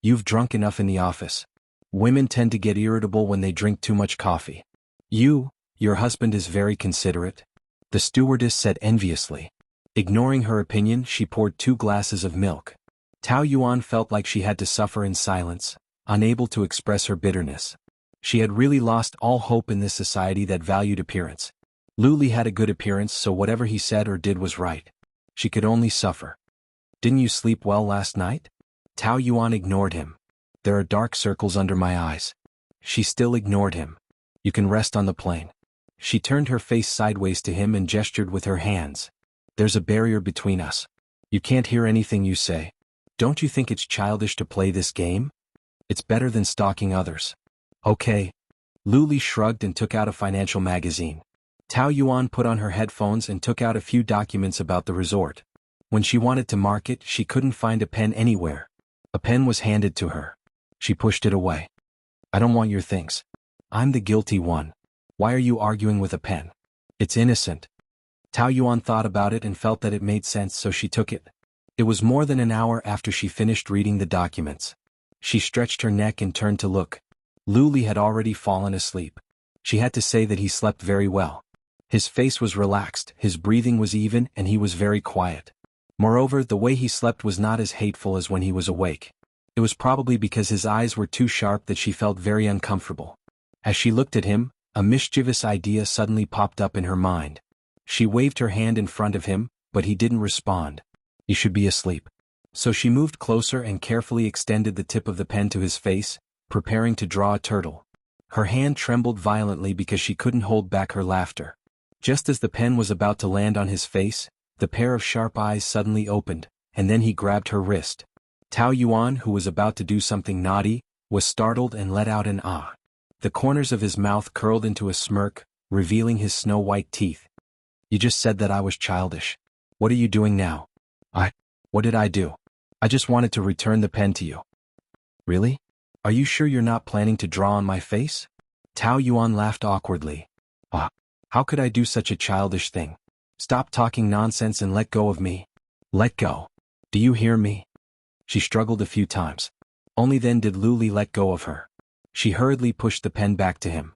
You've drunk enough in the office. Women tend to get irritable when they drink too much coffee. Your husband is very considerate, the stewardess said enviously. Ignoring her opinion, she poured 2 glasses of milk. Tao Yuan felt like she had to suffer in silence, unable to express her bitterness. She had really lost all hope in this society that valued appearance. Lu Li had a good appearance, so whatever he said or did was right. She could only suffer. Didn't you sleep well last night? Tao Yuan ignored him. There are dark circles under my eyes. She still ignored him. You can rest on the plane. She turned her face sideways to him and gestured with her hands. There's a barrier between us. You can't hear anything you say. Don't you think it's childish to play this game? It's better than stalking others. Okay. Lu Li shrugged and took out a financial magazine. Tao Yuan put on her headphones and took out a few documents about the resort. When she wanted to mark it, she couldn't find a pen anywhere. A pen was handed to her. She pushed it away. I don't want your things. I'm the guilty one. Why are you arguing with a pen? It's innocent. Tao Yuan thought about it and felt that it made sense, so she took it. It was more than an hour after she finished reading the documents. She stretched her neck and turned to look. Lu Li had already fallen asleep. She had to say that he slept very well. His face was relaxed, his breathing was even, and he was very quiet. Moreover, the way he slept was not as hateful as when he was awake. It was probably because his eyes were too sharp that she felt very uncomfortable. As she looked at him, a mischievous idea suddenly popped up in her mind. She waved her hand in front of him, but he didn't respond. He should be asleep. So she moved closer and carefully extended the tip of the pen to his face, preparing to draw a turtle. Her hand trembled violently because she couldn't hold back her laughter. Just as the pen was about to land on his face, the pair of sharp eyes suddenly opened, and then he grabbed her wrist. Tao Yuan, who was about to do something naughty, was startled and let out an ah. The corners of his mouth curled into a smirk, revealing his snow-white teeth. You just said that I was childish. What are you doing now? What did I do? I just wanted to return the pen to you. Really? Are you sure you're not planning to draw on my face? Tao Yuan laughed awkwardly. How could I do such a childish thing? Stop talking nonsense and let go of me. Let go. Do you hear me? She struggled a few times. Only then did Lu Li let go of her. She hurriedly pushed the pen back to him.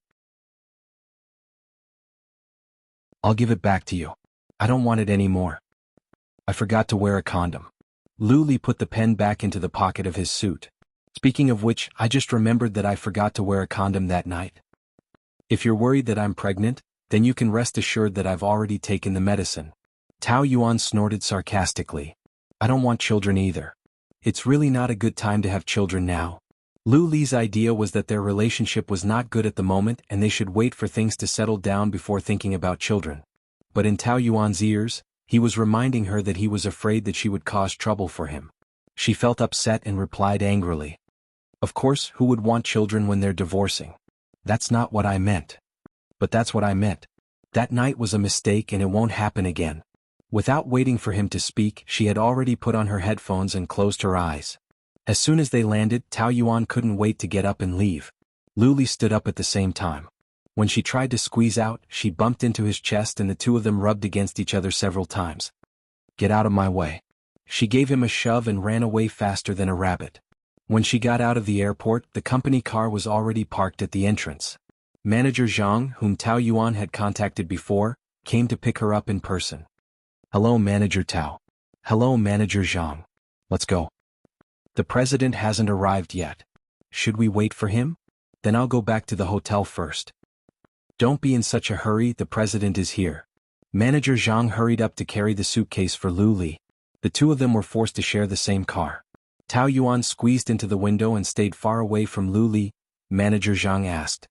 I'll give it back to you. I don't want it anymore. I forgot to wear a condom. Lu Li put the pen back into the pocket of his suit. Speaking of which, I just remembered that I forgot to wear a condom that night. If you're worried that I'm pregnant, then you can rest assured that I've already taken the medicine. Tao Yuan snorted sarcastically. I don't want children either. It's really not a good time to have children now. Lu Li's idea was that their relationship was not good at the moment and they should wait for things to settle down before thinking about children. But in Tao Yuan's ears, he was reminding her that he was afraid that she would cause trouble for him. She felt upset and replied angrily. Of course, who would want children when they're divorcing? That's not what I meant. But that's what I meant. That night was a mistake and it won't happen again. Without waiting for him to speak, she had already put on her headphones and closed her eyes. As soon as they landed, Tao Yuan couldn't wait to get up and leave. Lu Li stood up at the same time. When she tried to squeeze out, she bumped into his chest and the two of them rubbed against each other several times. Get out of my way. She gave him a shove and ran away faster than a rabbit. When she got out of the airport, the company car was already parked at the entrance. Manager Zhang, whom Tao Yuan had contacted before, came to pick her up in person. Hello, Manager Tao. Hello, Manager Zhang. Let's go. The president hasn't arrived yet. Should we wait for him? Then I'll go back to the hotel first. Don't be in such a hurry, the president is here. Manager Zhang hurried up to carry the suitcase for Lu Li. The two of them were forced to share the same car. Tao Yuan squeezed into the window and stayed far away from Lu Li. Manager Zhang asked.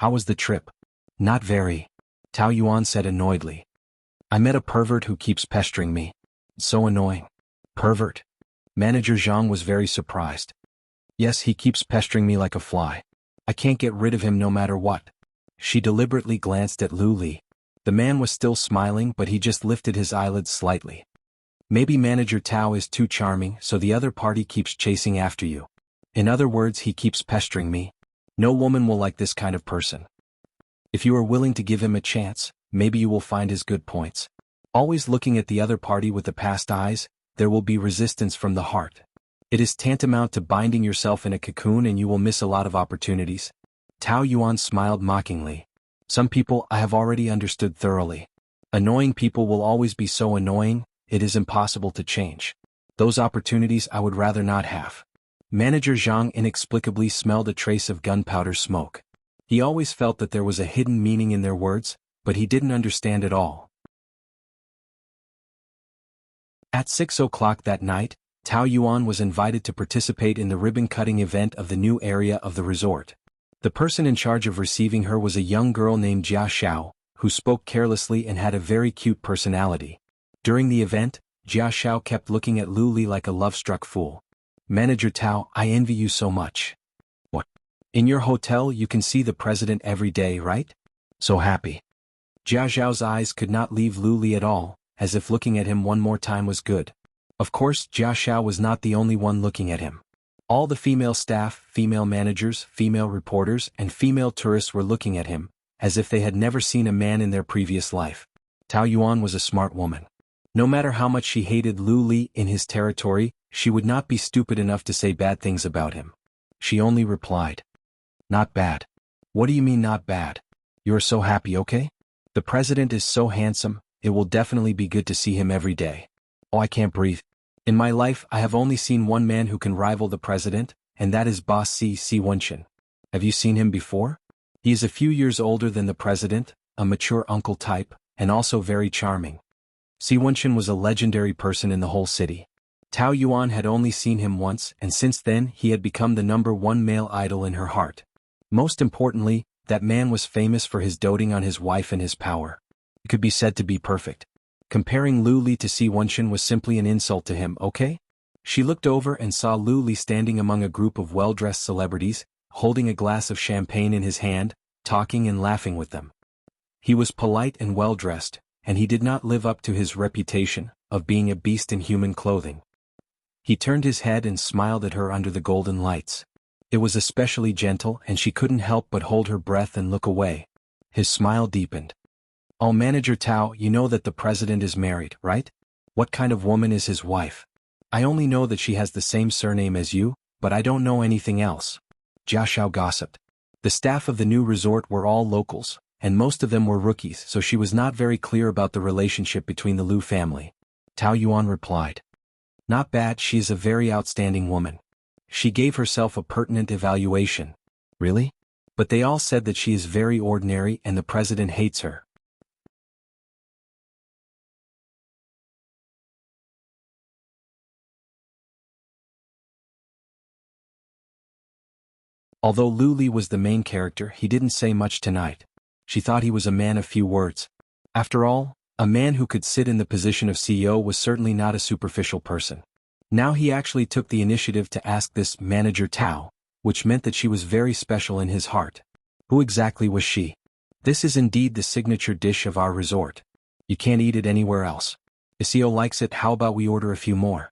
How was the trip? Not very. Tao Yuan said annoyedly. I met a pervert who keeps pestering me. It's so annoying. Pervert? Manager Zhang was very surprised. Yes, he keeps pestering me like a fly. I can't get rid of him no matter what. She deliberately glanced at Lu Li. The man was still smiling, but he just lifted his eyelids slightly. Maybe Manager Tao is too charming, so the other party keeps chasing after you. In other words, he keeps pestering me. No woman will like this kind of person. If you are willing to give him a chance, maybe you will find his good points. Always looking at the other party with the past eyes, there will be resistance from the heart. It is tantamount to binding yourself in a cocoon and you will miss a lot of opportunities. Tao Yuan smiled mockingly. Some people I have already understood thoroughly. Annoying people will always be so annoying, it is impossible to change. Those opportunities I would rather not have. Manager Zhang inexplicably smelled a trace of gunpowder smoke. He always felt that there was a hidden meaning in their words, but he didn't understand it all. At 6 o'clock that night, Tao Yuan was invited to participate in the ribbon-cutting event of the new area of the resort. The person in charge of receiving her was a young girl named Jia Xiao, who spoke carelessly and had a very cute personality. During the event, Jia Xiao kept looking at Lu Li like a love-struck fool. "Manager Tao, I envy you so much. What? In your hotel you can see the president every day, right? So happy." Jia Xiao's eyes could not leave Lu Li at all, as if looking at him one more time was good. Of course, Jia Xiao was not the only one looking at him. All the female staff, female managers, female reporters, and female tourists were looking at him, as if they had never seen a man in their previous life. Tao Yuan was a smart woman. No matter how much she hated Lu Li in his territory, she would not be stupid enough to say bad things about him. She only replied, "Not bad." "What do you mean not bad? You're so happy, okay? The president is so handsome, it will definitely be good to see him every day. Oh, I can't breathe. In my life I have only seen one man who can rival the president, and that is Boss Si Wenchen. Have you seen him before? He is a few years older than the president, a mature uncle type, and also very charming." Si Wenchen was a legendary person in the whole city. Tao Yuan had only seen him once, and since then he had become the #1 male idol in her heart. Most importantly, that man was famous for his doting on his wife and his power. He could be said to be perfect. Comparing Lu Li to Si Wenchen was simply an insult to him, okay? She looked over and saw Lu Li standing among a group of well-dressed celebrities, holding a glass of champagne in his hand, talking and laughing with them. He was polite and well-dressed, and he did not live up to his reputation of being a beast in human clothing. He turned his head and smiled at her under the golden lights. It was especially gentle, and she couldn't help but hold her breath and look away. His smile deepened. "Oh, Manager Tao, you know that the president is married, right? What kind of woman is his wife? I only know that she has the same surname as you, but I don't know anything else." Jia Xiao gossiped. The staff of the new resort were all locals, and most of them were rookies, so she was not very clear about the relationship between the Lu family. Tao Yuan replied, "Not bad, she is a very outstanding woman. She gave herself a pertinent evaluation." "Really? But they all said that she is very ordinary and the president hates her." Although Lu Li was the main character, he didn't say much tonight. She thought he was a man of few words. After all, a man who could sit in the position of CEO was certainly not a superficial person. Now he actually took the initiative to ask this Manager Tao, which meant that she was very special in his heart. Who exactly was she? "This is indeed the signature dish of our resort. You can't eat it anywhere else. If CEO likes it, how about we order a few more?"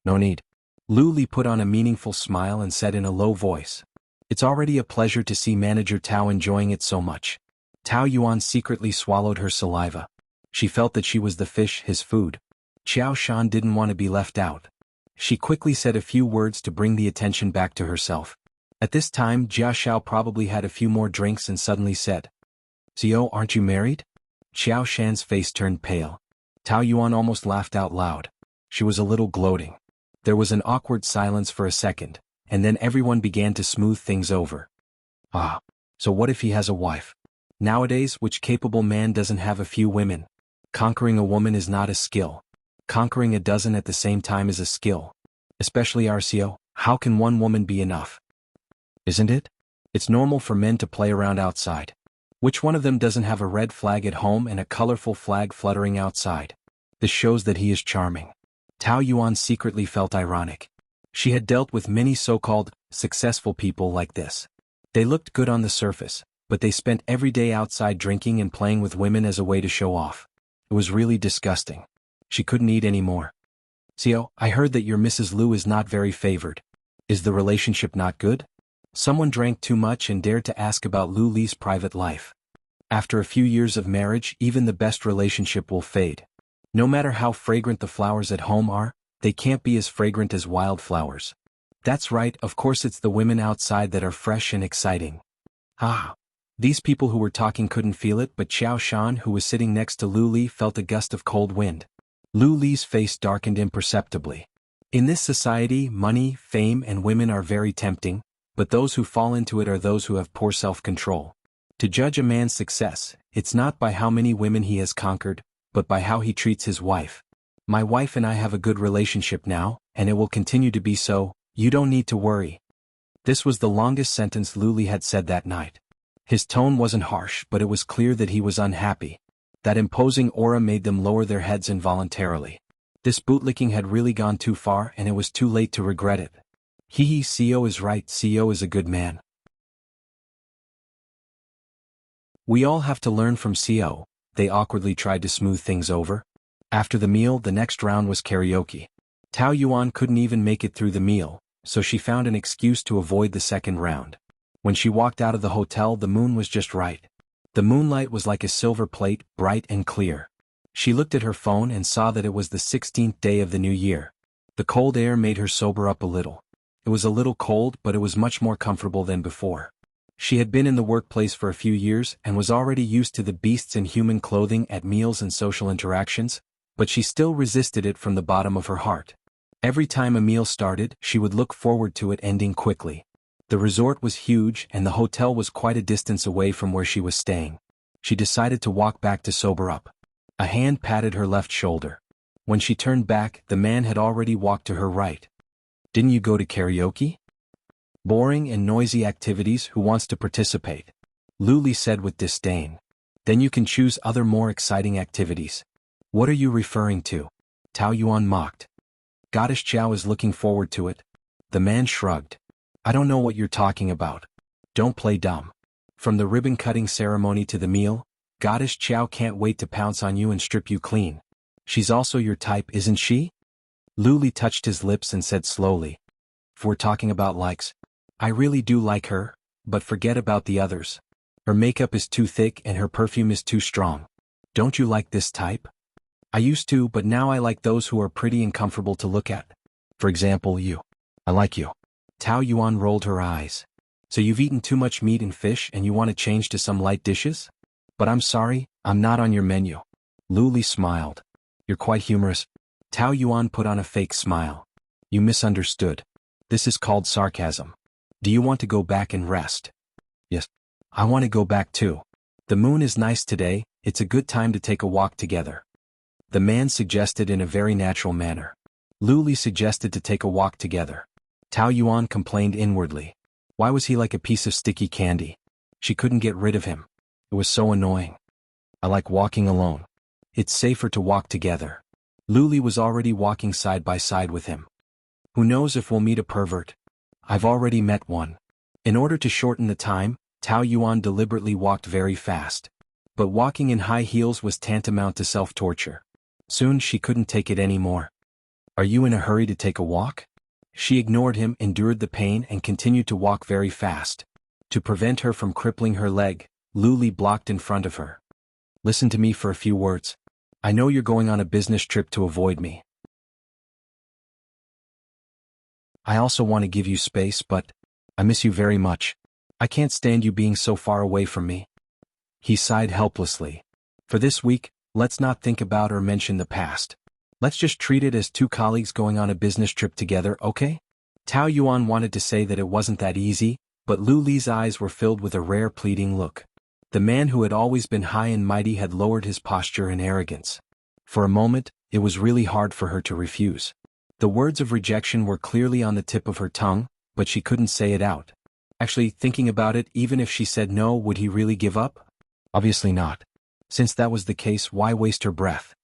"No need." Lu Li put on a meaningful smile and said in a low voice, "It's already a pleasure to see Manager Tao enjoying it so much." Tao Yuan secretly swallowed her saliva. She felt that she was the fish, his food. Xiao Shan didn't want to be left out. She quickly said a few words to bring the attention back to herself. At this time Jia Xiao probably had a few more drinks and suddenly said, "Zio, aren't you married?" Xiao Shan's face turned pale. Tao Yuan almost laughed out loud. She was a little gloating. There was an awkward silence for a second, and then everyone began to smooth things over. "Ah, so what if he has a wife? Nowadays, which capable man doesn't have a few women? Conquering a woman is not a skill. Conquering a dozen at the same time is a skill. Especially RCO, how can one woman be enough? Isn't it? It's normal for men to play around outside. Which one of them doesn't have a red flag at home and a colorful flag fluttering outside? This shows that he is charming." Tao Yuan secretly felt ironic. She had dealt with many so-called successful people like this. They looked good on the surface, but they spent every day outside drinking and playing with women as a way to show off. It was really disgusting. She couldn't eat any more. "Zio, I heard that your Mrs. Lu is not very favored. Is the relationship not good?" Someone drank too much and dared to ask about Lu Li's private life. After a few years of marriage, even the best relationship will fade. No matter how fragrant the flowers at home are, they can't be as fragrant as wildflowers. That's right, of course it's the women outside that are fresh and exciting. Ah. These people who were talking couldn't feel it, but Xiao Shan, who was sitting next to Lu Li, felt a gust of cold wind. Lu Li's face darkened imperceptibly. In this society, money, fame, and women are very tempting, but those who fall into it are those who have poor self-control. To judge a man's success, it's not by how many women he has conquered, but by how he treats his wife. My wife and I have a good relationship now, and it will continue to be so, you don't need to worry. This was the longest sentence Luli had said that night. His tone wasn't harsh, but it was clear that he was unhappy. That imposing aura made them lower their heads involuntarily. This bootlicking had really gone too far, and it was too late to regret it. CEO is right, CEO is a good man. We all have to learn from CEO, they awkwardly tried to smooth things over. After the meal, the next round was karaoke. Tao Yuan couldn't even make it through the meal, so she found an excuse to avoid the second round. When she walked out of the hotel, the moon was just right. The moonlight was like a silver plate, bright and clear. She looked at her phone and saw that it was the 16th day of the new year. The cold air made her sober up a little. It was a little cold, but it was much more comfortable than before. She had been in the workplace for a few years and was already used to the beasts in human clothing at meals and social interactions, but she still resisted it from the bottom of her heart. Every time a meal started, she would look forward to it ending quickly. The resort was huge and the hotel was quite a distance away from where she was staying. She decided to walk back to sober up. A hand patted her left shoulder. When she turned back, the man had already walked to her right. Didn't you go to karaoke? Boring and noisy activities, who wants to participate? Luli said with disdain. Then you can choose other more exciting activities. What are you referring to? Tao Yuan mocked. Goddess Zhao is looking forward to it. The man shrugged. I don't know what you're talking about. Don't play dumb. From the ribbon-cutting ceremony to the meal, Goddess Zhao can't wait to pounce on you and strip you clean. She's also your type, isn't she? Luli touched his lips and said slowly. If we're talking about likes, I really do like her, but forget about the others. Her makeup is too thick and her perfume is too strong. Don't you like this type? I used to, but now I like those who are pretty and comfortable to look at. For example, you. I like you. Tao Yuan rolled her eyes. So you've eaten too much meat and fish and you want to change to some light dishes? But I'm sorry, I'm not on your menu. Luli smiled. You're quite humorous. Tao Yuan put on a fake smile. You misunderstood. This is called sarcasm. Do you want to go back and rest? Yes. I want to go back too. The moon is nice today, it's a good time to take a walk together. The man suggested in a very natural manner. Luli suggested to take a walk together. Tao Yuan complained inwardly. Why was he like a piece of sticky candy? She couldn't get rid of him. It was so annoying. I like walking alone. It's safer to walk together. Luli was already walking side by side with him. Who knows if we'll meet a pervert? I've already met one. In order to shorten the time, Tao Yuan deliberately walked very fast. But walking in high heels was tantamount to self-torture. Soon she couldn't take it anymore. Are you in a hurry to take a walk? She ignored him, endured the pain, and continued to walk very fast. To prevent her from crippling her leg, Luli blocked in front of her. Listen to me for a few words. I know you're going on a business trip to avoid me. I also want to give you space, but I miss you very much. I can't stand you being so far away from me. He sighed helplessly. For this week, let's not think about or mention the past. Let's just treat it as two colleagues going on a business trip together, okay? Tao Yuan wanted to say that it wasn't that easy, but Luli's eyes were filled with a rare pleading look. The man who had always been high and mighty had lowered his posture in arrogance. For a moment, it was really hard for her to refuse. The words of rejection were clearly on the tip of her tongue, but she couldn't say it out. Actually, thinking about it, even if she said no, would he really give up? Obviously not. Since that was the case, why waste her breath?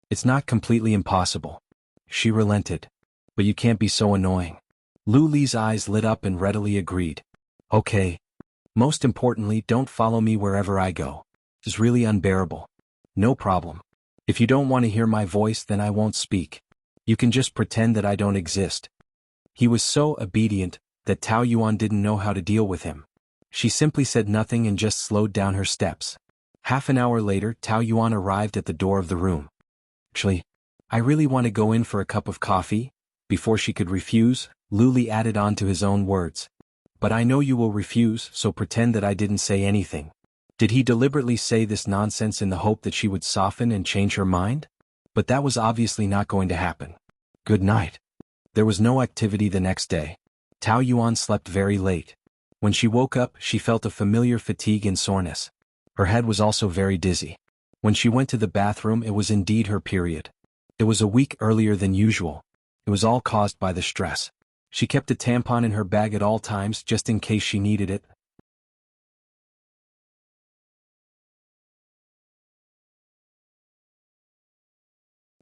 It's not completely impossible. She relented. But you can't be so annoying. Luli's eyes lit up and readily agreed. Okay. Most importantly, don't follow me wherever I go. It's really unbearable. No problem. If you don't want to hear my voice, then I won't speak. You can just pretend that I don't exist. He was so obedient that Tao Yuan didn't know how to deal with him. She simply said nothing and just slowed down her steps. Half an hour later, Tao Yuan arrived at the door of the room. Actually, I really want to go in for a cup of coffee. Before she could refuse, Luli added on to his own words. But I know you will refuse, so pretend that I didn't say anything. Did he deliberately say this nonsense in the hope that she would soften and change her mind? But that was obviously not going to happen. Good night. There was no activity the next day. Tao Yuan slept very late. When she woke up, she felt a familiar fatigue and soreness. Her head was also very dizzy. When she went to the bathroom, it was indeed her period. It was a week earlier than usual. It was all caused by the stress. She kept a tampon in her bag at all times just in case she needed it.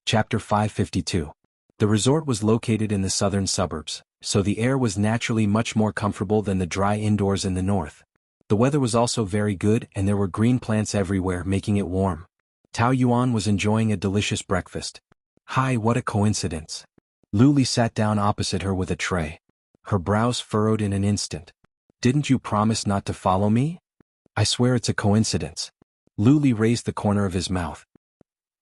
Chapter 552. The resort was located in the southern suburbs, so the air was naturally much more comfortable than the dry indoors in the north. The weather was also very good and there were green plants everywhere making it warm. Tao Yuan was enjoying a delicious breakfast. Hi, what a coincidence. Luli sat down opposite her with a tray. Her brows furrowed in an instant. Didn't you promise not to follow me? I swear it's a coincidence. Luli raised the corner of his mouth.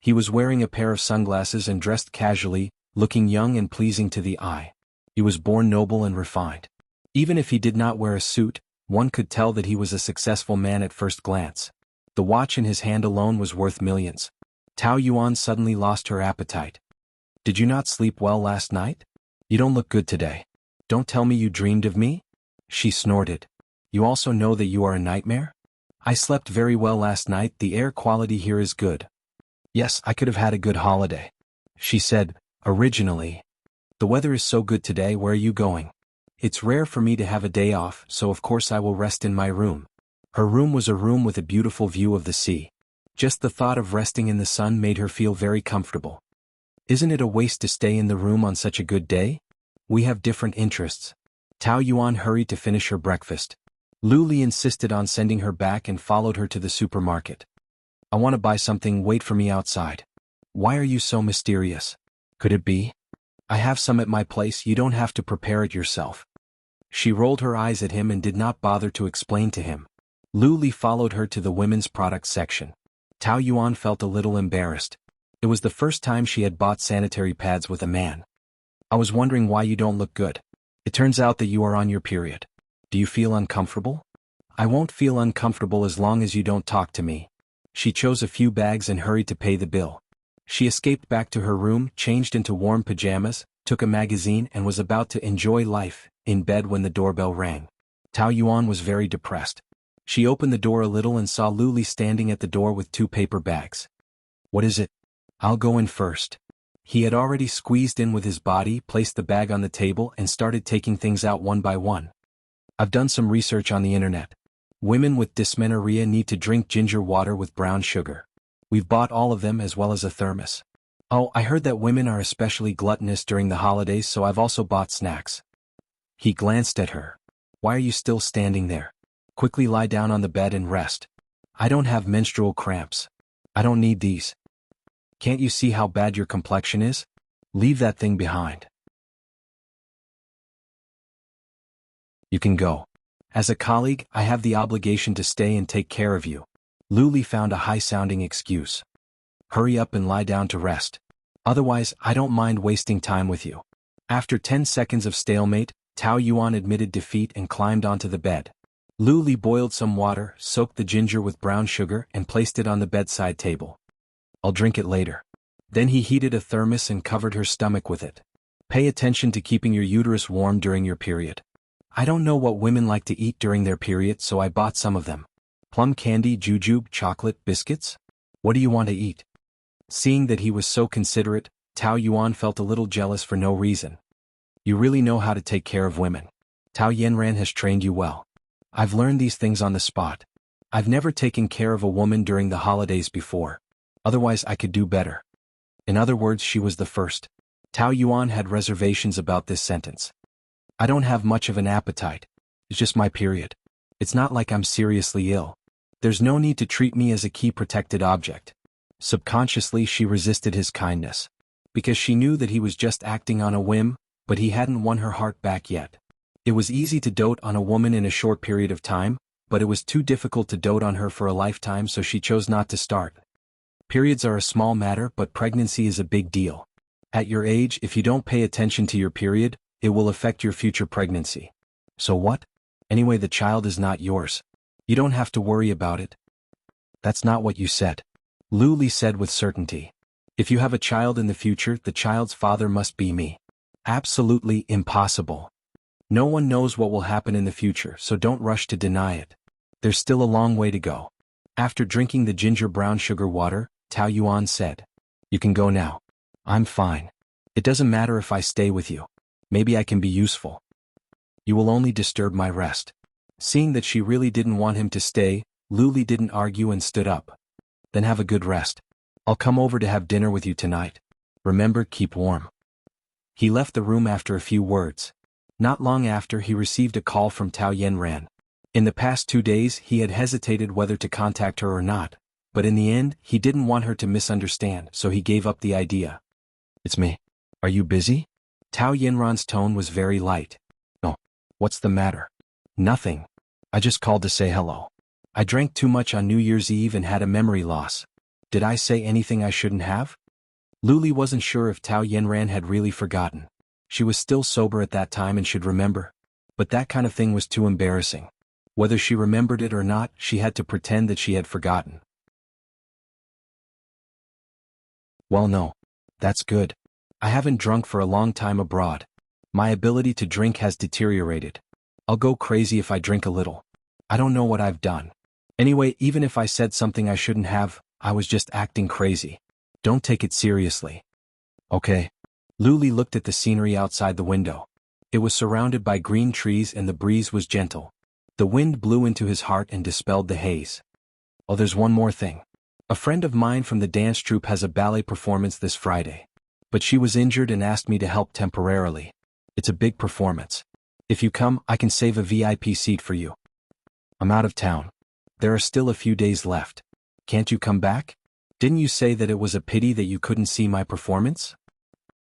He was wearing a pair of sunglasses and dressed casually, looking young and pleasing to the eye. He was born noble and refined. Even if he did not wear a suit, one could tell that he was a successful man at first glance. The watch in his hand alone was worth millions. Tao Yuan suddenly lost her appetite. Did you not sleep well last night? You don't look good today. Don't tell me you dreamed of me? She snorted. You also know that you are a nightmare? I slept very well last night. The air quality here is good. Yes, I could have had a good holiday. She said, originally. The weather is so good today. Where are you going? It's rare for me to have a day off, so of course I will rest in my room. Her room was a room with a beautiful view of the sea. Just the thought of resting in the sun made her feel very comfortable. Isn't it a waste to stay in the room on such a good day? We have different interests. Tao Yuan hurried to finish her breakfast. Luli insisted on sending her back and followed her to the supermarket. I want to buy something. Wait for me outside. Why are you so mysterious? Could it be? I have some at my place. You don't have to prepare it yourself. She rolled her eyes at him and did not bother to explain to him. Luli followed her to the women's products section. Tao Yuan felt a little embarrassed. It was the first time she had bought sanitary pads with a man. I was wondering why you don't look good. It turns out that you are on your period. Do you feel uncomfortable? I won't feel uncomfortable as long as you don't talk to me. She chose a few bags and hurried to pay the bill. She escaped back to her room, changed into warm pajamas, took a magazine and was about to enjoy life in bed when the doorbell rang. Tao Yuan was very depressed. She opened the door a little and saw Luli standing at the door with 2 paper bags. What is it? I'll go in first. He had already squeezed in with his body, placed the bag on the table and started taking things out one by one. I've done some research on the internet. Women with dysmenorrhea need to drink ginger water with brown sugar. We've bought all of them as well as a thermos. Oh, I heard that women are especially gluttonous during the holidays, so I've also bought snacks. He glanced at her. Why are you still standing there? Quickly lie down on the bed and rest. I don't have menstrual cramps. I don't need these. Can't you see how bad your complexion is? Leave that thing behind. You can go. As a colleague, I have the obligation to stay and take care of you. Luli found a high-sounding excuse. Hurry up and lie down to rest. Otherwise, I don't mind wasting time with you. After 10 seconds of stalemate, Tao Yuan admitted defeat and climbed onto the bed. Luli boiled some water, soaked the ginger with brown sugar and placed it on the bedside table. I'll drink it later. Then he heated a thermos and covered her stomach with it. Pay attention to keeping your uterus warm during your period. I don't know what women like to eat during their period, so I bought some of them. Plum candy, jujube, chocolate, biscuits? What do you want to eat? Seeing that he was so considerate, Tao Yuan felt a little jealous for no reason. You really know how to take care of women. Tao Yanran has trained you well. I've learned these things on the spot. I've never taken care of a woman during the holidays before. Otherwise I could do better. In other words, she was the first. Tao Yuan had reservations about this sentence. I don't have much of an appetite. It's just my period. It's not like I'm seriously ill. There's no need to treat me as a key protected object. Subconsciously she resisted his kindness. Because she knew that he was just acting on a whim, but he hadn't won her heart back yet. It was easy to dote on a woman in a short period of time, but it was too difficult to dote on her for a lifetime, so she chose not to start. Periods are a small matter, but pregnancy is a big deal. At your age, if you don't pay attention to your period, it will affect your future pregnancy. So what? Anyway, the child is not yours. You don't have to worry about it. That's not what you said. Luli said with certainty. If you have a child in the future, the child's father must be me. Absolutely impossible. No one knows what will happen in the future, so don't rush to deny it. There's still a long way to go. After drinking the ginger brown sugar water, Tao Yuan said, You can go now. I'm fine. It doesn't matter if I stay with you. Maybe I can be useful. You will only disturb my rest. Seeing that she really didn't want him to stay, Luli didn't argue and stood up. Then have a good rest. I'll come over to have dinner with you tonight. Remember, keep warm. He left the room after a few words. Not long after, he received a call from Tao Yenran. In the past 2 days, he had hesitated whether to contact her or not, but in the end, he didn't want her to misunderstand, so he gave up the idea. It's me. Are you busy? Tao Yenran's tone was very light. No. What's the matter? Nothing. I just called to say hello. I drank too much on New Year's Eve and had a memory loss. Did I say anything I shouldn't have? Luli wasn't sure if Tao Yenran had really forgotten. She was still sober at that time and should remember. But that kind of thing was too embarrassing. Whether she remembered it or not, she had to pretend that she had forgotten. Well, no. That's good. I haven't drunk for a long time abroad. My ability to drink has deteriorated. I'll go crazy if I drink a little. I don't know what I've done. Anyway, even if I said something I shouldn't have, I was just acting crazy. Don't take it seriously. Okay. Luli looked at the scenery outside the window. It was surrounded by green trees and the breeze was gentle. The wind blew into his heart and dispelled the haze. Oh, there's one more thing. A friend of mine from the dance troupe has a ballet performance this Friday. But she was injured and asked me to help temporarily. It's a big performance. If you come, I can save a VIP seat for you. I'm out of town. There are still a few days left. Can't you come back? Didn't you say that it was a pity that you couldn't see my performance?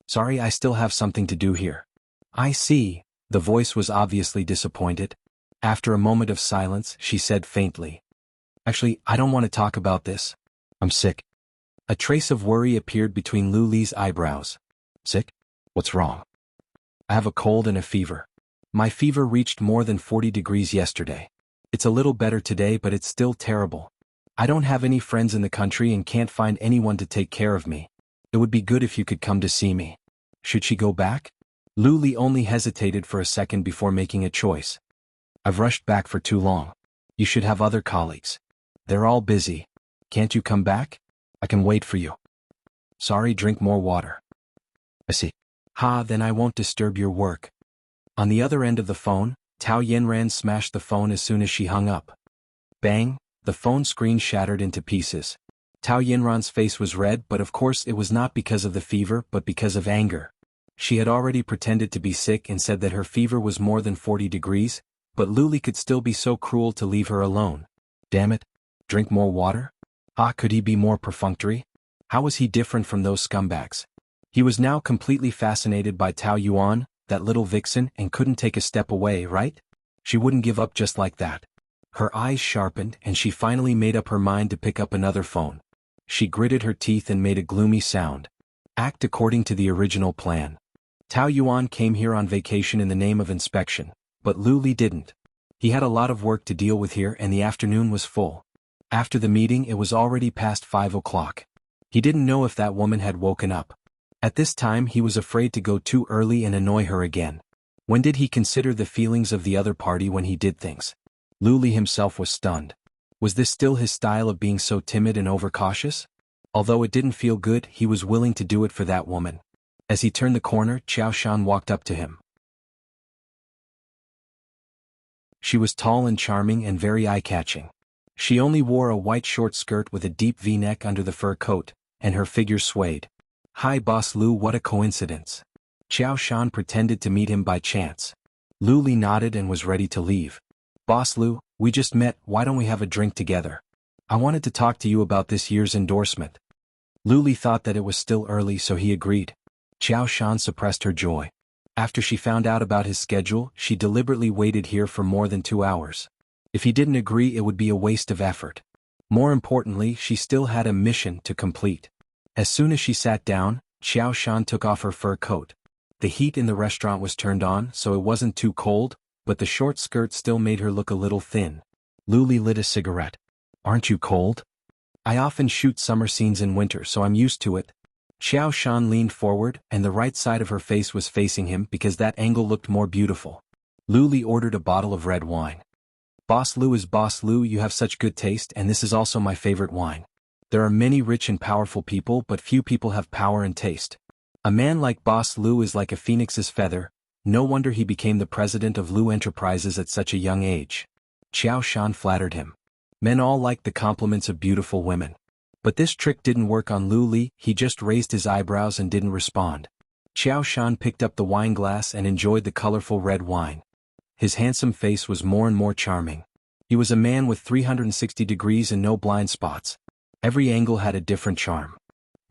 Sorry, I still have something to do here. I see. The voice was obviously disappointed. After a moment of silence, she said faintly. Actually, I don't want to talk about this. I'm sick. A trace of worry appeared between Luli's eyebrows. Sick? What's wrong? I have a cold and a fever. My fever reached more than 40 degrees yesterday. It's a little better today, but it's still terrible. I don't have any friends in the country and can't find anyone to take care of me. It would be good if you could come to see me. Should she go back? Luli only hesitated for a second before making a choice. I've rushed back for too long. You should have other colleagues. They're all busy. Can't you come back? I can wait for you. Sorry, drink more water. I see. Then I won't disturb your work. On the other end of the phone, Tao Yenran smashed the phone as soon as she hung up. Bang, the phone screen shattered into pieces. Tao Yenran's face was red, but of course it was not because of the fever but because of anger. She had already pretended to be sick and said that her fever was more than 40 degrees, but Luli could still be so cruel to leave her alone. Damn it. Drink more water? Could he be more perfunctory? How was he different from those scumbags? He was now completely fascinated by Tao Yuan, that little vixen, and couldn't take a step away, right? She wouldn't give up just like that. Her eyes sharpened and she finally made up her mind to pick up another phone. She gritted her teeth and made a gloomy sound. Act according to the original plan. Tao Yuan came here on vacation in the name of inspection, but Luli didn't. He had a lot of work to deal with here and the afternoon was full. After the meeting it was already past 5 o'clock. He didn't know if that woman had woken up. At this time he was afraid to go too early and annoy her again. When did he consider the feelings of the other party when he did things? Luli himself was stunned. Was this still his style of being so timid and overcautious? Although it didn't feel good, he was willing to do it for that woman. As he turned the corner, Qiao Shan walked up to him. She was tall and charming and very eye-catching. She only wore a white short skirt with a deep V-neck under the fur coat, and her figure swayed. Hi Boss Lu, what a coincidence. Qiao Shan pretended to meet him by chance. Luli nodded and was ready to leave. Boss Lu, we just met, why don't we have a drink together? I wanted to talk to you about this year's endorsement. Luli thought that it was still early so he agreed. Qiao Shan suppressed her joy. After she found out about his schedule, she deliberately waited here for more than 2 hours. If he didn't agree, it would be a waste of effort. More importantly, she still had a mission to complete. As soon as she sat down, Qiao Shan took off her fur coat. The heat in the restaurant was turned on, so it wasn't too cold, but the short skirt still made her look a little thin. Luli lit a cigarette. Aren't you cold? I often shoot summer scenes in winter, so I'm used to it. Qiao Shan leaned forward, and the right side of her face was facing him because that angle looked more beautiful. Luli ordered a bottle of red wine. Boss Lu is Boss Lu, you have such good taste, and this is also my favorite wine. There are many rich and powerful people, but few people have power and taste. A man like Boss Lu is like a phoenix's feather, no wonder he became the president of Lu Enterprises at such a young age. Qiao Shan flattered him. Men all liked the compliments of beautiful women. But this trick didn't work on Lu Li, he just raised his eyebrows and didn't respond. Qiao Shan picked up the wine glass and enjoyed the colorful red wine. His handsome face was more and more charming. He was a man with 360 degrees and no blind spots. Every angle had a different charm.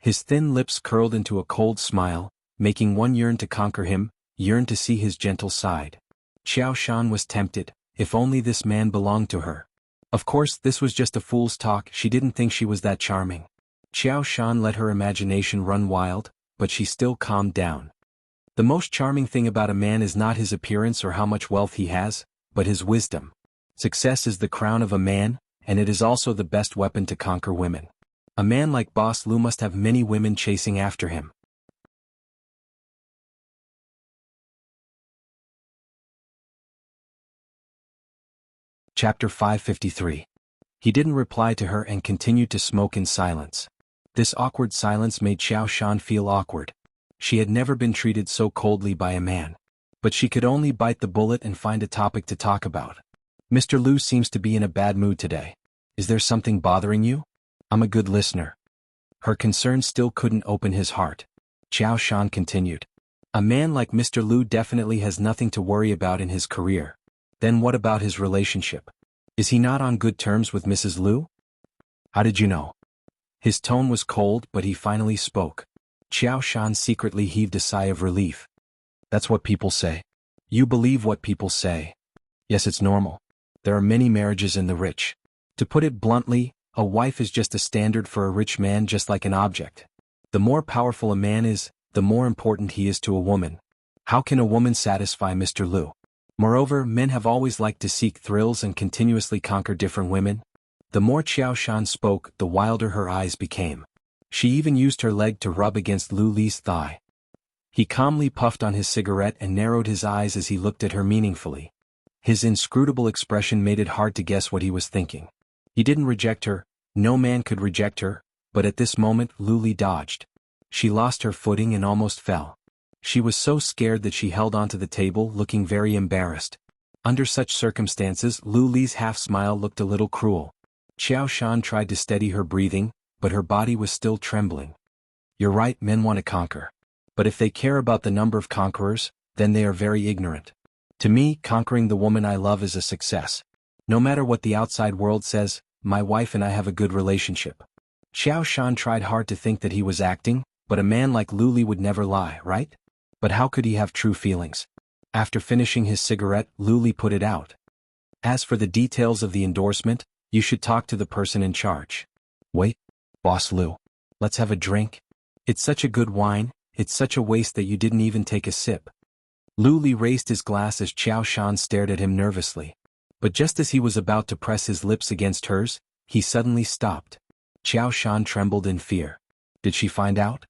His thin lips curled into a cold smile, making one yearn to conquer him, yearn to see his gentle side. Qiao Shan was tempted, if only this man belonged to her. Of course, this was just a fool's talk, she didn't think she was that charming. Qiao Shan let her imagination run wild, but she still calmed down. The most charming thing about a man is not his appearance or how much wealth he has, but his wisdom. Success is the crown of a man, and it is also the best weapon to conquer women. A man like Boss Lu must have many women chasing after him. Chapter 553. He didn't reply to her and continued to smoke in silence. This awkward silence made Qiao Shan feel awkward. She had never been treated so coldly by a man. But she could only bite the bullet and find a topic to talk about. Mr. Lu seems to be in a bad mood today. Is there something bothering you? I'm a good listener. Her concern still couldn't open his heart. Qiao Shan continued. A man like Mr. Lu definitely has nothing to worry about in his career. Then what about his relationship? Is he not on good terms with Mrs. Lu? How did you know? His tone was cold, but he finally spoke. Qiao Shan secretly heaved a sigh of relief. That's what people say. You believe what people say. Yes, it's normal. There are many marriages in the rich. To put it bluntly, a wife is just a standard for a rich man, just like an object. The more powerful a man is, the more important he is to a woman. How can a woman satisfy Mr. Lu? Moreover, men have always liked to seek thrills and continuously conquer different women. The more Qiao Shan spoke, the wilder her eyes became. She even used her leg to rub against Lu Li's thigh. He calmly puffed on his cigarette and narrowed his eyes as he looked at her meaningfully. His inscrutable expression made it hard to guess what he was thinking. He didn't reject her, no man could reject her, but at this moment Lu Li dodged. She lost her footing and almost fell. She was so scared that she held onto the table, looking very embarrassed. Under such circumstances, Lu Li's half-smile looked a little cruel. Qiao Shan tried to steady her breathing, but her body was still trembling. You're right, men want to conquer. But if they care about the number of conquerors, then they are very ignorant. To me, conquering the woman I love is a success. No matter what the outside world says, my wife and I have a good relationship. Qiao Shan tried hard to think that he was acting, but a man like Lu Li would never lie, right? But how could he have true feelings? After finishing his cigarette, Lu Li put it out. As for the details of the endorsement, you should talk to the person in charge. Wait, Boss Lu. Let's have a drink. It's such a good wine, it's such a waste that you didn't even take a sip. Lu Li raised his glass as Qiao Shan stared at him nervously. But just as he was about to press his lips against hers, he suddenly stopped. Qiao Shan trembled in fear. Did she find out?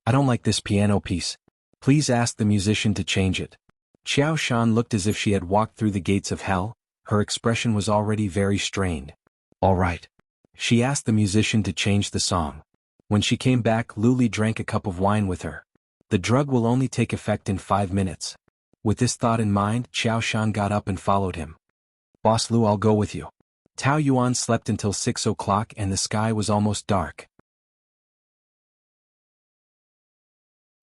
I don't like this piano piece. Please ask the musician to change it. Qiao Shan looked as if she had walked through the gates of hell. Her expression was already very strained. All right. She asked the musician to change the song. When she came back, Lu Li drank a cup of wine with her. The drug will only take effect in 5 minutes. With this thought in mind, Qiao Shan got up and followed him. Boss Lu, I'll go with you. Tao Yuan slept until 6 o'clock and the sky was almost dark.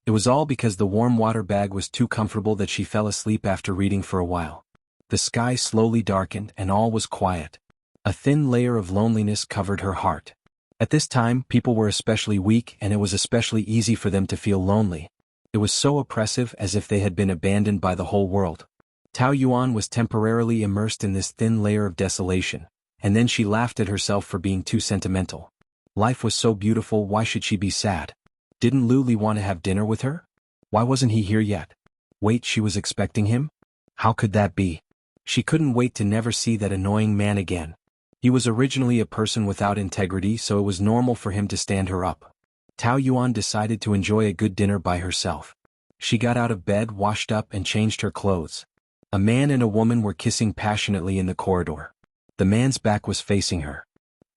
It was all because the warm water bag was too comfortable that she fell asleep after reading for a while. The sky slowly darkened and all was quiet. A thin layer of loneliness covered her heart. At this time, people were especially weak and it was especially easy for them to feel lonely. It was so oppressive, as if they had been abandoned by the whole world. Tao Yuan was temporarily immersed in this thin layer of desolation, and then she laughed at herself for being too sentimental. Life was so beautiful, why should she be sad? Didn't Lu Li want to have dinner with her? Why wasn't he here yet? Wait, she was expecting him? How could that be? She couldn't wait to never see that annoying man again. He was originally a person without integrity, so it was normal for him to stand her up. Tao Yuan decided to enjoy a good dinner by herself. She got out of bed, washed up and changed her clothes. A man and a woman were kissing passionately in the corridor. The man's back was facing her.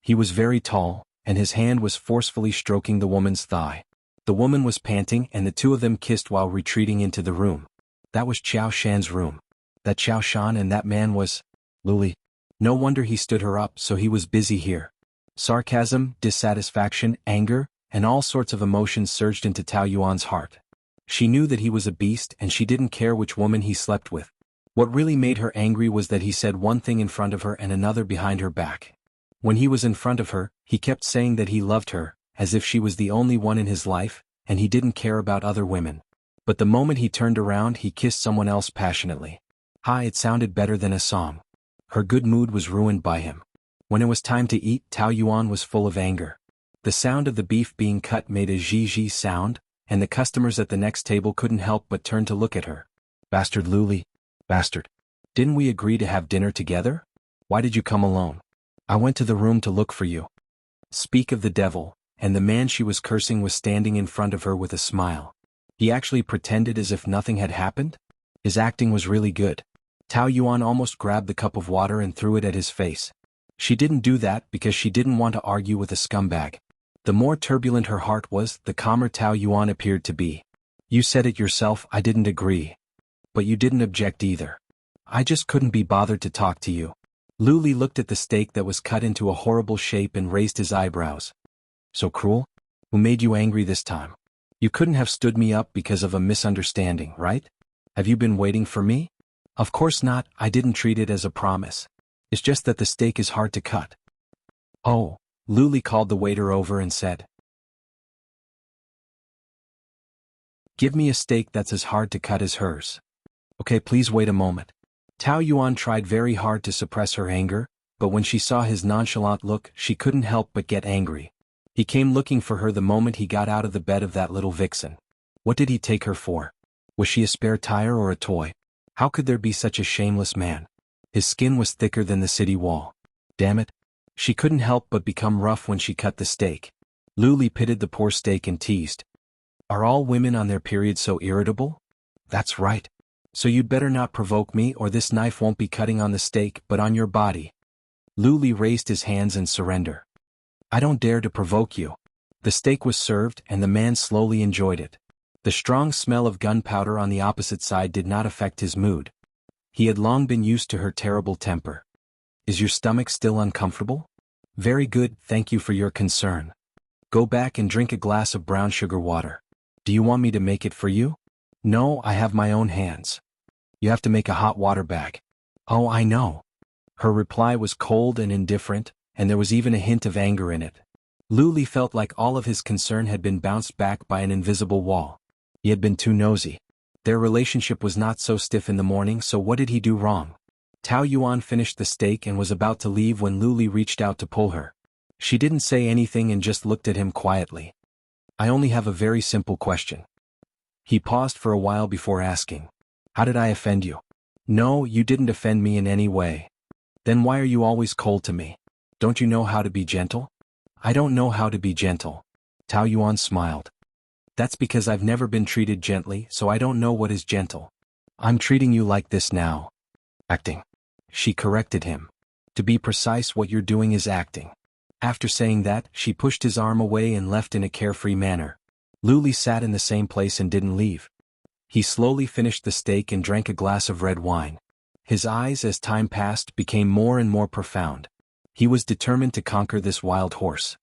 He was very tall, and his hand was forcefully stroking the woman's thigh. The woman was panting and the two of them kissed while retreating into the room. That was Qiao Shan's room. That Qiao Shan and that man was Luli. No wonder he stood her up, so he was busy here. Sarcasm, dissatisfaction, anger, and all sorts of emotions surged into Tao Yuan's heart. She knew that he was a beast and she didn't care which woman he slept with. What really made her angry was that he said one thing in front of her and another behind her back. When he was in front of her, he kept saying that he loved her, as if she was the only one in his life, and he didn't care about other women. But the moment he turned around, he kissed someone else passionately. It sounded better than a song. Her good mood was ruined by him. When it was time to eat, Tao Yuan was full of anger. The sound of the beef being cut made a zhi sound, and the customers at the next table couldn't help but turn to look at her. Bastard Luli. Bastard. Didn't we agree to have dinner together? Why did you come alone? I went to the room to look for you. Speak of the devil, and the man she was cursing was standing in front of her with a smile. He actually pretended as if nothing had happened? His acting was really good. Tao Yuan almost grabbed the cup of water and threw it at his face. She didn't do that because she didn't want to argue with a scumbag. The more turbulent her heart was, the calmer Tao Yuan appeared to be. You said it yourself, I didn't agree. But you didn't object either. I just couldn't be bothered to talk to you. Luli looked at the steak that was cut into a horrible shape and raised his eyebrows. So cruel? Who made you angry this time? You couldn't have stood me up because of a misunderstanding, right? Have you been waiting for me? Of course not, I didn't treat it as a promise. It's just that the steak is hard to cut. Oh, Luli called the waiter over and said, give me a steak that's as hard to cut as hers. Okay, please wait a moment. Tao Yuan tried very hard to suppress her anger, but when she saw his nonchalant look, she couldn't help but get angry. He came looking for her the moment he got out of the bed of that little vixen. What did he take her for? Was she a spare tire or a toy? How could there be such a shameless man? His skin was thicker than the city wall. Damn it. She couldn't help but become rough when she cut the steak. Luli pitied the poor steak and teased. Are all women on their period so irritable? That's right. So you'd better not provoke me or this knife won't be cutting on the steak but on your body. Luli raised his hands in surrender. I don't dare to provoke you. The steak was served and the man slowly enjoyed it. The strong smell of gunpowder on the opposite side did not affect his mood. He had long been used to her terrible temper. Is your stomach still uncomfortable? Very good, thank you for your concern. Go back and drink a glass of brown sugar water. Do you want me to make it for you? No, I have my own hands. You have to make a hot water bag. Oh, I know. Her reply was cold and indifferent, and there was even a hint of anger in it. Luli felt like all of his concern had been bounced back by an invisible wall. He had been too nosy. Their relationship was not so stiff in the morning, so what did he do wrong? Tao Yuan finished the steak and was about to leave when Luli reached out to pull her. She didn't say anything and just looked at him quietly. I only have a very simple question. He paused for a while before asking. How did I offend you? No, you didn't offend me in any way. Then why are you always cold to me? Don't you know how to be gentle? I don't know how to be gentle. Tao Yuan smiled. That's because I've never been treated gently, so I don't know what is gentle. I'm treating you like this now. Acting. She corrected him. To be precise, what you're doing is acting. After saying that, she pushed his arm away and left in a carefree manner. Luli sat in the same place and didn't leave. He slowly finished the steak and drank a glass of red wine. His eyes, as time passed, became more and more profound. He was determined to conquer this wild horse.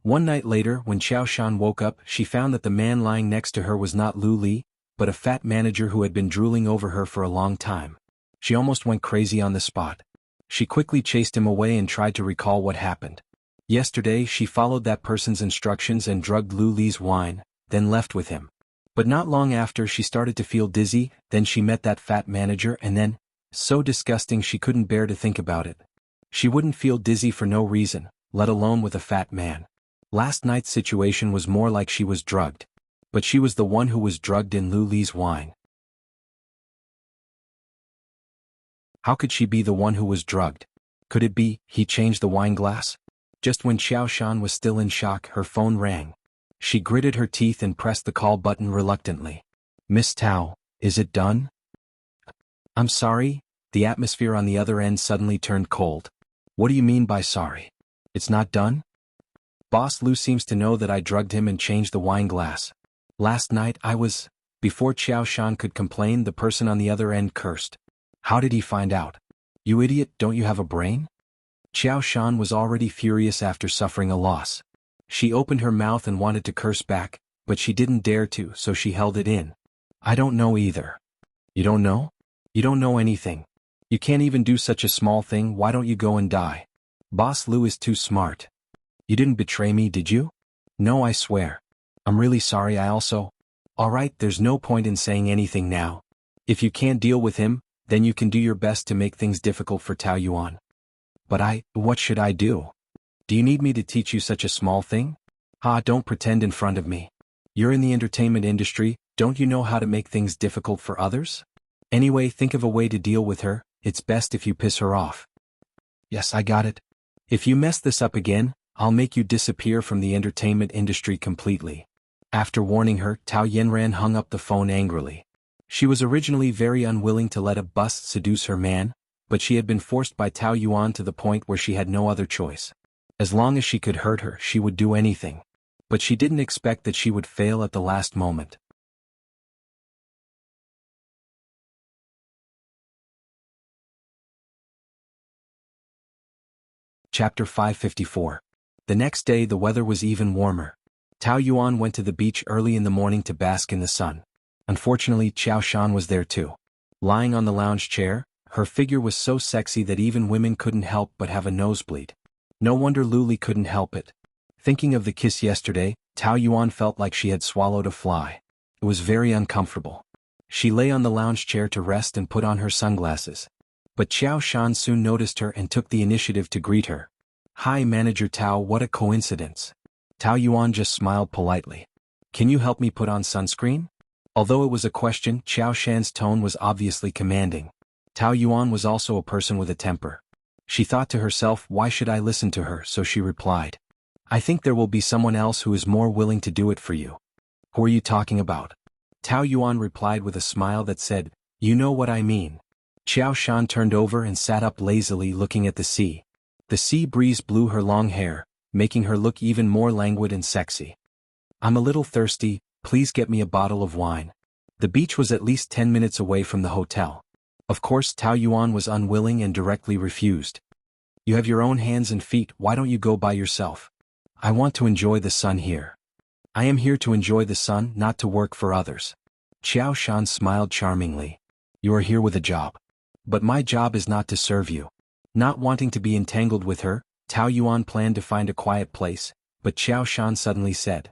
One night later, when Qiao Shan woke up, she found that the man lying next to her was not Luli, but a fat manager who had been drooling over her for a long time. She almost went crazy on the spot. She quickly chased him away and tried to recall what happened. Yesterday, she followed that person's instructions and drugged Luli's wine, then left with him. But not long after, she started to feel dizzy, then she met that fat manager and then, so disgusting she couldn't bear to think about it. She wouldn't feel dizzy for no reason, let alone with a fat man. Last night's situation was more like she was drugged. But she was the one who was drugged in Luli's wine. How could she be the one who was drugged? Could it be, he changed the wine glass? Just when Qiao Shan was still in shock, her phone rang. She gritted her teeth and pressed the call button reluctantly. Miss Tao, is it done? I'm sorry, the atmosphere on the other end suddenly turned cold. What do you mean by sorry? It's not done? Boss Lu seems to know that I drugged him and changed the wine glass. Last night I was... Before Qiao Shan could complain, the person on the other end cursed. How did he find out? You idiot, don't you have a brain? Qiao Shan was already furious after suffering a loss. She opened her mouth and wanted to curse back, but she didn't dare to, so she held it in. I don't know either. You don't know? You don't know anything. You can't even do such a small thing, why don't you go and die? Boss Lu is too smart. You didn't betray me, did you? No, I swear. I'm really sorry, I also... Alright, there's no point in saying anything now. If you can't deal with him, then you can do your best to make things difficult for Tao Yuan. But what should I do? Do you need me to teach you such a small thing? Don't pretend in front of me. You're in the entertainment industry, don't you know how to make things difficult for others? Anyway, think of a way to deal with her, it's best if you piss her off. Yes, I got it. If you mess this up again, I'll make you disappear from the entertainment industry completely. After warning her, Tao Yanran hung up the phone angrily. She was originally very unwilling to let a bust seduce her man, but she had been forced by Tao Yuan to the point where she had no other choice. As long as she could hurt her, she would do anything. But she didn't expect that she would fail at the last moment. Chapter 554. The next day the weather was even warmer. Tao Yuan went to the beach early in the morning to bask in the sun. Unfortunately, Qiao Shan was there too. Lying on the lounge chair, her figure was so sexy that even women couldn't help but have a nosebleed. No wonder Luli couldn't help it. Thinking of the kiss yesterday, Tao Yuan felt like she had swallowed a fly. It was very uncomfortable. She lay on the lounge chair to rest and put on her sunglasses. But Qiao Shan soon noticed her and took the initiative to greet her. Hi, Manager Tao, what a coincidence. Tao Yuan just smiled politely. Can you help me put on sunscreen? Although it was a question, Qiao Shan's tone was obviously commanding. Tao Yuan was also a person with a temper. She thought to herself, why should I listen to her, so she replied. I think there will be someone else who is more willing to do it for you. Who are you talking about? Tao Yuan replied with a smile that said, you know what I mean. Qiao Shan turned over and sat up lazily looking at the sea. The sea breeze blew her long hair, making her look even more languid and sexy. I'm a little thirsty, please get me a bottle of wine. The beach was at least 10 minutes away from the hotel. Of course, Tao Yuan was unwilling and directly refused. You have your own hands and feet, why don't you go by yourself? I want to enjoy the sun here. I am here to enjoy the sun, not to work for others. Qiao Shan smiled charmingly. You are here with a job. But my job is not to serve you. Not wanting to be entangled with her, Tao Yuan planned to find a quiet place, but Qiao Shan suddenly said.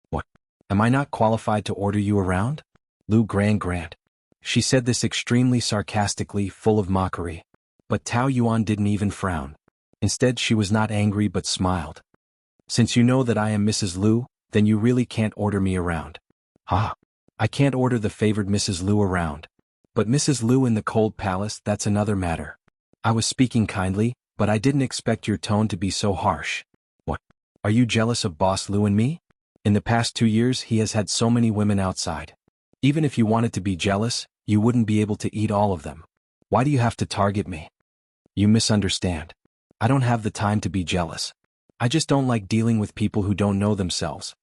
What? Am I not qualified to order you around? Lu Grant. She said this extremely sarcastically, full of mockery. But Tao Yuan didn't even frown. Instead, she was not angry but smiled. Since you know that I am Mrs. Lu, then you really can't order me around. I can't order the favored Mrs. Lu around. But Mrs. Lu in the cold palace, that's another matter. I was speaking kindly, but I didn't expect your tone to be so harsh. What? Are you jealous of Boss Lu and me? In the past 2 years he has had so many women outside. Even if you wanted to be jealous, you wouldn't be able to eat all of them. Why do you have to target me? You misunderstand. I don't have the time to be jealous. I just don't like dealing with people who don't know themselves.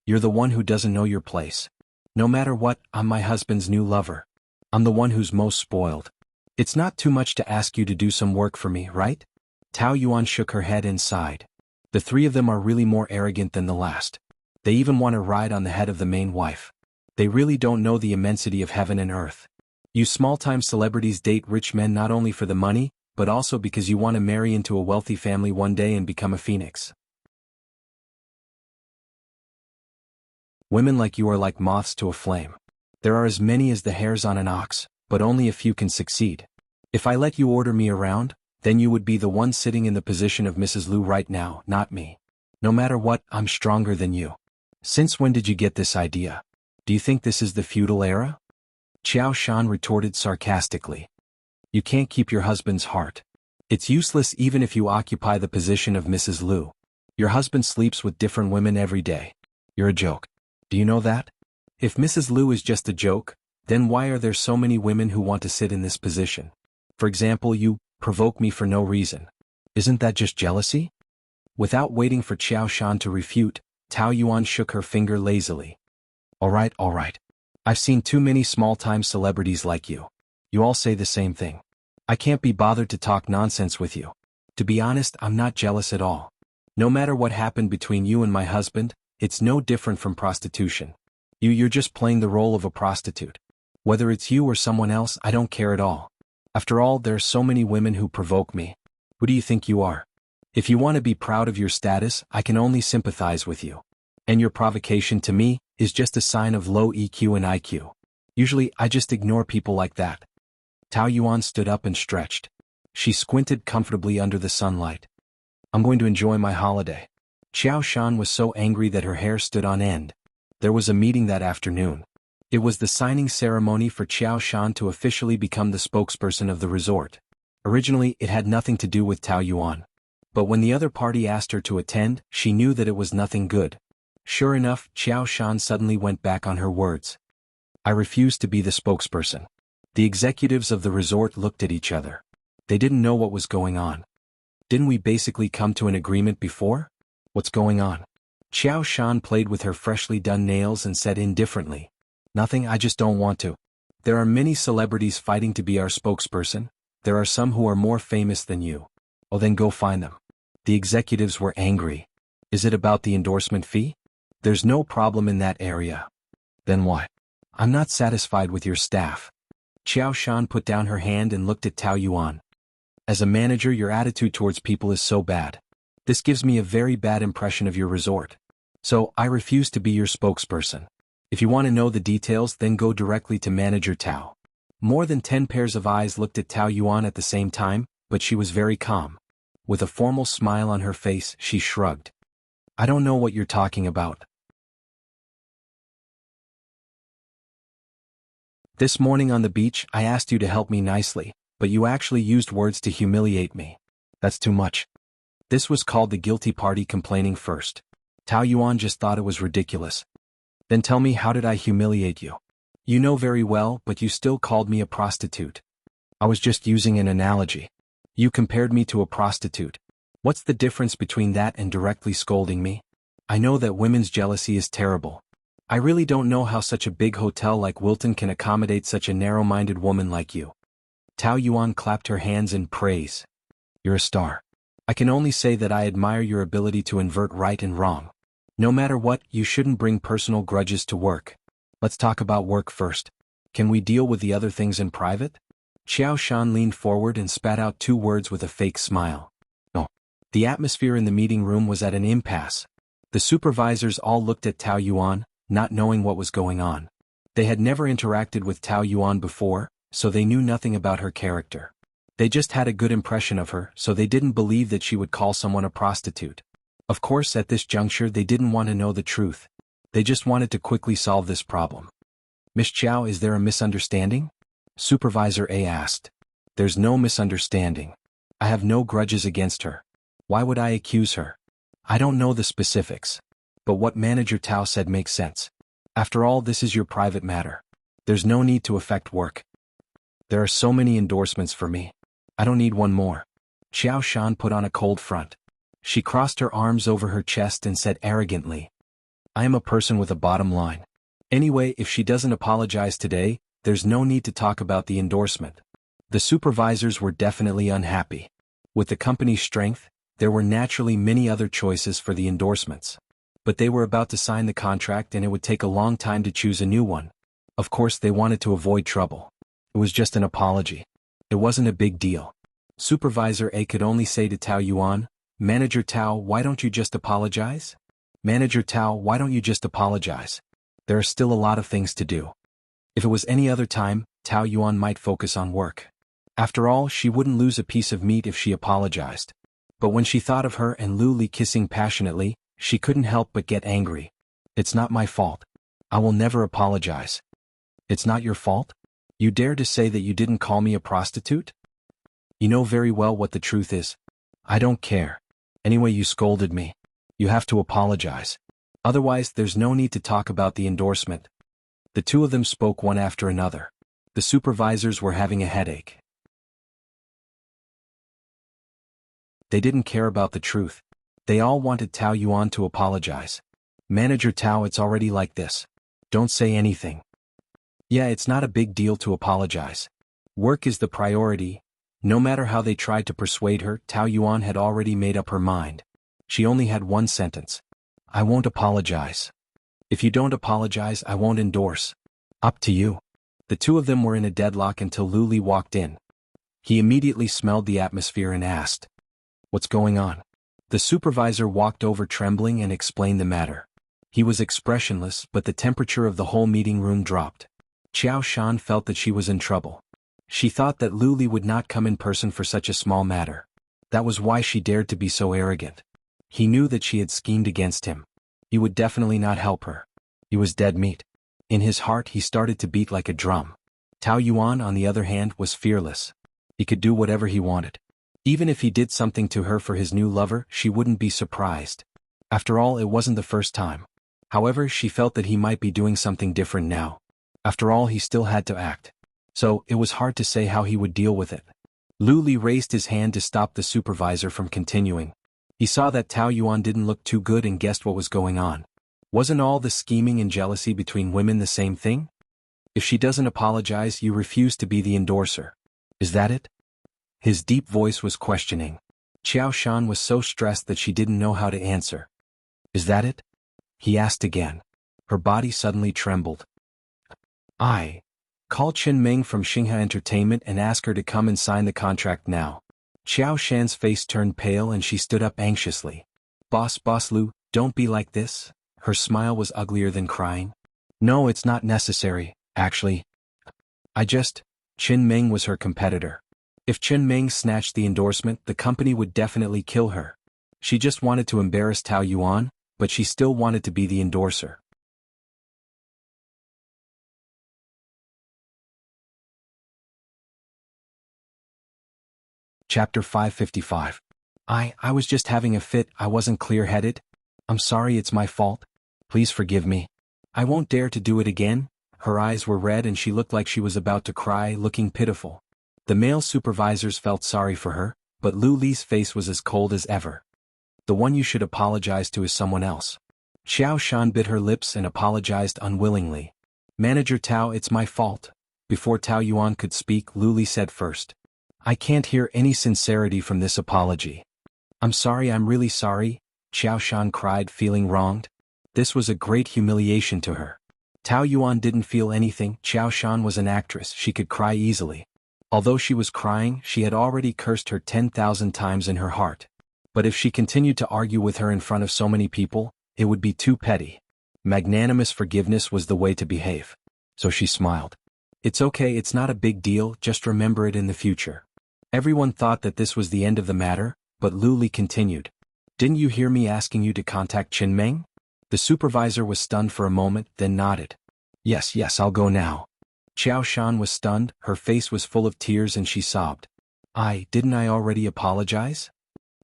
You're the one who doesn't know your place. No matter what, I'm my husband's new lover. I'm the one who's most spoiled. It's not too much to ask you to do some work for me, right? Tao Yuan shook her head and sighed. The three of them are really more arrogant than the last. They even want to ride on the head of the main wife. They really don't know the immensity of heaven and earth. You small-time celebrities date rich men not only for the money, but also because you want to marry into a wealthy family one day and become a phoenix. Women like you are like moths to a flame. There are as many as the hairs on an ox, but only a few can succeed. If I let you order me around, then you would be the one sitting in the position of Mrs. Lu right now, not me. No matter what, I'm stronger than you. Since when did you get this idea? Do you think this is the feudal era? Qiao Shan retorted sarcastically. You can't keep your husband's heart. It's useless even if you occupy the position of Mrs. Lu. Your husband sleeps with different women every day. You're a joke. Do you know that? If Mrs. Lu is just a joke, then why are there so many women who want to sit in this position? For example, you provoke me for no reason. Isn't that just jealousy? Without waiting for Qiao Shan to refute, Tao Yuan shook her finger lazily. Alright. I've seen too many small-time celebrities like you. You all say the same thing. I can't be bothered to talk nonsense with you. To be honest, I'm not jealous at all. No matter what happened between you and my husband, it's no different from prostitution. You're just playing the role of a prostitute. Whether it's you or someone else, I don't care at all. After all, there are so many women who provoke me. Who do you think you are? If you want to be proud of your status, I can only sympathize with you. And your provocation to me is just a sign of low EQ and IQ. Usually, I just ignore people like that. Tao Yuan stood up and stretched. She squinted comfortably under the sunlight. I'm going to enjoy my holiday. Xiao Shan was so angry that her hair stood on end. There was a meeting that afternoon. It was the signing ceremony for Xiao Shan to officially become the spokesperson of the resort. Originally, it had nothing to do with Tao Yuan. But when the other party asked her to attend, she knew that it was nothing good. Sure enough, Xiao Shan suddenly went back on her words. I refuse to be the spokesperson. The executives of the resort looked at each other. They didn't know what was going on. Didn't we basically come to an agreement before? What's going on? Xiao Shan played with her freshly done nails and said indifferently. Nothing, I just don't want to. There are many celebrities fighting to be our spokesperson. There are some who are more famous than you. Oh, then go find them. The executives were angry. Is it about the endorsement fee? There's no problem in that area. Then why? I'm not satisfied with your staff. Xiao Shan put down her hand and looked at Tao Yuan. As a manager, your attitude towards people is so bad. This gives me a very bad impression of your resort. So, I refuse to be your spokesperson. If you want to know the details, then go directly to Manager Tao. More than 10 pairs of eyes looked at Tao Yuan at the same time, but she was very calm. With a formal smile on her face, she shrugged. I don't know what you're talking about. This morning on the beach, I asked you to help me nicely, but you actually used words to humiliate me. That's too much. This was called the guilty party complaining first. Tao Yuan just thought it was ridiculous. Then tell me, how did I humiliate you? You know very well, but you still called me a prostitute. I was just using an analogy. You compared me to a prostitute. What's the difference between that and directly scolding me? I know that women's jealousy is terrible. I really don't know how such a big hotel like Wilton can accommodate such a narrow-minded woman like you. Tao Yuan clapped her hands in praise. You're a star. I can only say that I admire your ability to invert right and wrong. No matter what, you shouldn't bring personal grudges to work. Let's talk about work first. Can we deal with the other things in private? Xiao Shan leaned forward and spat out 2 words with a fake smile. No. The atmosphere in the meeting room was at an impasse. The supervisors all looked at Tao Yuan, not knowing what was going on. They had never interacted with Tao Yuan before, so they knew nothing about her character. They just had a good impression of her, so they didn't believe that she would call someone a prostitute. Of course, at this juncture they didn't want to know the truth. They just wanted to quickly solve this problem. Miss Chow, is there a misunderstanding? Supervisor A asked. There's no misunderstanding. I have no grudges against her. Why would I accuse her? I don't know the specifics. But what Manager Tao said makes sense. After all, this is your private matter. There's no need to affect work. There are so many endorsements for me. I don't need one more. Xiao Shan put on a cold front. She crossed her arms over her chest and said arrogantly, I am a person with a bottom line. Anyway, if she doesn't apologize today, there's no need to talk about the endorsement. The supervisors were definitely unhappy. With the company's strength, there were naturally many other choices for the endorsements. But they were about to sign the contract and it would take a long time to choose a new one. Of course, they wanted to avoid trouble. It was just an apology. It wasn't a big deal. Supervisor A could only say to Tao Yuan, Manager Tao, why don't you just apologize? Manager Tao, why don't you just apologize? There are still a lot of things to do. If it was any other time, Tao Yuan might focus on work. After all, she wouldn't lose a piece of meat if she apologized. But when she thought of her and Lu Li kissing passionately, she couldn't help but get angry. It's not my fault. I will never apologize. It's not your fault? You dare to say that you didn't call me a prostitute? You know very well what the truth is. I don't care. Anyway, you scolded me. You have to apologize. Otherwise, there's no need to talk about the endorsement. The two of them spoke one after another. The supervisors were having a headache. They didn't care about the truth. They all wanted Tao Yuan to apologize. Manager Tao, it's already like this. Don't say anything. Yeah, it's not a big deal to apologize. Work is the priority. No matter how they tried to persuade her, Tao Yuan had already made up her mind. She only had one sentence. I won't apologize. If you don't apologize, I won't endorse. Up to you. The two of them were in a deadlock until Lu Li walked in. He immediately smelled the atmosphere and asked, "What's going on?" The supervisor walked over trembling and explained the matter. He was expressionless, but the temperature of the whole meeting room dropped. Qiao Shan felt that she was in trouble. She thought that Lu Li would not come in person for such a small matter. That was why she dared to be so arrogant. He knew that she had schemed against him. He would definitely not help her. He was dead meat. In his heart he started to beat like a drum. Tao Yuan, on the other hand, was fearless. He could do whatever he wanted. Even if he did something to her for his new lover, she wouldn't be surprised. After all, it wasn't the first time. However, she felt that he might be doing something different now. After all, he still had to act. So, it was hard to say how he would deal with it. Lu Li raised his hand to stop the supervisor from continuing. He saw that Tao Yuan didn't look too good and guessed what was going on. Wasn't all the scheming and jealousy between women the same thing? If she doesn't apologize, you refuse to be the endorser. Is that it? His deep voice was questioning. Qiao Shan was so stressed that she didn't know how to answer. Is that it? He asked again. Her body suddenly trembled. Call Chen Ming from Xinghe Entertainment and ask her to come and sign the contract now. Qiao Shan's face turned pale and she stood up anxiously. Boss Lu, don't be like this. Her smile was uglier than crying. No, it's not necessary, actually. Chen Ming was her competitor. If Chen Ming snatched the endorsement, the company would definitely kill her. She just wanted to embarrass Tao Yuan, but she still wanted to be the endorser. Chapter 555. I was just having a fit, I wasn't clear-headed. I'm sorry, it's my fault. Please forgive me. I won't dare to do it again. Her eyes were red and she looked like she was about to cry, looking pitiful. The male supervisors felt sorry for her, but Lu Li's face was as cold as ever. The one you should apologize to is someone else. Qiao Shan bit her lips and apologized unwillingly. Manager Tao, it's my fault. Before Tao Yuan could speak, Lu Li said first. I can't hear any sincerity from this apology. I'm sorry, I'm really sorry, Qiao Shan cried, feeling wronged. This was a great humiliation to her. Tao Yuan didn't feel anything. Qiao Shan was an actress, she could cry easily. Although she was crying, she had already cursed her 10,000 times in her heart. But if she continued to argue with her in front of so many people, it would be too petty. Magnanimous forgiveness was the way to behave. So she smiled. It's okay, it's not a big deal, just remember it in the future. Everyone thought that this was the end of the matter, but Lu Li continued. Didn't you hear me asking you to contact Chen Ming? The supervisor was stunned for a moment, then nodded. Yes, I'll go now. Qiao Shan was stunned, her face was full of tears and she sobbed. Didn't I already apologize?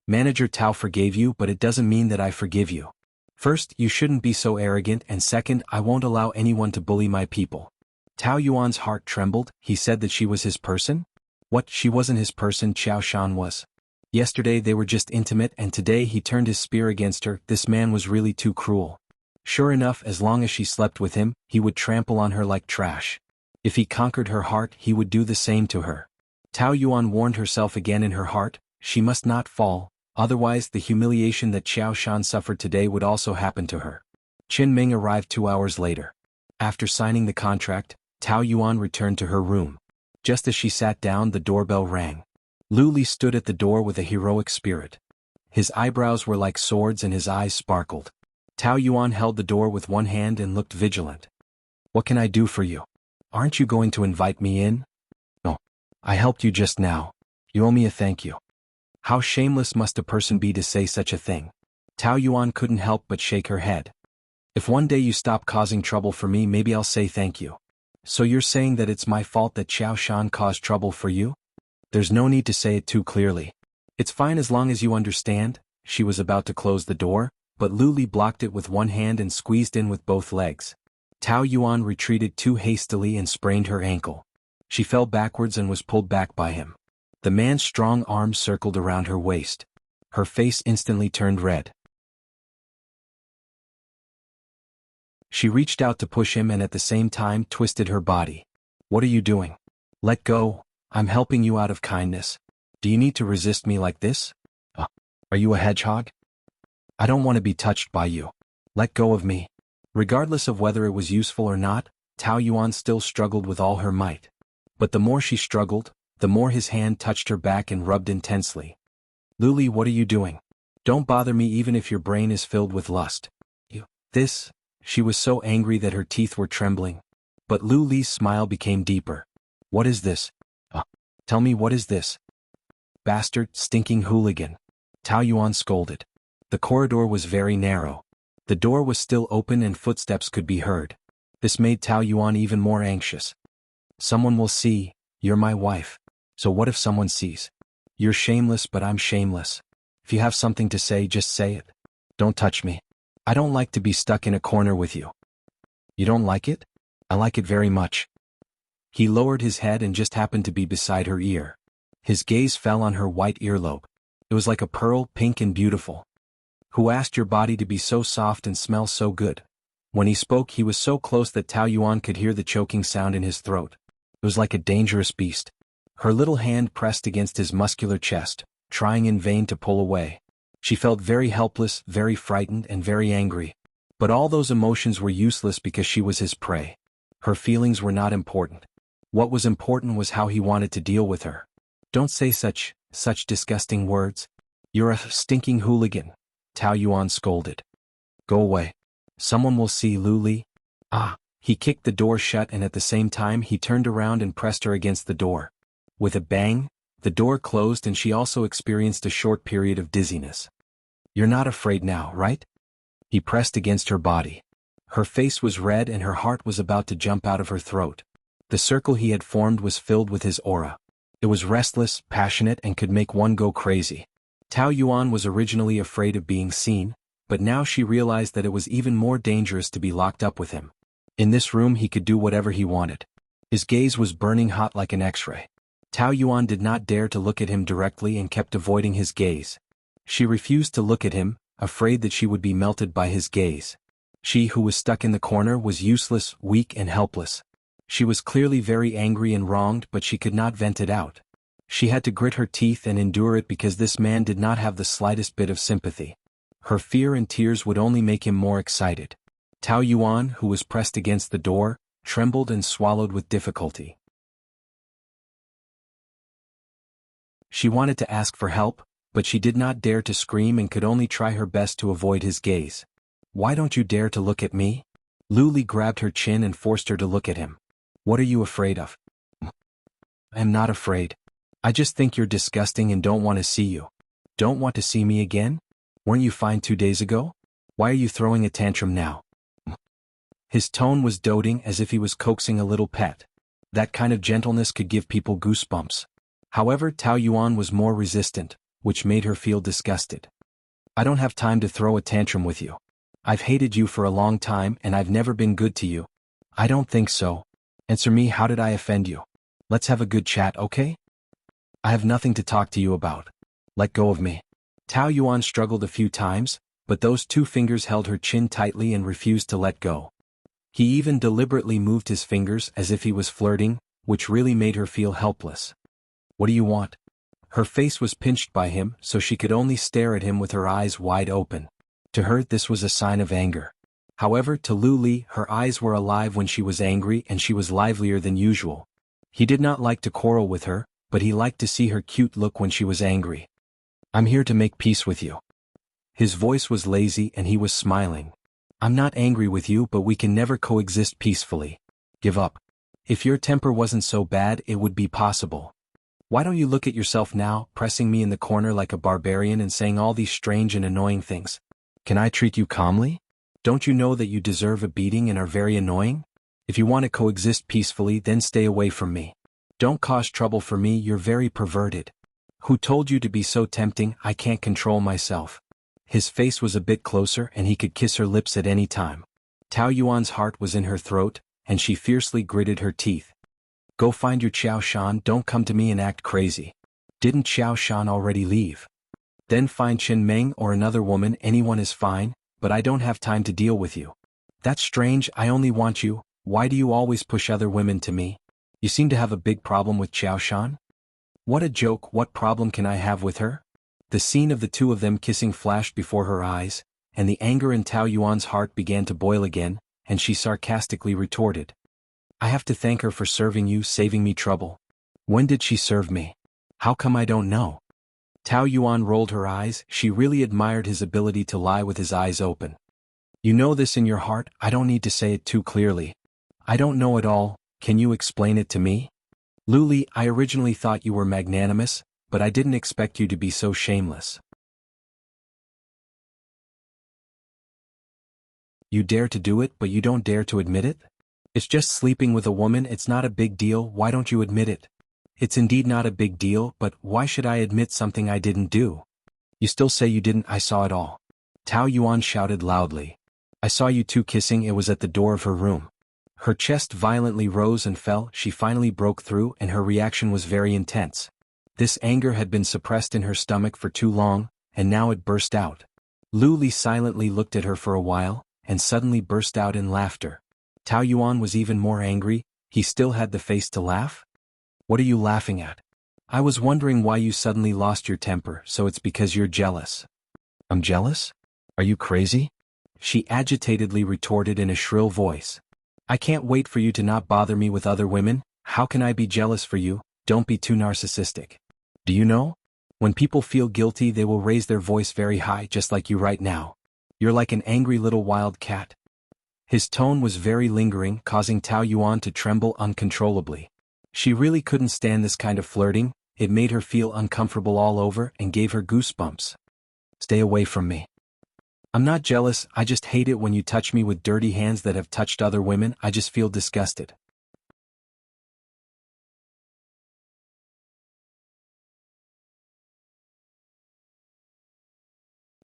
Manager Tao forgave you, but it doesn't mean that I forgive you. First, you shouldn't be so arrogant, and second, I won't allow anyone to bully my people. Tao Yuan's heart trembled. He said that she was his person? What, she wasn't his person, Qiao Shan was. Yesterday they were just intimate and today he turned his spear against her. This man was really too cruel. Sure enough, as long as she slept with him, he would trample on her like trash. If he conquered her heart, he would do the same to her. Tao Yuan warned herself again in her heart, she must not fall, otherwise the humiliation that Qiao Shan suffered today would also happen to her. Chen Ming arrived 2 hours later. After signing the contract, Tao Yuan returned to her room. Just as she sat down, the doorbell rang. Lu Li stood at the door with a heroic spirit. His eyebrows were like swords and his eyes sparkled. Tao Yuan held the door with one hand and looked vigilant. What can I do for you? Aren't you going to invite me in? No. I helped you just now. You owe me a thank you. How shameless must a person be to say such a thing? Tao Yuan couldn't help but shake her head. If one day you stop causing trouble for me, maybe I'll say thank you. So you're saying that it's my fault that Qiao Shan caused trouble for you? There's no need to say it too clearly. It's fine as long as you understand. She was about to close the door, but Lu Li blocked it with one hand and squeezed in with both legs. Tao Yuan retreated too hastily and sprained her ankle. She fell backwards and was pulled back by him. The man's strong arms circled around her waist. Her face instantly turned red. She reached out to push him and at the same time twisted her body. What are you doing? Let go, I'm helping you out of kindness. Do you need to resist me like this? Are you a hedgehog? I don't want to be touched by you. Let go of me. Regardless of whether it was useful or not, Tao Yuan still struggled with all her might. But the more she struggled, the more his hand touched her back and rubbed intensely. Luli, what are you doing? Don't bother me even if your brain is filled with lust. She was so angry that her teeth were trembling. But Lu Li's smile became deeper. What is this? Tell me what is this? Bastard, stinking hooligan. Tao Yuan scolded. The corridor was very narrow. The door was still open and footsteps could be heard. This made Tao Yuan even more anxious. Someone will see, you're my wife. So what if someone sees? You're shameless but I'm shameless. If you have something to say, just say it. Don't touch me. I don't like to be stuck in a corner with you. You don't like it? I like it very much. He lowered his head and just happened to be beside her ear. His gaze fell on her white earlobe. It was like a pearl, pink and beautiful. Who asked your body to be so soft and smell so good? When he spoke, he was so close that Tao Yuan could hear the choking sound in his throat. It was like a dangerous beast. Her little hand pressed against his muscular chest, trying in vain to pull away. She felt very helpless, very frightened and very angry. But all those emotions were useless because she was his prey. Her feelings were not important. What was important was how he wanted to deal with her. Don't say such disgusting words. You're a stinking hooligan, Tao Yuan scolded. Go away. Someone will see Lu Li. He kicked the door shut and at the same time he turned around and pressed her against the door. With a bang, the door closed and she also experienced a short period of dizziness. You're not afraid now, right? He pressed against her body. Her face was red and her heart was about to jump out of her throat. The circle he had formed was filled with his aura. It was restless, passionate and could make one go crazy. Tao Yuan was originally afraid of being seen, but now she realized that it was even more dangerous to be locked up with him. In this room he could do whatever he wanted. His gaze was burning hot like an X-ray. Tao Yuan did not dare to look at him directly and kept avoiding his gaze. She refused to look at him, afraid that she would be melted by his gaze. She who was stuck in the corner was useless, weak and helpless. She was clearly very angry and wronged but she could not vent it out. She had to grit her teeth and endure it because this man did not have the slightest bit of sympathy. Her fear and tears would only make him more excited. Tao Yuan, who was pressed against the door, trembled and swallowed with difficulty. She wanted to ask for help, but she did not dare to scream and could only try her best to avoid his gaze. Why don't you dare to look at me? Lu Li grabbed her chin and forced her to look at him. What are you afraid of? I am not afraid. I just think you're disgusting and don't want to see you. Don't want to see me again? Weren't you fine 2 days ago? Why are you throwing a tantrum now? His tone was doting as if he was coaxing a little pet. That kind of gentleness could give people goosebumps. However, Tao Yuan was more resistant, which made her feel disgusted. I don't have time to throw a tantrum with you. I've hated you for a long time and I've never been good to you. I don't think so. Answer me, how did I offend you? Let's have a good chat, okay? I have nothing to talk to you about. Let go of me. Tao Yuan struggled a few times, but those 2 fingers held her chin tightly and refused to let go. He even deliberately moved his fingers as if he was flirting, which really made her feel helpless. What do you want? Her face was pinched by him, so she could only stare at him with her eyes wide open. To her, this was a sign of anger. However, to Lu Li, her eyes were alive when she was angry and she was livelier than usual. He did not like to quarrel with her, but he liked to see her cute look when she was angry. I'm here to make peace with you. His voice was lazy and he was smiling. I'm not angry with you, but we can never coexist peacefully. Give up. If your temper wasn't so bad, it would be possible. Why don't you look at yourself now, pressing me in the corner like a barbarian and saying all these strange and annoying things? Can I treat you calmly? Don't you know that you deserve a beating and are very annoying? If you want to coexist peacefully, then stay away from me. Don't cause trouble for me, you're very perverted. Who told you to be so tempting? I can't control myself. His face was a bit closer and he could kiss her lips at any time. Tao Yuan's heart was in her throat, and she fiercely gritted her teeth. Go find your Xiao Shan, don't come to me and act crazy. Didn't Xiao Shan already leave? Then find Chen Meng or another woman, anyone is fine, but I don't have time to deal with you. That's strange, I only want you. Why do you always push other women to me? You seem to have a big problem with Xiaoshan? What a joke, what problem can I have with her? The scene of the two of them kissing flashed before her eyes, and the anger in Tao Yuan's heart began to boil again, and she sarcastically retorted. I have to thank her for serving you, saving me trouble. When did she serve me? How come I don't know? Tao Yuan rolled her eyes, she really admired his ability to lie with his eyes open. You know this in your heart, I don't need to say it too clearly. I don't know at all, can you explain it to me? Luli, I originally thought you were magnanimous, but I didn't expect you to be so shameless. You dare to do it, but you don't dare to admit it? It's just sleeping with a woman, it's not a big deal, why don't you admit it? It's indeed not a big deal, but why should I admit something I didn't do? You still say you didn't, I saw it all. Tao Yuan shouted loudly. I saw you two kissing, it was at the door of her room. Her chest violently rose and fell, she finally broke through and her reaction was very intense. This anger had been suppressed in her stomach for too long, and now it burst out. Lu Li silently looked at her for a while, and suddenly burst out in laughter. Tao Yuan was even more angry, he still had the face to laugh? What are you laughing at? I was wondering why you suddenly lost your temper, so it's because you're jealous. I'm jealous? Are you crazy? She agitatedly retorted in a shrill voice. I can't wait for you to not bother me with other women, how can I be jealous for you? Don't be too narcissistic. Do you know? When people feel guilty they will raise their voice very high just like you right now. You're like an angry little wild cat. His tone was very lingering, causing Tao Yuan to tremble uncontrollably. She really couldn't stand this kind of flirting, it made her feel uncomfortable all over and gave her goosebumps. Stay away from me. I'm not jealous, I just hate it when you touch me with dirty hands that have touched other women, I just feel disgusted.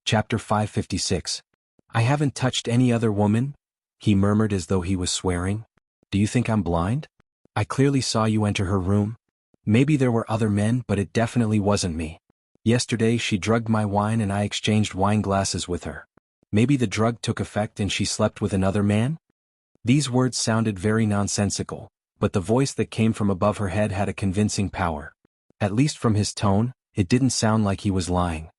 Chapter 556. I haven't touched any other woman? He murmured as though he was swearing. Do you think I'm blind? I clearly saw you enter her room. Maybe there were other men, but it definitely wasn't me. Yesterday she drugged my wine and I exchanged wine glasses with her. Maybe the drug took effect and she slept with another man? These words sounded very nonsensical, but the voice that came from above her head had a convincing power. At least from his tone, it didn't sound like he was lying.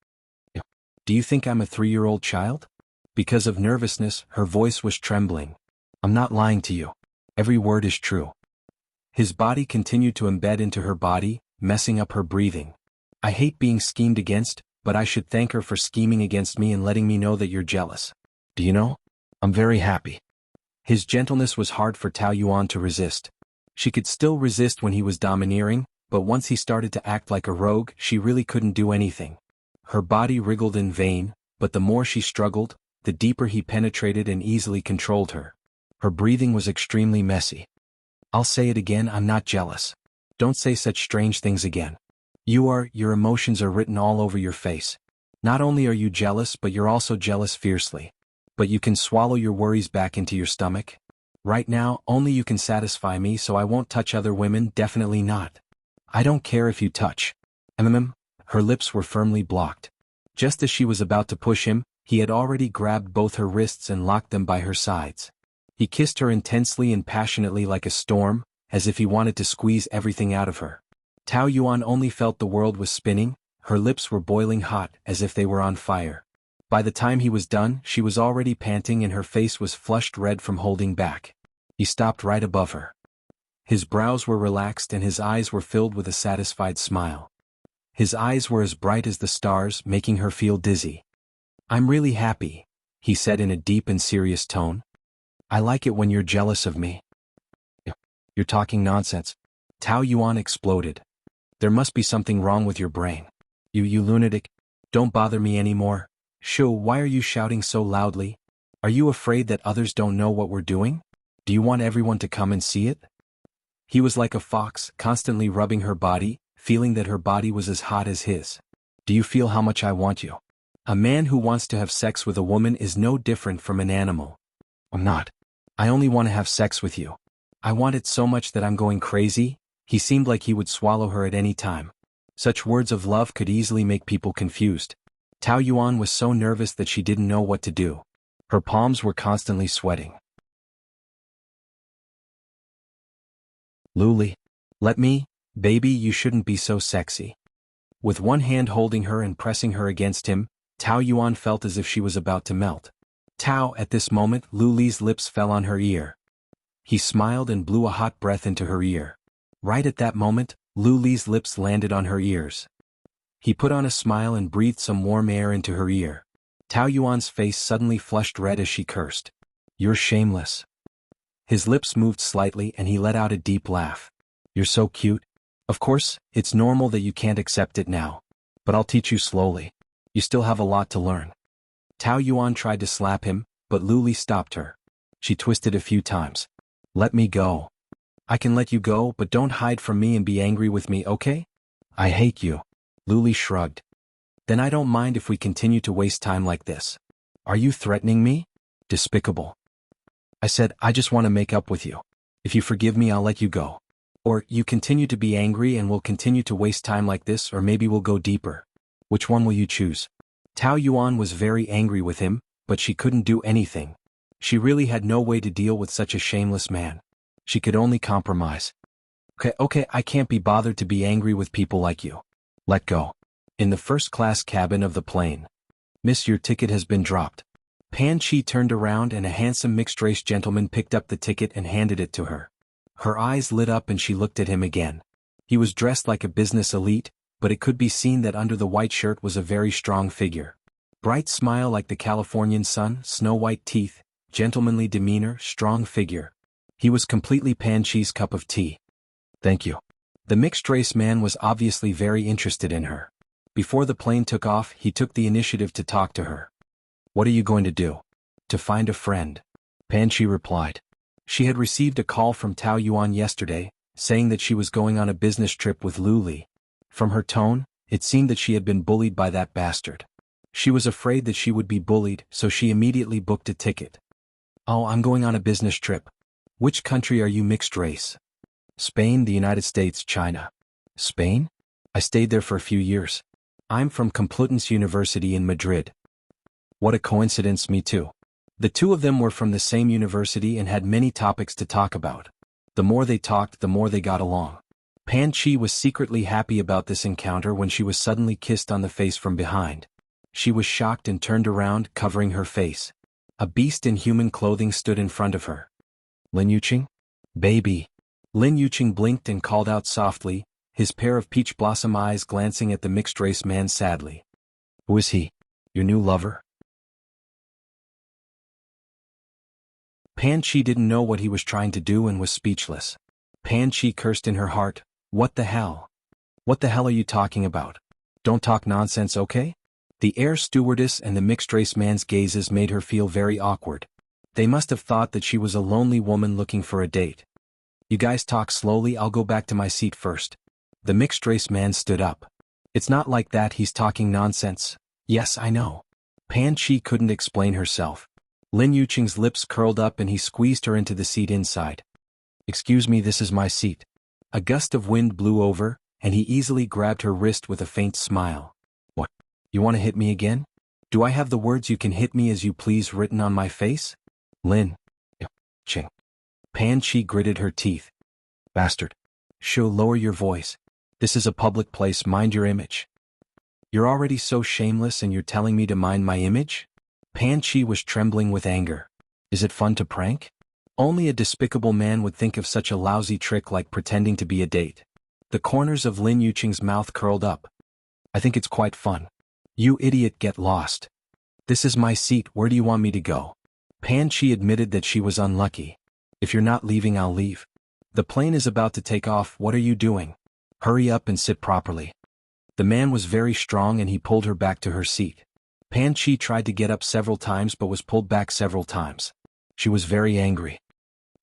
Do you think I'm a 3-year-old child? Because of nervousness, her voice was trembling. I'm not lying to you. Every word is true. His body continued to embed into her body, messing up her breathing. I hate being schemed against, but I should thank her for scheming against me and letting me know that you're jealous. Do you know? I'm very happy. His gentleness was hard for Tao Yuan to resist. She could still resist when he was domineering, but once he started to act like a rogue, she really couldn't do anything. Her body wriggled in vain, but the more she struggled, the deeper he penetrated and easily controlled her. Her breathing was extremely messy. I'll say it again, I'm not jealous. Don't say such strange things again. Your emotions are written all over your face. Not only are you jealous, but you're also jealous fiercely. But you can swallow your worries back into your stomach. Right now, only you can satisfy me, so I won't touch other women, definitely not. I don't care if you touch. Her lips were firmly blocked. Just as she was about to push him, he had already grabbed both her wrists and locked them by her sides. He kissed her intensely and passionately like a storm, as if he wanted to squeeze everything out of her. Tao Yuan only felt the world was spinning, her lips were boiling hot as if they were on fire. By the time he was done, she was already panting and her face was flushed red from holding back. He stopped right above her. His brows were relaxed and his eyes were filled with a satisfied smile. His eyes were as bright as the stars, making her feel dizzy. I'm really happy, he said in a deep and serious tone. I like it when you're jealous of me. You're talking nonsense. Tao Yuan exploded. There must be something wrong with your brain. You lunatic. Don't bother me anymore. Shoo, why are you shouting so loudly? Are you afraid that others don't know what we're doing? Do you want everyone to come and see it? He was like a fox, constantly rubbing her body, feeling that her body was as hot as his. Do you feel how much I want you? A man who wants to have sex with a woman is no different from an animal. I'm not. I only want to have sex with you. I want it so much that I'm going crazy. He seemed like he would swallow her at any time. Such words of love could easily make people confused. Tao Yuan was so nervous that she didn't know what to do. Her palms were constantly sweating. Luli. Let me, baby, you shouldn't be so sexy. With one hand holding her and pressing her against him, Tao Yuan felt as if she was about to melt. Tao, at this moment, Luli's lips fell on her ear. He smiled and blew a hot breath into her ear. Right at that moment, Luli's lips landed on her ears. He put on a smile and breathed some warm air into her ear. Tao Yuan's face suddenly flushed red as she cursed. You're shameless. His lips moved slightly and he let out a deep laugh. You're so cute. Of course, it's normal that you can't accept it now. But I'll teach you slowly. You still have a lot to learn. Tao Yuan tried to slap him, but Luli stopped her. She twisted a few times. Let me go. I can let you go, but don't hide from me and be angry with me, okay? I hate you. Luli shrugged. Then I don't mind if we continue to waste time like this. Are you threatening me? Despicable. I said, I just want to make up with you. If you forgive me, I'll let you go. Or, you continue to be angry and we'll continue to waste time like this, or maybe we'll go deeper. Which one will you choose? Tao Yuan was very angry with him, but she couldn't do anything. She really had no way to deal with such a shameless man. She could only compromise. Okay, I can't be bothered to be angry with people like you. Let go. In the first-class cabin of the plane. Miss, your ticket has been dropped. Pan Chi turned around and a handsome mixed-race gentleman picked up the ticket and handed it to her. Her eyes lit up and she looked at him again. He was dressed like a business elite, but it could be seen that under the white shirt was a very strong figure. Bright smile like the Californian sun, snow-white teeth, gentlemanly demeanor, strong figure. He was completely Pan Chi's cup of tea. Thank you. The mixed-race man was obviously very interested in her. Before the plane took off, he took the initiative to talk to her. What are you going to do? To find a friend. Pan Chi replied. She had received a call from Tao Yuan yesterday, saying that she was going on a business trip with Luli. From her tone, it seemed that she had been bullied by that bastard. She was afraid that she would be bullied, so she immediately booked a ticket. Oh, I'm going on a business trip. Which country are you mixed race? Spain, the United States, China. Spain? I stayed there for a few years. I'm from Complutense University in Madrid. What a coincidence, me too. The two of them were from the same university and had many topics to talk about. The more they talked, the more they got along. Pan Chi was secretly happy about this encounter when she was suddenly kissed on the face from behind. She was shocked and turned around, covering her face. A beast in human clothing stood in front of her. Lin Yuqing? Baby. Lin Yuqing blinked and called out softly, his pair of peach blossom eyes glancing at the mixed-race man sadly. Who is he? Your new lover? Pan Chi didn't know what he was trying to do and was speechless. Pan Chi cursed in her heart, what the hell? What the hell are you talking about? Don't talk nonsense, okay? The air stewardess and the mixed-race man's gazes made her feel very awkward. They must have thought that she was a lonely woman looking for a date. You guys talk slowly, I'll go back to my seat first. The mixed-race man stood up. It's not like that, he's talking nonsense. Yes, I know. Pan Chi couldn't explain herself. Lin Yuqing's lips curled up and he squeezed her into the seat inside. Excuse me, this is my seat. A gust of wind blew over, and he easily grabbed her wrist with a faint smile. What? You want to hit me again? Do I have the words "you can hit me as you please" written on my face? Lin Yuqing. Pan Chi gritted her teeth. Bastard. Sure, lower your voice. This is a public place, mind your image. You're already so shameless and you're telling me to mind my image? Pan Chi was trembling with anger. Is it fun to prank? Only a despicable man would think of such a lousy trick like pretending to be a date. The corners of Lin Yuqing's mouth curled up. I think it's quite fun. You idiot, get lost. This is my seat, where do you want me to go? Pan Chi admitted that she was unlucky. If you're not leaving, I'll leave. The plane is about to take off, what are you doing? Hurry up and sit properly. The man was very strong and he pulled her back to her seat. Pan Chi tried to get up several times but was pulled back several times. She was very angry.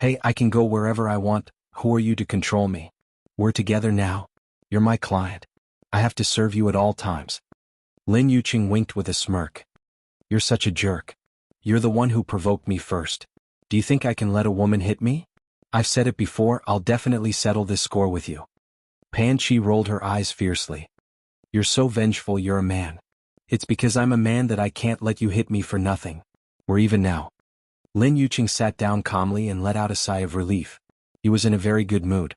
Hey, I can go wherever I want, who are you to control me? We're together now. You're my client. I have to serve you at all times. Lin Yuqing winked with a smirk. You're such a jerk. You're the one who provoked me first. Do you think I can let a woman hit me? I've said it before, I'll definitely settle this score with you. Pan Chi rolled her eyes fiercely. You're so vengeful, you're a man. It's because I'm a man that I can't let you hit me for nothing. We're even now. Lin Yuqing sat down calmly and let out a sigh of relief. He was in a very good mood.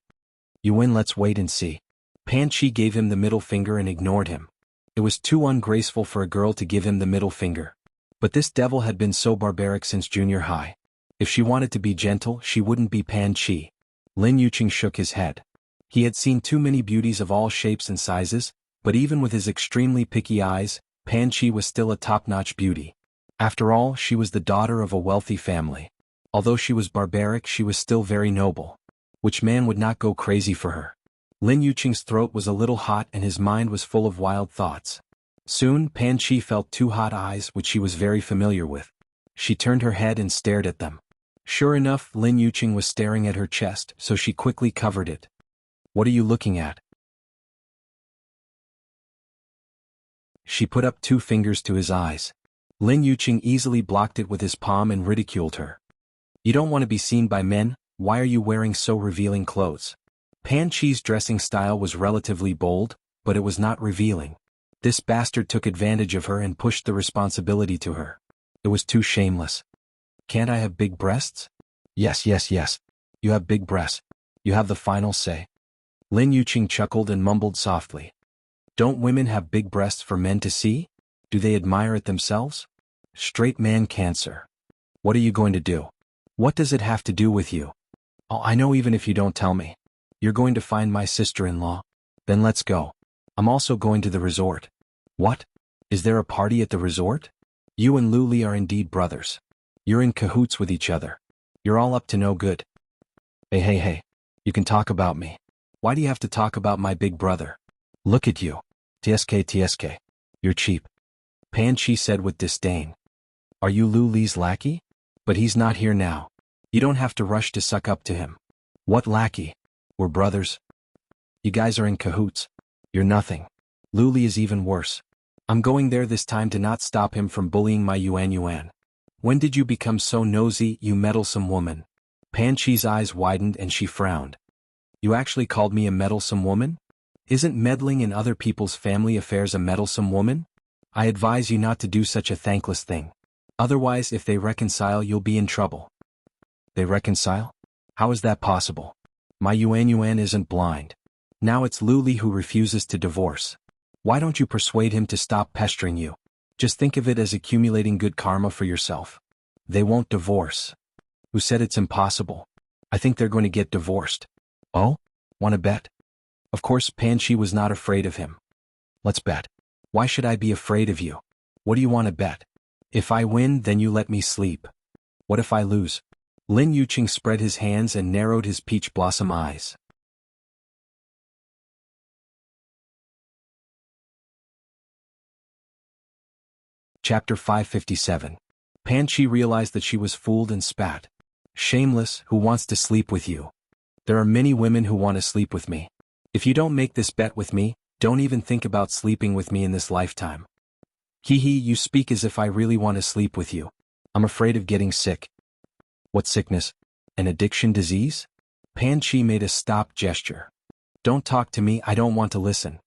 You win, let's wait and see. Pan Chi gave him the middle finger and ignored him. It was too ungraceful for a girl to give him the middle finger. But this devil had been so barbaric since junior high. If she wanted to be gentle, she wouldn't be Pan Chi. Lin Yuqing shook his head. He had seen too many beauties of all shapes and sizes, but even with his extremely picky eyes, Pan Chi was still a top-notch beauty. After all, she was the daughter of a wealthy family. Although she was barbaric, she was still very noble. Which man would not go crazy for her? Lin Yuqing's throat was a little hot and his mind was full of wild thoughts. Soon, Pan Chi felt two hot eyes which she was very familiar with. She turned her head and stared at them. Sure enough, Lin Yuqing was staring at her chest, so she quickly covered it. What are you looking at? She put up 2 fingers to his eyes. Lin Yuqing easily blocked it with his palm and ridiculed her. You don't want to be seen by men, why are you wearing so revealing clothes? Pan Chi's dressing style was relatively bold, but it was not revealing. This bastard took advantage of her and pushed the responsibility to her. It was too shameless. Can't I have big breasts? Yes. You have big breasts. You have the final say. Lin Yuqing chuckled and mumbled softly. Don't women have big breasts for men to see? Do they admire it themselves? Straight man cancer. What are you going to do? What does it have to do with you? Oh, I know even if you don't tell me. You're going to find my sister-in-law? Then let's go. I'm also going to the resort. What? Is there a party at the resort? You and Lu Li are indeed brothers. You're in cahoots with each other. You're all up to no good. Hey. You can talk about me. Why do you have to talk about my big brother? Look at you. TSK. You're cheap. Pan Chi said with disdain. Are you Lu Li's lackey? But he's not here now. You don't have to rush to suck up to him. What lackey? We're brothers. You guys are in cahoots. You're nothing. Lu Li is even worse. I'm going there this time to not stop him from bullying my Yuan. When did you become so nosy, you meddlesome woman? Pan Chi's eyes widened and she frowned. You actually called me a meddlesome woman? Isn't meddling in other people's family affairs a meddlesome woman? I advise you not to do such a thankless thing. Otherwise, if they reconcile, you'll be in trouble. They reconcile? How is that possible? My Yuan isn't blind. Now it's Lu Li who refuses to divorce. Why don't you persuade him to stop pestering you? Just think of it as accumulating good karma for yourself. They won't divorce. Who said it's impossible? I think they're going to get divorced. Oh? Want to bet? Of course, Pan Chi was not afraid of him. Let's bet. Why should I be afraid of you? What do you want to bet? If I win, then you let me sleep. What if I lose? Lin Yuqing spread his hands and narrowed his peach blossom eyes. Chapter 557. Pan Chi realized that she was fooled and spat. Shameless, who wants to sleep with you? There are many women who want to sleep with me. If you don't make this bet with me, don't even think about sleeping with me in this lifetime. You speak as if I really want to sleep with you. I'm afraid of getting sick. What sickness? An addiction disease? Pan Chi made a stop gesture. Don't talk to me, I don't want to listen.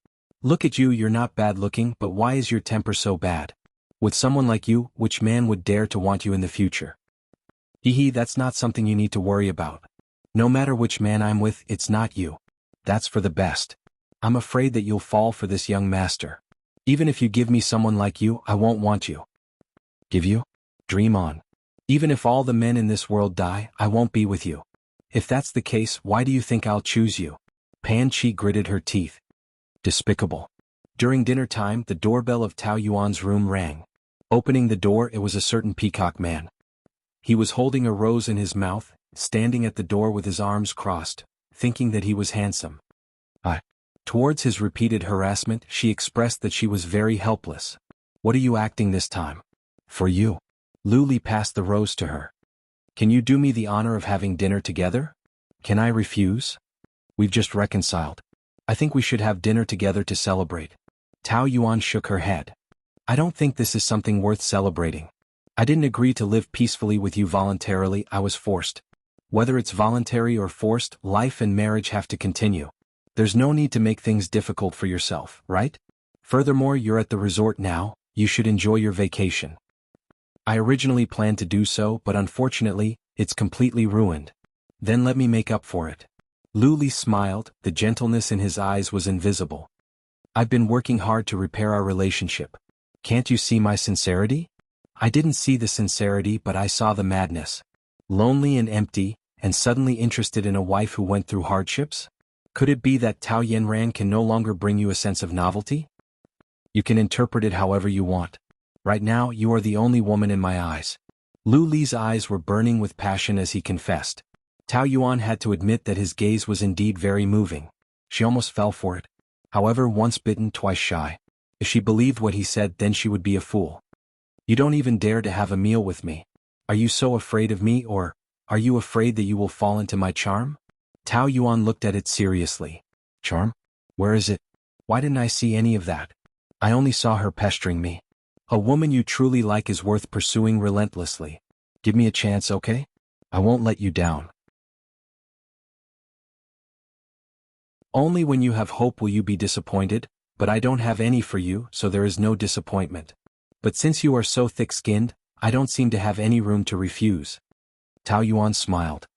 Look at you, you're not bad looking, but why is your temper so bad? With someone like you, which man would dare to want you in the future? That's not something you need to worry about. No matter which man I'm with, it's not you. That's for the best. I'm afraid that you'll fall for this young master. Even if you give me someone like you, I won't want you. Give you? Dream on. Even if all the men in this world die, I won't be with you. If that's the case, why do you think I'll choose you? Pan Chi gritted her teeth. Despicable. During dinner time, the doorbell of Tao Yuan's room rang. Opening the door, it was a certain peacock man. He was holding a rose in his mouth, standing at the door with his arms crossed, thinking that he was handsome. Towards his repeated harassment, she expressed that she was very helpless. What are you acting this time? For you. Lu Li passed the rose to her. Can you do me the honor of having dinner together? Can I refuse? We've just reconciled. I think we should have dinner together to celebrate. Tao Yuan shook her head. I don't think this is something worth celebrating. I didn't agree to live peacefully with you voluntarily, I was forced. Whether it's voluntary or forced, life and marriage have to continue. There's no need to make things difficult for yourself, right? Furthermore, you're at the resort now, you should enjoy your vacation. I originally planned to do so, but unfortunately, it's completely ruined. Then let me make up for it. Lu Li smiled, the gentleness in his eyes was invisible. I've been working hard to repair our relationship. Can't you see my sincerity? I didn't see the sincerity, but I saw the madness. Lonely and empty, and suddenly interested in a wife who went through hardships? Could it be that Tao Yanran can no longer bring you a sense of novelty? You can interpret it however you want. Right now, you are the only woman in my eyes. Lu Li's eyes were burning with passion as he confessed. Tao Yuan had to admit that his gaze was indeed very moving. She almost fell for it. However, once bitten, twice shy. If she believed what he said, then she would be a fool. You don't even dare to have a meal with me. Are you so afraid of me, or are you afraid that you will fall into my charm? Tao Yuan looked at it seriously. Charm? Where is it? Why didn't I see any of that? I only saw her pestering me. A woman you truly like is worth pursuing relentlessly. Give me a chance, okay? I won't let you down. Only when you have hope will you be disappointed, but I don't have any for you, so there is no disappointment. But since you are so thick-skinned, I don't seem to have any room to refuse. Tao Yuan smiled.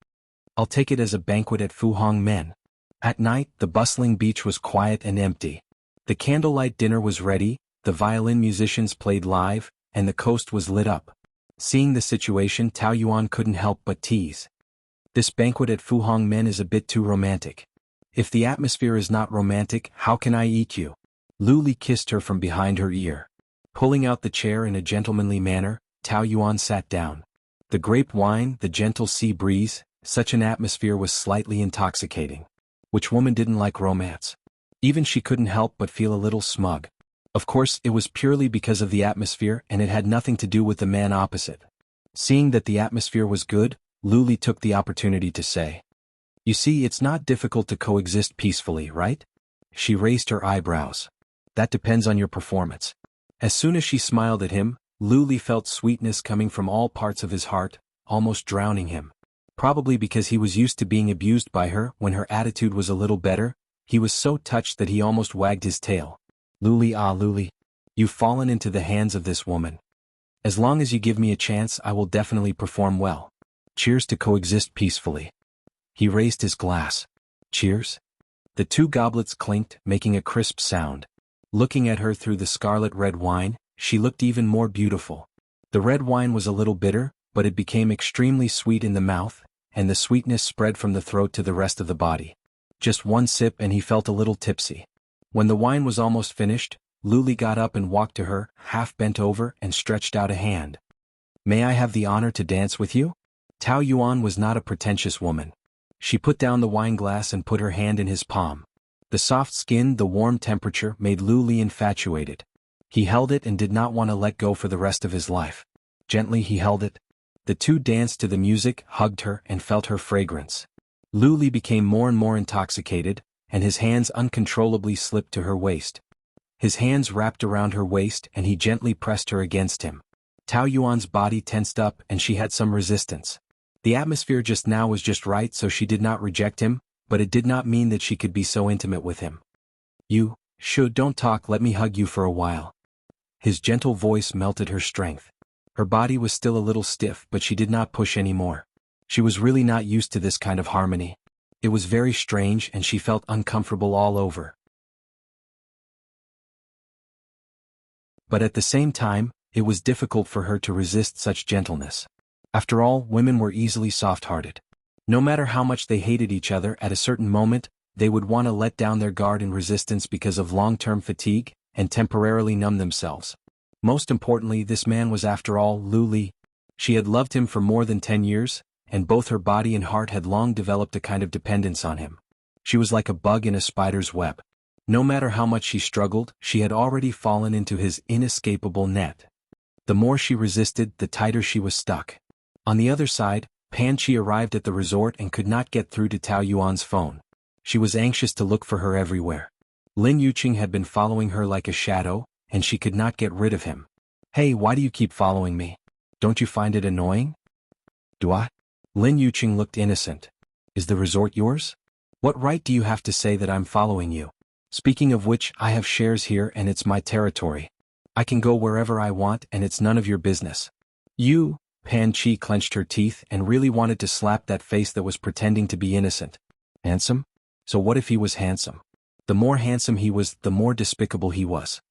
I'll take it as a banquet at Fu Hong Men. At night, the bustling beach was quiet and empty. The candlelight dinner was ready, the violin musicians played live, and the coast was lit up. Seeing the situation, Tao Yuan couldn't help but tease. This banquet at Fu Hong Men is a bit too romantic. If the atmosphere is not romantic, how can I eat you? Lu Li kissed her from behind her ear. Pulling out the chair in a gentlemanly manner, Tao Yuan sat down. The grape wine, the gentle sea breeze, such an atmosphere was slightly intoxicating. Which woman didn't like romance? Even she couldn't help but feel a little smug. Of course, it was purely because of the atmosphere, and it had nothing to do with the man opposite. Seeing that the atmosphere was good, Lu Li took the opportunity to say, "You see, it's not difficult to coexist peacefully, right?" She raised her eyebrows. "That depends on your performance." As soon as she smiled at him, Lu Li felt sweetness coming from all parts of his heart, almost drowning him. Probably because he was used to being abused by her when her attitude was a little better, he was so touched that he almost wagged his tail. Lu Li, you've fallen into the hands of this woman. As long as you give me a chance, I will definitely perform well. Cheers to coexist peacefully. He raised his glass. Cheers. The two goblets clinked, making a crisp sound. Looking at her through the scarlet red wine, she looked even more beautiful. The red wine was a little bitter, but it became extremely sweet in the mouth, and the sweetness spread from the throat to the rest of the body. Just one sip and he felt a little tipsy. When the wine was almost finished, Lu Li got up and walked to her, half bent over, and stretched out a hand. "May I have the honor to dance with you?" Tao Yuan was not a pretentious woman. She put down the wine glass and put her hand in his palm. The soft skin, the warm temperature made Lu Li infatuated. He held it and did not want to let go for the rest of his life. Gently he held it. The two danced to the music, hugged her, and felt her fragrance. Lu Li became more and more intoxicated, and his hands uncontrollably slipped to her waist. His hands wrapped around her waist and he gently pressed her against him. Tao Yuan's body tensed up and she had some resistance. The atmosphere just now was just right, so she did not reject him, but it did not mean that she could be so intimate with him. "You, don't talk, let me hug you for a while." His gentle voice melted her strength. Her body was still a little stiff, but she did not push anymore. She was really not used to this kind of harmony. It was very strange and she felt uncomfortable all over. But at the same time, it was difficult for her to resist such gentleness. After all, women were easily soft-hearted. No matter how much they hated each other, at a certain moment, they would want to let down their guard in resistance because of long-term fatigue, and temporarily numb themselves. Most importantly, this man was after all Lu Li. She had loved him for more than 10 years, and both her body and heart had long developed a kind of dependence on him. She was like a bug in a spider's web. No matter how much she struggled, she had already fallen into his inescapable net. The more she resisted, the tighter she was stuck. On the other side, Pan Chi arrived at the resort and could not get through to Tao Yuan's phone. She was anxious to look for her everywhere. Lin Yuqing had been following her like a shadow, and she could not get rid of him. "Hey, why do you keep following me? Don't you find it annoying?" "Do I?" Lin Yuqing looked innocent. "Is the resort yours? What right do you have to say that I'm following you? Speaking of which, I have shares here and it's my territory. I can go wherever I want and it's none of your business." "You?" Pan Chi clenched her teeth and really wanted to slap that face that was pretending to be innocent. Handsome? So what if he was handsome? The more handsome he was, the more despicable he was.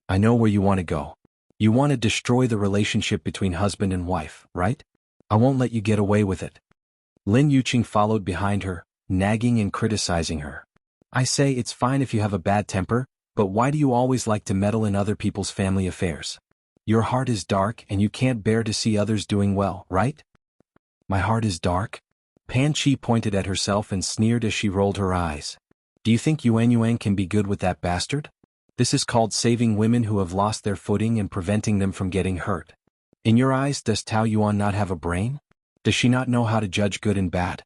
I know where you want to go. You want to destroy the relationship between husband and wife, right? I won't let you get away with it. Lin Yuqing followed behind her, nagging and criticizing her. I say it's fine if you have a bad temper, but why do you always like to meddle in other people's family affairs? Your heart is dark and you can't bear to see others doing well, right? My heart is dark? Pan Chi pointed at herself and sneered as she rolled her eyes. Do you think Yuan can be good with that bastard? This is called saving women who have lost their footing and preventing them from getting hurt. In your eyes, does Tao Yuan not have a brain? Does she not know how to judge good and bad?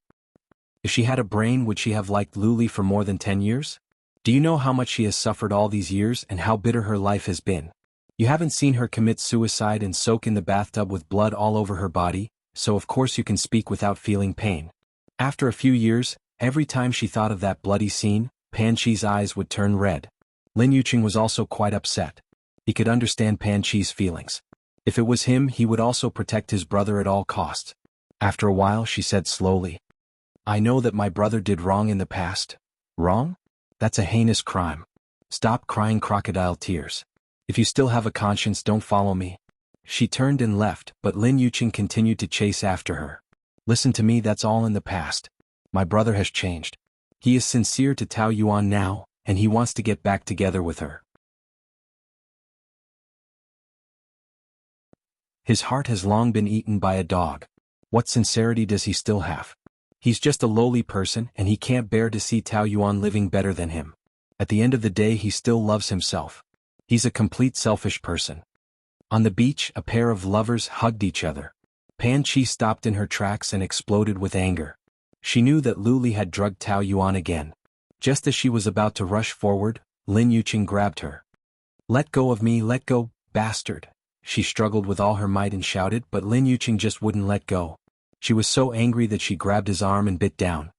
If she had a brain, would she have liked Luli for more than 10 years? Do you know how much she has suffered all these years and how bitter her life has been? You haven't seen her commit suicide and soak in the bathtub with blood all over her body, so of course you can speak without feeling pain. After a few years, every time she thought of that bloody scene, Pan Chi's eyes would turn red. Lin Yuqing was also quite upset. He could understand Pan Chi's feelings. If it was him, he would also protect his brother at all costs. After a while, she said slowly, I know that my brother did wrong in the past. Wrong? That's a heinous crime. Stop crying crocodile tears. If you still have a conscience, don't follow me. She turned and left, but Lin Yuqing continued to chase after her. Listen to me, that's all in the past. My brother has changed. He is sincere to Tao Yuan now, and he wants to get back together with her. His heart has long been eaten by a dog. What sincerity does he still have? He's just a lowly person and he can't bear to see Tao Yuan living better than him. At the end of the day, he still loves himself. He's a complete selfish person. On the beach, a pair of lovers hugged each other. Pan Chi stopped in her tracks and exploded with anger. She knew that Luli had drugged Tao Yuan again. Just as she was about to rush forward, Lin Yuqing grabbed her. Let go of me, let go, bastard. She struggled with all her might and shouted, but Lin Yuqing just wouldn't let go. She was so angry that she grabbed his arm and bit down.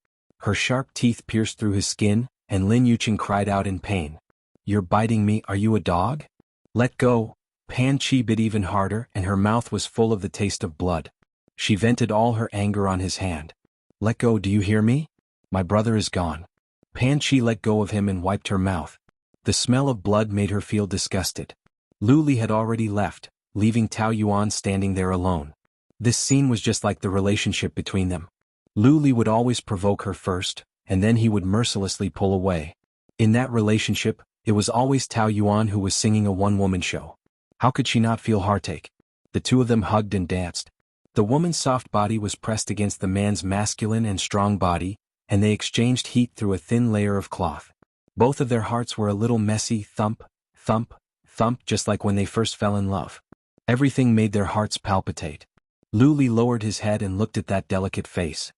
Her sharp teeth pierced through his skin, and Lin Yuqing cried out in pain. You're biting me, are you a dog? Let go. Pan Chi bit even harder and her mouth was full of the taste of blood. She vented all her anger on his hand. Let go, do you hear me? My brother is gone. Pan Chi let go of him and wiped her mouth. The smell of blood made her feel disgusted. Luli had already left, leaving Tao Yuan standing there alone. This scene was just like the relationship between them. Luli would always provoke her first, and then he would mercilessly pull away. In that relationship, it was always Tao Yuan who was singing a one-woman show. How could she not feel heartache? The two of them hugged and danced. The woman's soft body was pressed against the man's masculine and strong body, and they exchanged heat through a thin layer of cloth. Both of their hearts were a little messy, thump, thump, thump, just like when they first fell in love. Everything made their hearts palpitate. Luli lowered his head and looked at that delicate face.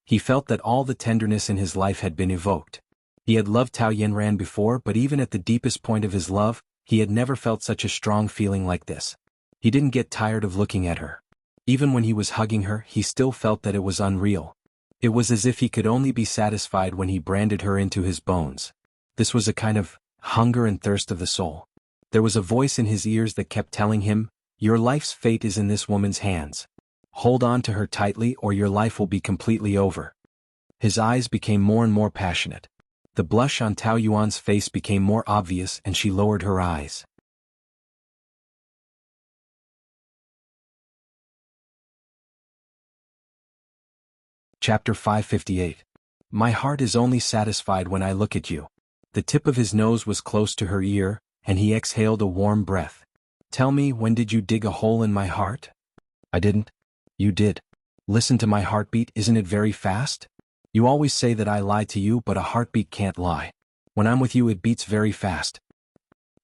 He felt that all the tenderness in his life had been evoked. He had loved Tao Yanran before, but even at the deepest point of his love, he had never felt such a strong feeling like this. He didn't get tired of looking at her. Even when he was hugging her, he still felt that it was unreal. It was as if he could only be satisfied when he branded her into his bones. This was a kind of hunger and thirst of the soul. There was a voice in his ears that kept telling him, your life's fate is in this woman's hands. Hold on to her tightly or your life will be completely over. His eyes became more and more passionate. The blush on Tao Yuan's face became more obvious and she lowered her eyes. Chapter 558. My heart is only satisfied when I look at you. The tip of his nose was close to her ear, and he exhaled a warm breath. Tell me, when did you dig a hole in my heart? I didn't. You did. Listen to my heartbeat, isn't it very fast? You always say that I lie to you, but a heartbeat can't lie. When I'm with you, it beats very fast.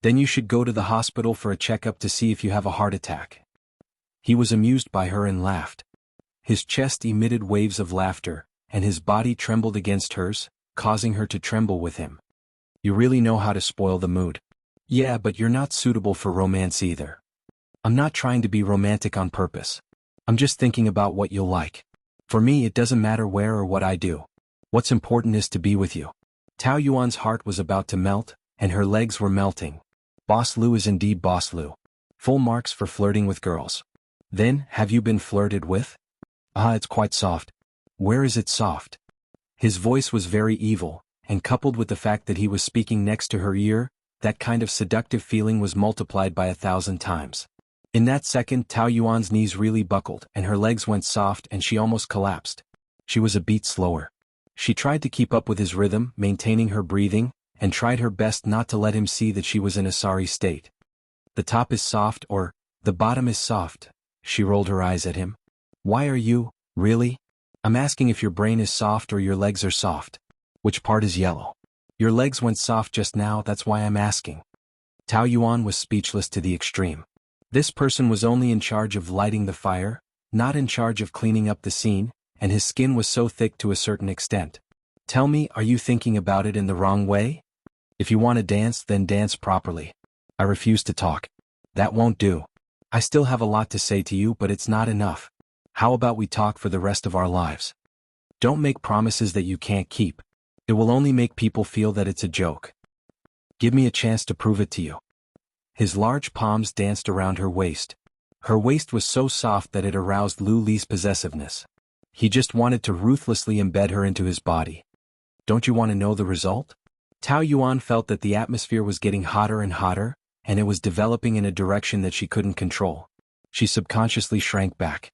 Then you should go to the hospital for a checkup to see if you have a heart attack. He was amused by her and laughed. His chest emitted waves of laughter, and his body trembled against hers, causing her to tremble with him. You really know how to spoil the mood. Yeah, but you're not suitable for romance either. I'm not trying to be romantic on purpose. I'm just thinking about what you'll like. For me, it doesn't matter where or what I do. What's important is to be with you. Tao Yuan's heart was about to melt, and her legs were melting. Boss Lu is indeed Boss Lu. Full marks for flirting with girls. Then, have you been flirted with? Ah, it's quite soft. Where is it soft? His voice was very evil, and coupled with the fact that he was speaking next to her ear, that kind of seductive feeling was multiplied by 1,000 times. In that second, Tao Yuan's knees really buckled and her legs went soft and she almost collapsed. She was a beat slower. She tried to keep up with his rhythm, maintaining her breathing, and tried her best not to let him see that she was in a sorry state. The top is soft or, the bottom is soft. She rolled her eyes at him. Why are you, really? I'm asking if your brain is soft or your legs are soft. Which part is yellow? Your legs went soft just now, that's why I'm asking. Tao Yuan was speechless to the extreme. This person was only in charge of lighting the fire, not in charge of cleaning up the scene, and his skin was so thick to a certain extent. Tell me, are you thinking about it in the wrong way? If you want to dance, then dance properly. I refuse to talk. That won't do. I still have a lot to say to you, but it's not enough. How about we talk for the rest of our lives? Don't make promises that you can't keep. It will only make people feel that it's a joke. Give me a chance to prove it to you. His large palms danced around her waist. Her waist was so soft that it aroused Lu Li's possessiveness. He just wanted to ruthlessly embed her into his body. Don't you want to know the result? Tao Yuan felt that the atmosphere was getting hotter and hotter, and it was developing in a direction that she couldn't control. She subconsciously shrank back.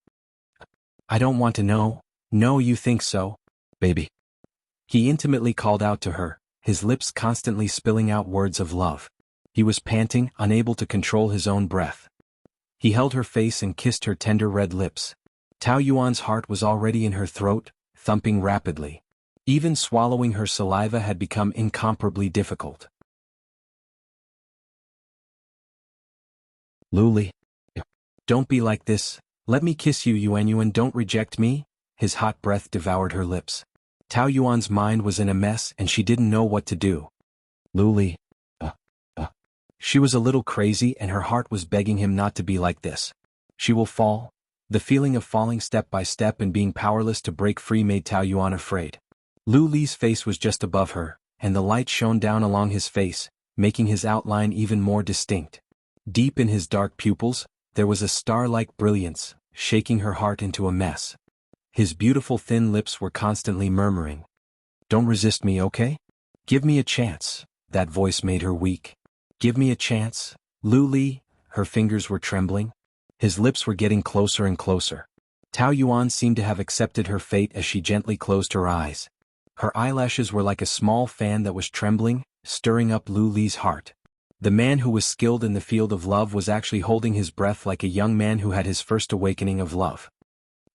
I don't want to know. No, you think so, baby. He intimately called out to her, his lips constantly spilling out words of love. He was panting, unable to control his own breath. He held her face and kissed her tender red lips. Tao Yuan's heart was already in her throat, thumping rapidly. Even swallowing her saliva had become incomparably difficult. Lu Li. Don't be like this. Let me kiss you, Yuan, don't reject me. His hot breath devoured her lips. Tao Yuan's mind was in a mess and she didn't know what to do. Lu Li. She was a little crazy and her heart was begging him not to be like this. She will fall. The feeling of falling step by step and being powerless to break free made Tao Yuan afraid. Lu Li's face was just above her, and the light shone down along his face, making his outline even more distinct. Deep in his dark pupils, there was a star-like brilliance, shaking her heart into a mess. His beautiful thin lips were constantly murmuring. Don't resist me, okay? Give me a chance. That voice made her weak. Give me a chance, Lu Li. Her fingers were trembling. His lips were getting closer and closer. Tao Yuan seemed to have accepted her fate as she gently closed her eyes. Her eyelashes were like a small fan that was trembling, stirring up Lu Li's heart. The man who was skilled in the field of love was actually holding his breath like a young man who had his first awakening of love.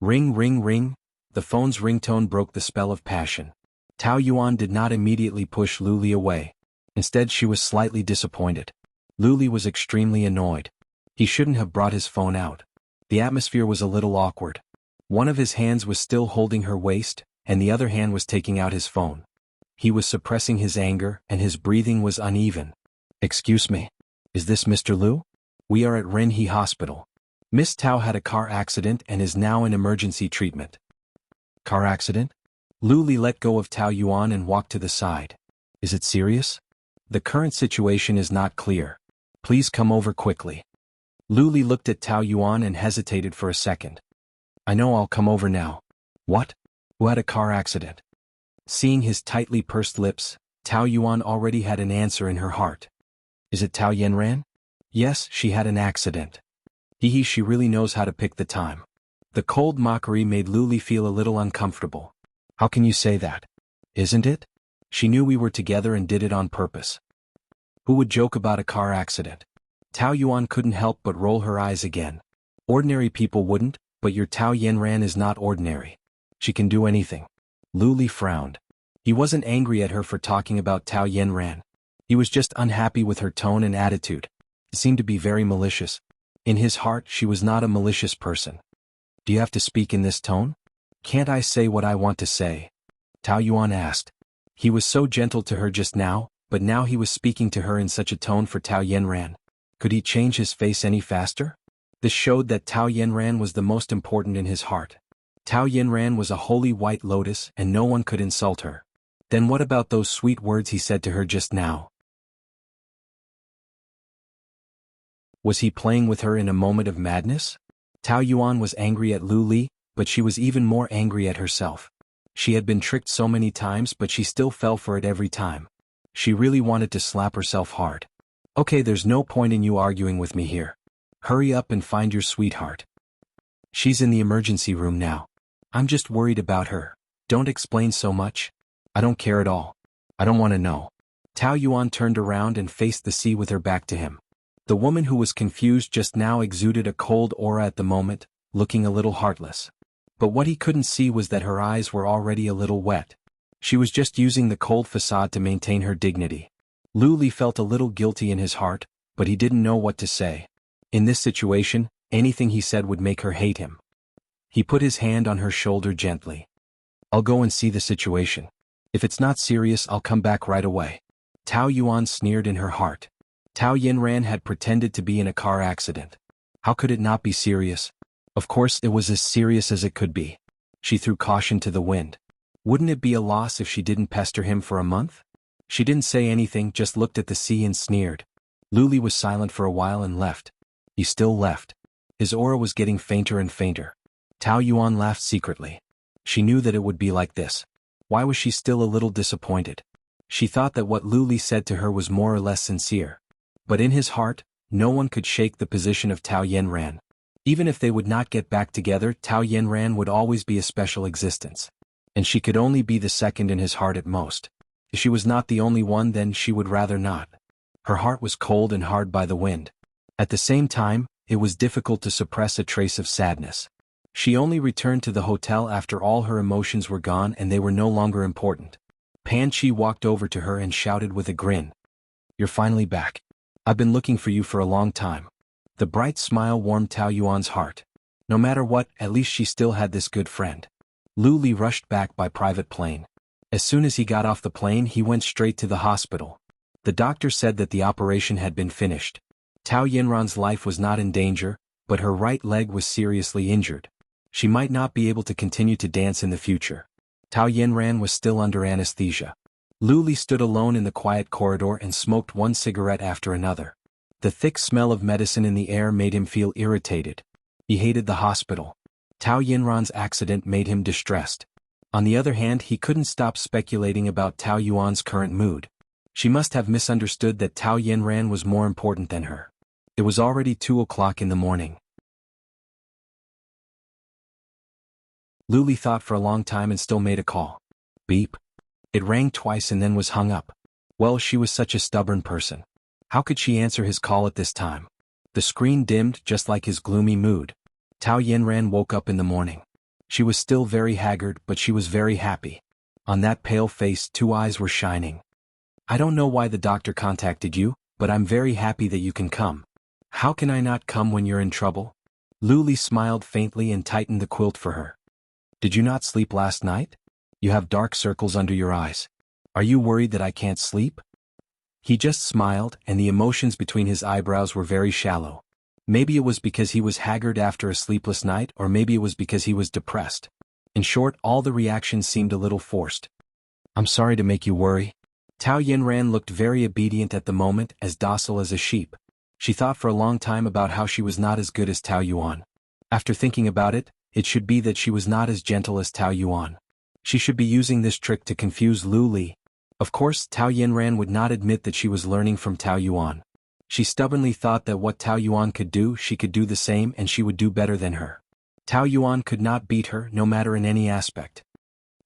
Ring, ring, ring. The phone's ringtone broke the spell of passion. Tao Yuan did not immediately push Lu Li away. Instead, she was slightly disappointed. Lu Li was extremely annoyed. He shouldn't have brought his phone out. The atmosphere was a little awkward. One of his hands was still holding her waist, and the other hand was taking out his phone. He was suppressing his anger, and his breathing was uneven. Excuse me. Is this Mr. Lu? We are at Renhe Hospital. Miss Tao had a car accident and is now in emergency treatment. Car accident? Lu Li let go of Tao Yuan and walked to the side. Is it serious? The current situation is not clear. Please come over quickly. Lu Li looked at Tao Yuan and hesitated for a second. I know, I'll come over now. What? Who had a car accident? Seeing his tightly pursed lips, Tao Yuan already had an answer in her heart. Is it Tao Yanran? Yes, she had an accident. She really knows how to pick the time. The cold mockery made Lu Li feel a little uncomfortable. How can you say that? Isn't it? She knew we were together and did it on purpose. Who would joke about a car accident? Tao Yuan couldn't help but roll her eyes again. Ordinary people wouldn't, but your Tao Yanran is not ordinary. She can do anything. Lu Li frowned. He wasn't angry at her for talking about Tao Yanran. He was just unhappy with her tone and attitude. It seemed to be very malicious. In his heart, she was not a malicious person. Do you have to speak in this tone? Can't I say what I want to say? Tao Yuan asked. He was so gentle to her just now, but now he was speaking to her in such a tone for Tao Yanran. Could he change his face any faster? This showed that Tao Yanran was the most important in his heart. Tao Yanran was a holy white lotus and no one could insult her. Then what about those sweet words he said to her just now? Was he playing with her in a moment of madness? Tao Yuan was angry at Lu Li, but she was even more angry at herself. She had been tricked so many times, but she still fell for it every time. She really wanted to slap herself hard. Okay, there's no point in you arguing with me here. Hurry up and find your sweetheart. She's in the emergency room now. I'm just worried about her. Don't explain so much. I don't care at all. I don't want to know. Tao Yuan turned around and faced the sea with her back to him. The woman who was confused just now exuded a cold aura at the moment, looking a little heartless. But what he couldn't see was that her eyes were already a little wet. She was just using the cold facade to maintain her dignity. Lu Li felt a little guilty in his heart, but he didn't know what to say. In this situation, anything he said would make her hate him. He put his hand on her shoulder gently. I'll go and see the situation. If it's not serious, I'll come back right away. Tao Yuan sneered in her heart. Tao Yinran had pretended to be in a car accident. How could it not be serious? Of course it was as serious as it could be. She threw caution to the wind. Wouldn't it be a loss if she didn't pester him for a month? She didn't say anything, just looked at the sea and sneered. Lu Li was silent for a while and left. He still left. His aura was getting fainter and fainter. Tao Yuan laughed secretly. She knew that it would be like this. Why was she still a little disappointed? She thought that what Lu Li said to her was more or less sincere. But in his heart, no one could shake the position of Tao Yinran. Even if they would not get back together, Tao Yinran would always be a special existence. And she could only be the second in his heart at most. If she was not the only one, then she would rather not. Her heart was cold and hard by the wind. At the same time, it was difficult to suppress a trace of sadness. She only returned to the hotel after all her emotions were gone and they were no longer important. Pan Chi walked over to her and shouted with a grin. You're finally back. I've been looking for you for a long time. The bright smile warmed Tao Yuan's heart. No matter what, at least she still had this good friend. Lu Li rushed back by private plane. As soon as he got off the plane, he went straight to the hospital. The doctor said that the operation had been finished. Tao Yinran's life was not in danger, but her right leg was seriously injured. She might not be able to continue to dance in the future. Tao Yinran was still under anesthesia. Lu Li stood alone in the quiet corridor and smoked one cigarette after another. The thick smell of medicine in the air made him feel irritated. He hated the hospital. Tao Yinran's accident made him distressed. On the other hand, he couldn't stop speculating about Tao Yuan's current mood. She must have misunderstood that Tao Yinran was more important than her. It was already 2 o'clock in the morning. Lu Li thought for a long time and still made a call. Beep. It rang twice and then was hung up. Well, she was such a stubborn person. How could she answer his call at this time? The screen dimmed just like his gloomy mood. Tao Yinran woke up in the morning. She was still very haggard, but she was very happy. On that pale face, 2 eyes were shining. I don't know why the doctor contacted you, but I'm very happy that you can come. How can I not come when you're in trouble? Lu Li smiled faintly and tightened the quilt for her. Did you not sleep last night? You have dark circles under your eyes. Are you worried that I can't sleep? He just smiled, and the emotions between his eyebrows were very shallow. Maybe it was because he was haggard after a sleepless night, or maybe it was because he was depressed. In short, all the reactions seemed a little forced. I'm sorry to make you worry. Tao Yinran looked very obedient at the moment, as docile as a sheep. She thought for a long time about how she was not as good as Tao Yuan. After thinking about it, it should be that she was not as gentle as Tao Yuan. She should be using this trick to confuse Lu Li. Of course, Tao Yinran would not admit that she was learning from Tao Yuan. She stubbornly thought that what Tao Yuan could do, she could do the same and she would do better than her. Tao Yuan could not beat her, no matter in any aspect.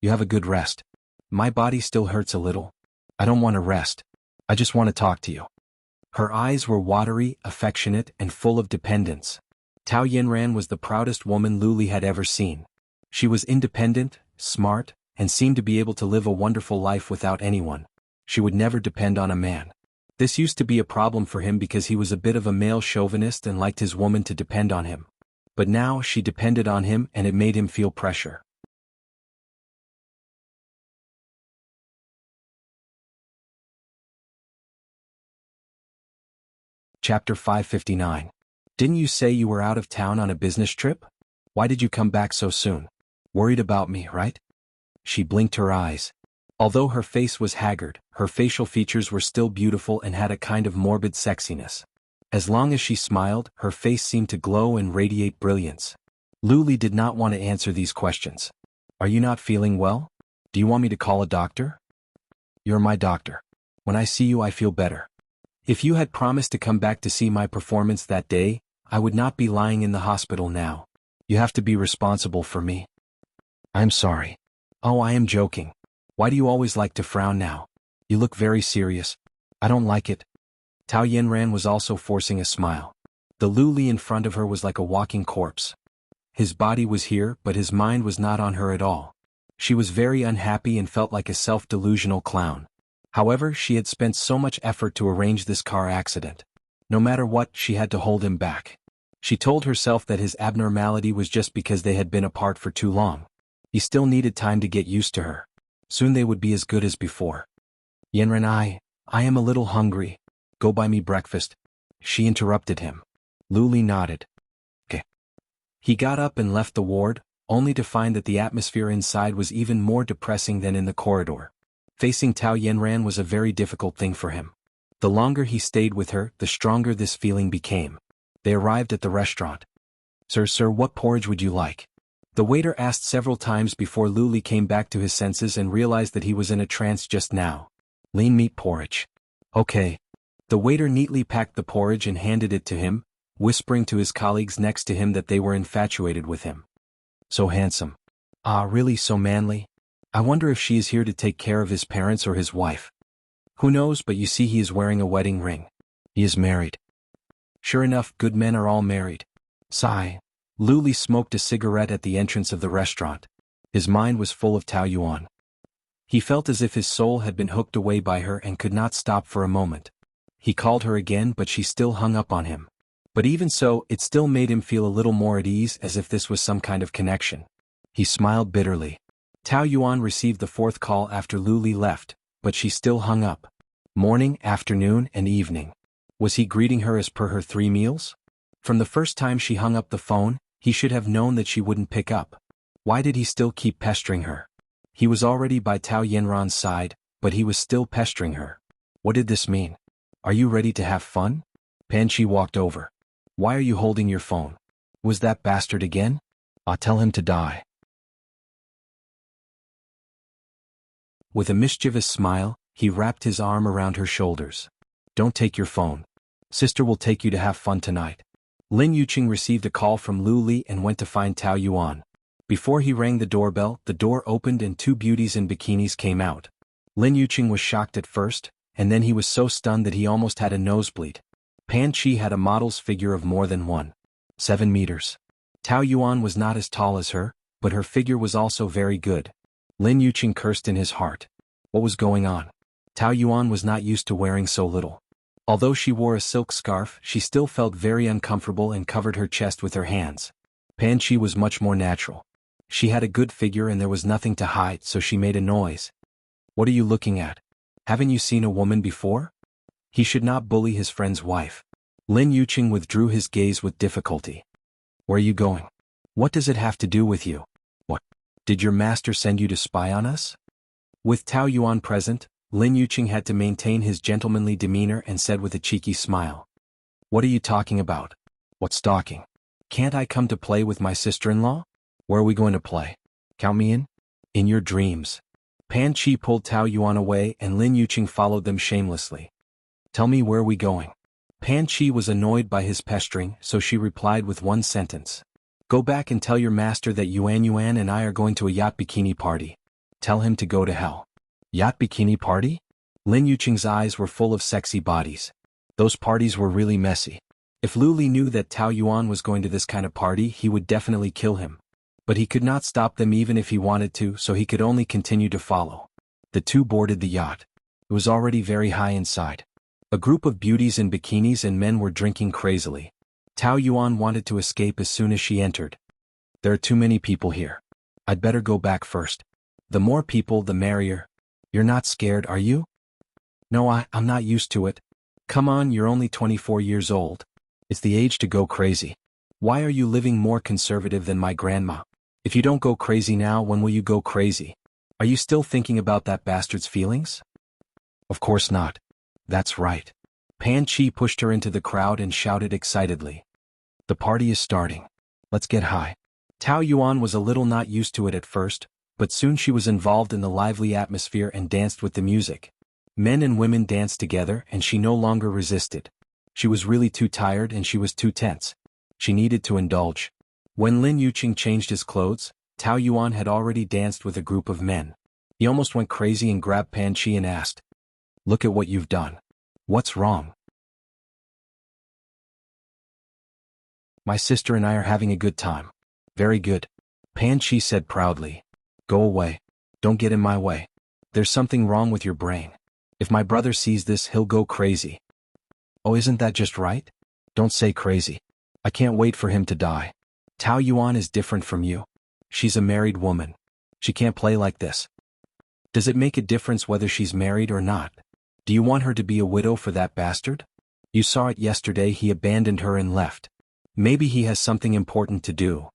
You have a good rest. My body still hurts a little. I don't want to rest. I just want to talk to you. Her eyes were watery, affectionate, and full of dependence. Tao Yinran was the proudest woman Lu Li had ever seen. She was independent, smart, and seemed to be able to live a wonderful life without anyone. She would never depend on a man. This used to be a problem for him because he was a bit of a male chauvinist and liked his woman to depend on him. But now she depended on him and it made him feel pressure. Chapter 559. Didn't you say you were out of town on a business trip? Why did you come back so soon? Worried about me, right? She blinked her eyes. Although her face was haggard, her facial features were still beautiful and had a kind of morbid sexiness. As long as she smiled, her face seemed to glow and radiate brilliance. Lu Li did not want to answer these questions. Are you not feeling well? Do you want me to call a doctor? You're my doctor. When I see you I feel better. If you had promised to come back to see my performance that day, I would not be lying in the hospital now. You have to be responsible for me. I'm sorry. Oh, I am joking. Why do you always like to frown now? You look very serious. I don't like it. Tao Yanran was also forcing a smile. The Lu Li in front of her was like a walking corpse. His body was here, but his mind was not on her at all. She was very unhappy and felt like a self-delusional clown. However, she had spent so much effort to arrange this car accident. No matter what, she had to hold him back. She told herself that his abnormality was just because they had been apart for too long. He still needed time to get used to her. Soon they would be as good as before. Yanran, I am a little hungry. Go buy me breakfast. She interrupted him. Lu Li nodded. Okay. He got up and left the ward, only to find that the atmosphere inside was even more depressing than in the corridor. Facing Tao Yanran was a very difficult thing for him. The longer he stayed with her, the stronger this feeling became. They arrived at the restaurant. Sir, what porridge would you like? The waiter asked several times before Lu Li came back to his senses and realized that he was in a trance just now. Lean meat porridge. Okay. The waiter neatly packed the porridge and handed it to him, whispering to his colleagues next to him that they were infatuated with him. So handsome. Ah, really so manly? I wonder if she is here to take care of his parents or his wife. Who knows, but you see he is wearing a wedding ring. He is married. Sure enough, good men are all married. Sigh. Lu Li smoked a cigarette at the entrance of the restaurant. His mind was full of Tao Yuan. He felt as if his soul had been hooked away by her and could not stop for a moment. He called her again, but she still hung up on him. But even so, it still made him feel a little more at ease, as if this was some kind of connection. He smiled bitterly. Tao Yuan received the fourth call after Lu Li left, but she still hung up. Morning, afternoon, and evening. Was he greeting her as per her 3 meals? From the first time she hung up the phone, he should have known that she wouldn't pick up. Why did he still keep pestering her? He was already by Tao Yanran's side, but he was still pestering her. What did this mean? Are you ready to have fun? Pan Chi walked over. Why are you holding your phone? Was that bastard again? I'll tell him to die. With a mischievous smile, he wrapped his arm around her shoulders. Don't take your phone. Sister will take you to have fun tonight. Lin Yuqing received a call from Lu Li and went to find Tao Yuan. Before he rang the doorbell, the door opened and 2 beauties in bikinis came out. Lin Yuqing was shocked at first, and then he was so stunned that he almost had a nosebleed. Pan Chi had a model's figure of more than 1.7 meters. Tao Yuan was not as tall as her, but her figure was also very good. Lin Yuqing cursed in his heart. What was going on? Tao Yuan was not used to wearing so little. Although she wore a silk scarf, she still felt very uncomfortable and covered her chest with her hands. Pan Chi was much more natural. She had a good figure and there was nothing to hide, so she made a noise. What are you looking at? Haven't you seen a woman before? He should not bully his friend's wife. Lin Yuqing withdrew his gaze with difficulty. Where are you going? What does it have to do with you? What? Did your master send you to spy on us? With Tao Yuan present, Lin Yuqing had to maintain his gentlemanly demeanor and said with a cheeky smile. What are you talking about? What stalking? Can't I come to play with my sister-in-law? Where are we going to play? Count me in? In your dreams. Pan Chi pulled Tao Yuan away and Lin Yuqing followed them shamelessly. Tell me, where are we going? Pan Chi was annoyed by his pestering, so she replied with one sentence. Go back and tell your master that Yuan and I are going to a yacht bikini party. Tell him to go to hell. Yacht bikini party? Lin Yuqing's eyes were full of sexy bodies. Those parties were really messy. If Lu Li knew that Tao Yuan was going to this kind of party, he would definitely kill him. But he could not stop them even if he wanted to, so he could only continue to follow. The 2 boarded the yacht. It was already very high inside. A group of beauties in bikinis and men were drinking crazily. Tao Yuan wanted to escape as soon as she entered. There are too many people here. I'd better go back first. The more people, the merrier. You're not scared, are you? No, I'm not used to it. Come on, you're only 24 years old. It's the age to go crazy. Why are you living more conservative than my grandma? If you don't go crazy now, when will you go crazy? Are you still thinking about that bastard's feelings? Of course not. That's right. Pan Chi pushed her into the crowd and shouted excitedly. The party is starting. Let's get high. Tao Yuan was a little not used to it at first, But soon she was involved in the lively atmosphere and danced with the music. Men and women danced together and she no longer resisted. She was really too tired and she was too tense. She needed to indulge. When Lin Yuqing changed his clothes, Tao Yuan had already danced with a group of men. He almost went crazy and grabbed Pan Chi and asked, "Look at what you've done. What's wrong?" "My sister and I are having a good time." "Very good," Pan Chi said proudly. "Go away. Don't get in my way. There's something wrong with your brain. If my brother sees this, he'll go crazy." "Oh, isn't that just right? Don't say crazy. I can't wait for him to die. Tao Yuan is different from you. She's a married woman. She can't play like this." "Does it make a difference whether she's married or not? Do you want her to be a widow for that bastard? You saw it yesterday, he abandoned her and left. Maybe he has something important to do."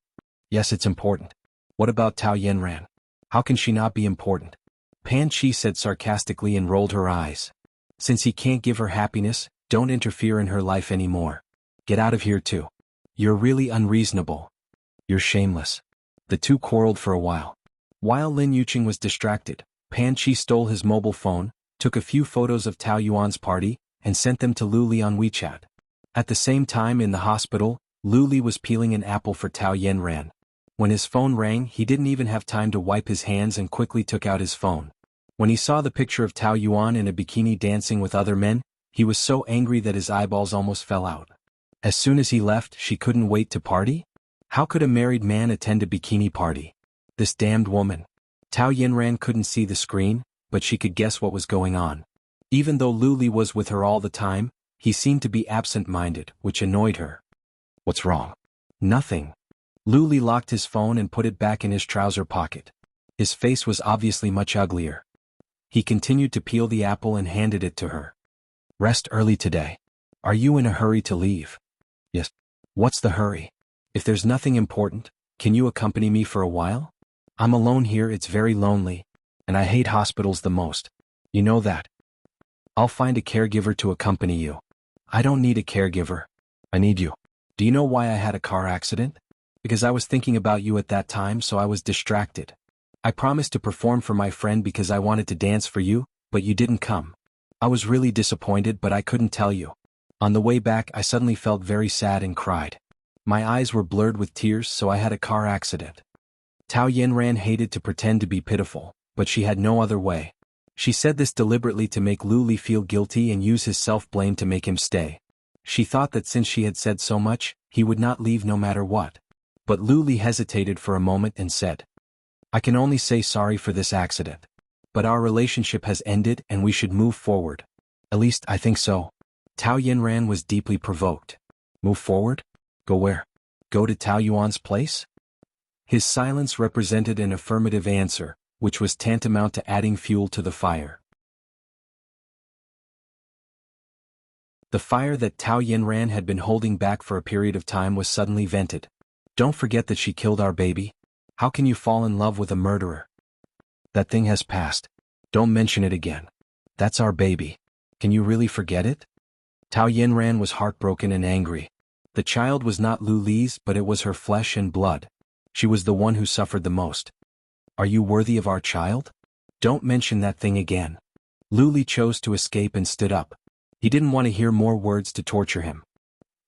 "Yes, it's important. What about Tao Yanran? How can she not be important?" Pan Chi said sarcastically and rolled her eyes. "Since he can't give her happiness, don't interfere in her life anymore. Get out of here too. You're really unreasonable. You're shameless." The two quarreled for a while. While Lin Yuqing was distracted, Pan Chi stole his mobile phone, took a few photos of Tao Yuan's party, and sent them to Lu Li on WeChat. At the same time in the hospital, Lu Li was peeling an apple for Tao Yanran. When his phone rang, he didn't even have time to wipe his hands and quickly took out his phone. When he saw the picture of Tao Yuan in a bikini dancing with other men, he was so angry that his eyeballs almost fell out. As soon as he left, she couldn't wait to party? How could a married man attend a bikini party? This damned woman. Tao Yanran couldn't see the screen, but she could guess what was going on. Even though Lu Li was with her all the time, he seemed to be absent-minded, which annoyed her. "What's wrong?" "Nothing." Lu Li locked his phone and put it back in his trouser pocket. His face was obviously much uglier. He continued to peel the apple and handed it to her. "Rest early today. Are you in a hurry to leave?" "Yes." "What's the hurry? If there's nothing important, can you accompany me for a while? I'm alone here, it's very lonely, and I hate hospitals the most. You know that. I'll find a caregiver to accompany you." "I don't need a caregiver. I need you." "Do you know why I had a car accident? Because I was thinking about you at that time, so I was distracted. I promised to perform for my friend because I wanted to dance for you, but you didn't come. I was really disappointed, but I couldn't tell you. On the way back, I suddenly felt very sad and cried. My eyes were blurred with tears, so I had a car accident." Tao Yanran hated to pretend to be pitiful, but she had no other way. She said this deliberately to make Lu Li feel guilty and use his self-blame to make him stay. She thought that since she had said so much, he would not leave no matter what. But Lu Li hesitated for a moment and said, "I can only say sorry for this accident. But our relationship has ended and we should move forward. At least I think so." Tao Yanran was deeply provoked. "Move forward? Go where? Go to Tao Yuan's place?" His silence represented an affirmative answer, which was tantamount to adding fuel to the fire. The fire that Tao Yanran had been holding back for a period of time was suddenly vented. "Don't forget that she killed our baby. How can you fall in love with a murderer? That thing has passed. Don't mention it again. That's our baby. Can you really forget it?" Tao Yanran was heartbroken and angry. The child was not Lu Li's, but it was her flesh and blood. She was the one who suffered the most. "Are you worthy of our child? Don't mention that thing again." Lu Li chose to escape and stood up. He didn't want to hear more words to torture him.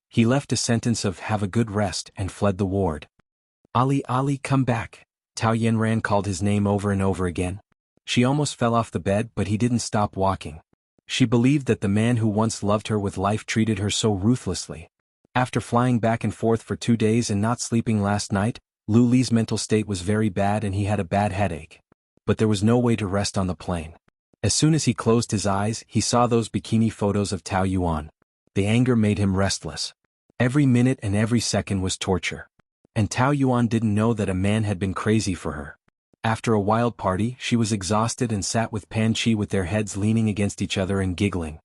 He left a sentence of "have a good rest" and fled the ward. Ali, come back." Tao Yanran called his name over and over again. She almost fell off the bed, but he didn't stop walking. She believed that the man who once loved her with life treated her so ruthlessly. After flying back and forth for 2 days and not sleeping last night, Lu Li's mental state was very bad and he had a bad headache. But there was no way to rest on the plane. As soon as he closed his eyes, he saw those bikini photos of Tao Yuan. The anger made him restless. Every minute and every second was torture. And Tao Yuan didn't know that a man had been crazy for her. After a wild party, she was exhausted and sat with Pan Chi with their heads leaning against each other and giggling.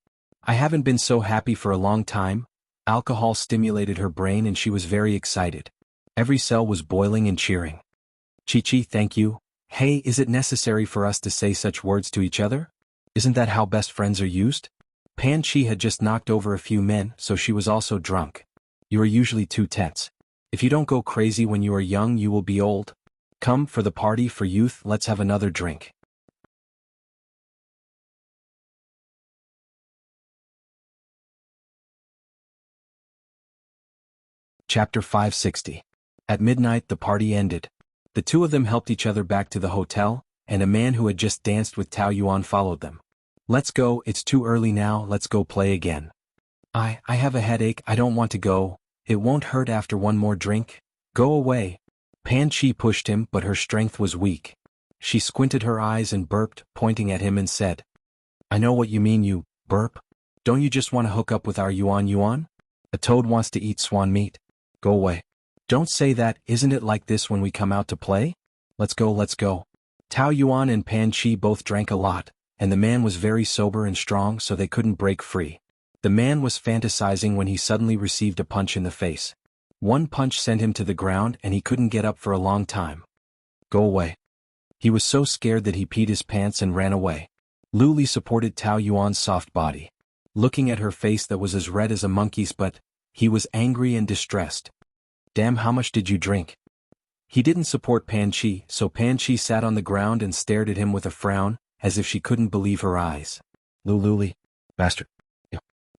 "I haven't been so happy for a long time." Alcohol stimulated her brain and she was very excited. Every cell was boiling and cheering. "Chi, thank you. Hey, is it necessary for us to say such words to each other? Isn't that how best friends are used?" Pan Chi had just knocked over a few men, so she was also drunk. "You are usually too tense. If you don't go crazy when you are young, you will be old." Come, for the party for youth, let's have another drink. Chapter 560. At midnight the party ended. The two of them helped each other back to the hotel, and a man who had just danced with Tao Yuan followed them. Let's go, it's too early now, let's go play again. I have a headache, I don't want to go. It won't hurt after one more drink. Go away. Pan Chi pushed him, but her strength was weak. She squinted her eyes and burped, pointing at him and said, I know what you mean, you burp. Don't you just want to hook up with our Yuan? A toad wants to eat swan meat. Go away. Don't say that, isn't it like this when we come out to play? Let's go. Tao Yuan and Pan Chi both drank a lot, and the man was very sober and strong so they couldn't break free. The man was fantasizing when he suddenly received a punch in the face. One punch sent him to the ground and he couldn't get up for a long time. Go away. He was so scared that he peed his pants and ran away. Lu Li supported Tao Yuan's soft body. Looking at her face that was as red as a monkey's butt, he was angry and distressed. Damn, how much did you drink? He didn't support Pan Chi, so Pan Chi sat on the ground and stared at him with a frown, as if she couldn't believe her eyes. Lu Li, bastard.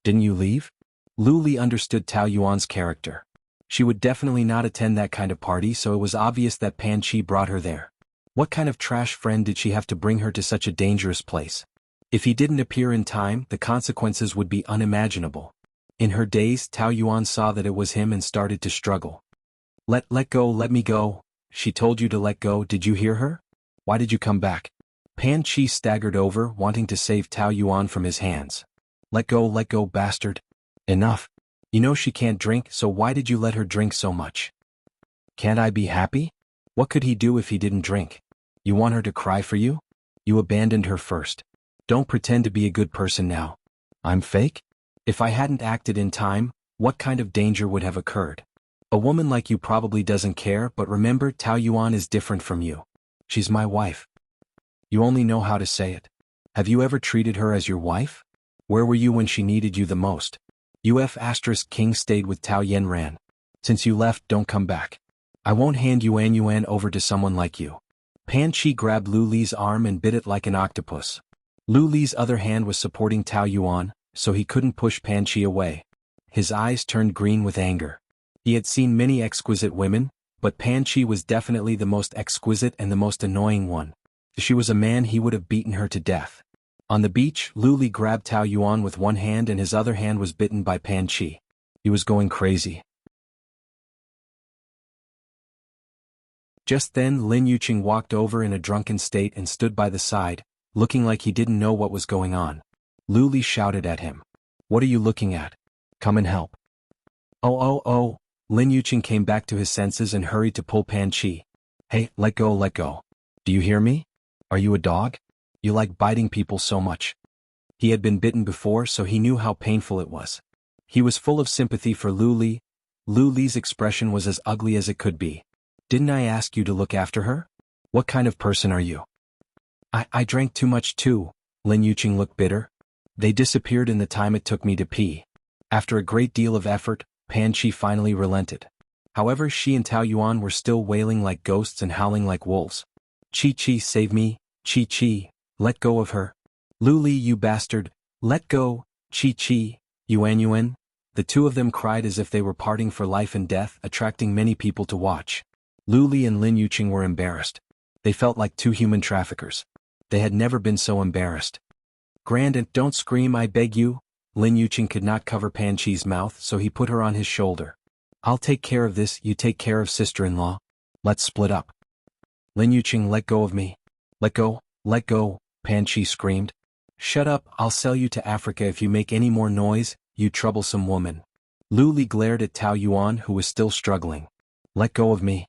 Didn't you leave? Lu Li understood Tao Yuan's character. She would definitely not attend that kind of party, so it was obvious that Pan Chi brought her there. What kind of trash friend did she have to bring her to such a dangerous place? If he didn't appear in time, the consequences would be unimaginable. In her daze, Tao Yuan saw that it was him and started to struggle. Let go, let me go. She told you to let go, did you hear her? Why did you come back? Pan Chi staggered over, wanting to save Tao Yuan from his hands. Let go, bastard. Enough. You know she can't drink, so why did you let her drink so much? Can't I be happy? What could he do if he didn't drink? You want her to cry for you? You abandoned her first. Don't pretend to be a good person now. I'm fake? If I hadn't acted in time, what kind of danger would have occurred? A woman like you probably doesn't care, but remember, Tao Yuan is different from you. She's my wife. You only know how to say it. Have you ever treated her as your wife? Where were you when she needed you the most? King stayed with Tao Yanran. Since you left, don't come back. I won't hand Yuan over to someone like you. Pan Chi grabbed Lu Li's arm and bit it like an octopus. Lu Li's other hand was supporting Tao Yuan, so he couldn't push Pan Chi away. His eyes turned green with anger. He had seen many exquisite women, but Pan Chi was definitely the most exquisite and the most annoying one. If she was a man, he would have beaten her to death. On the beach, Lu Li grabbed Tao Yuan with one hand and his other hand was bitten by Pan Chi. He was going crazy. Just then Lin Yuqing walked over in a drunken state and stood by the side, looking like he didn't know what was going on. Lu Li shouted at him. What are you looking at? Come and help. Oh. Lin Yuqing came back to his senses and hurried to pull Pan Chi. Hey, let go. Do you hear me? Are you a dog? You like biting people so much. He had been bitten before, so he knew how painful it was. He was full of sympathy for Lu Li. Lu Li's expression was as ugly as it could be. Didn't I ask you to look after her? What kind of person are you? I drank too much too. Lin Yuqing looked bitter. They disappeared in the time it took me to pee. After a great deal of effort, Pan Chi finally relented. However, she and Tao Yuan were still wailing like ghosts and howling like wolves. Chi, save me, Chi, let go of her. Lu Li, you bastard, let go, Chi, Yuan. The two of them cried as if they were parting for life and death, attracting many people to watch. Lu Li and Lin Yuqing were embarrassed. They felt like two human traffickers. They had never been so embarrassed. Grand, don't scream, I beg you. Lin Yuqing could not cover Pan Chi's mouth, so he put her on his shoulder. I'll take care of this, you take care of sister-in-law. Let's split up. Lin Yuqing, let go of me. Let go, Pan Chi screamed. Shut up, I'll sell you to Africa if you make any more noise, you troublesome woman. Lu Li glared at Tao Yuan, who was still struggling. Let go of me.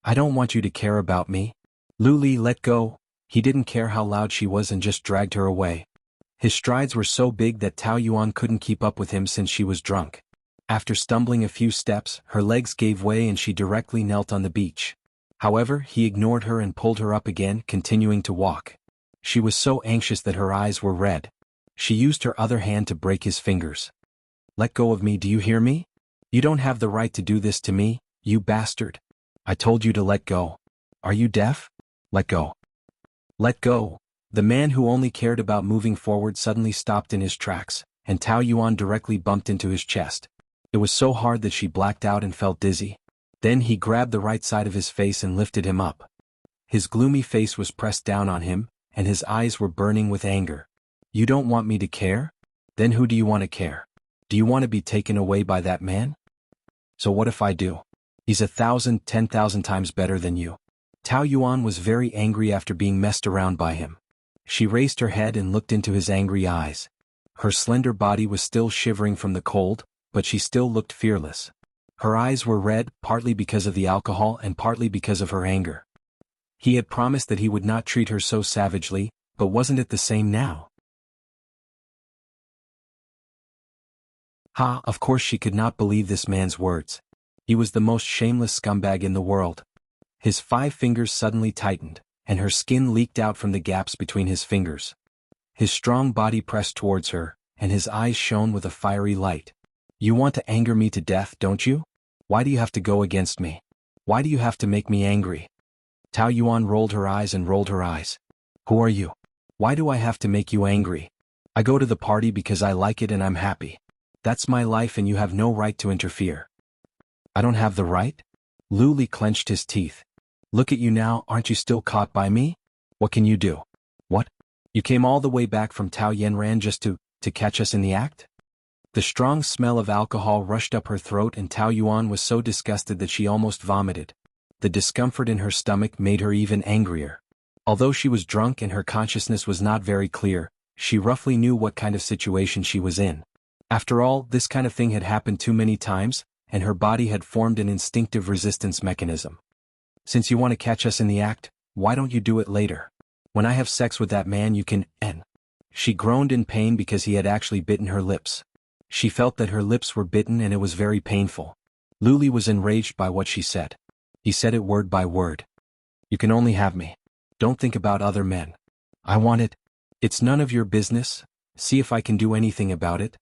I don't want you to care about me. Lu Li, let go. He didn't care how loud she was and just dragged her away. His strides were so big that Tao Yuan couldn't keep up with him since she was drunk. After stumbling a few steps, her legs gave way and she directly knelt on the beach. However, he ignored her and pulled her up again, continuing to walk. She was so anxious that her eyes were red. She used her other hand to break his fingers. Let go of me, do you hear me? You don't have the right to do this to me, you bastard. I told you to let go. Are you deaf? Let go. Let go. The man who only cared about moving forward suddenly stopped in his tracks, and Tao Yuan directly bumped into his chest. It was so hard that she blacked out and felt dizzy. Then he grabbed the right side of his face and lifted him up. His gloomy face was pressed down on him, and his eyes were burning with anger. You don't want me to care? Then who do you want to care? Do you want to be taken away by that man? So what if I do? He's 1,000, 10,000 times better than you. Tao Yuan was very angry after being messed around by him. She raised her head and looked into his angry eyes. Her slender body was still shivering from the cold, but she still looked fearless. Her eyes were red, partly because of the alcohol and partly because of her anger. He had promised that he would not treat her so savagely, but wasn't it the same now? Of course she could not believe this man's words. He was the most shameless scumbag in the world. His 5 fingers suddenly tightened, and her skin leaked out from the gaps between his fingers. His strong body pressed towards her, and his eyes shone with a fiery light. You want to anger me to death, don't you? Why do you have to go against me? Why do you have to make me angry? Tao Yuan rolled her eyes and rolled her eyes. Who are you? Why do I have to make you angry? I go to the party because I like it and I'm happy. That's my life and you have no right to interfere. I don't have the right? Lu Li clenched his teeth. Look at you now, aren't you still caught by me? What can you do? What? You came all the way back from Tao Yanran just to catch us in the act? The strong smell of alcohol rushed up her throat and Tao Yuan was so disgusted that she almost vomited. The discomfort in her stomach made her even angrier. Although she was drunk and her consciousness was not very clear, she roughly knew what kind of situation she was in. After all, this kind of thing had happened too many times, and her body had formed an instinctive resistance mechanism. Since you want to catch us in the act, why don't you do it later? When I have sex with that man you can She groaned in pain because he had actually bitten her lips. She felt that her lips were bitten and it was very painful. Lu Li was enraged by what she said. He said it word by word. You can only have me. Don't think about other men. I want it. It's none of your business. See if I can do anything about it.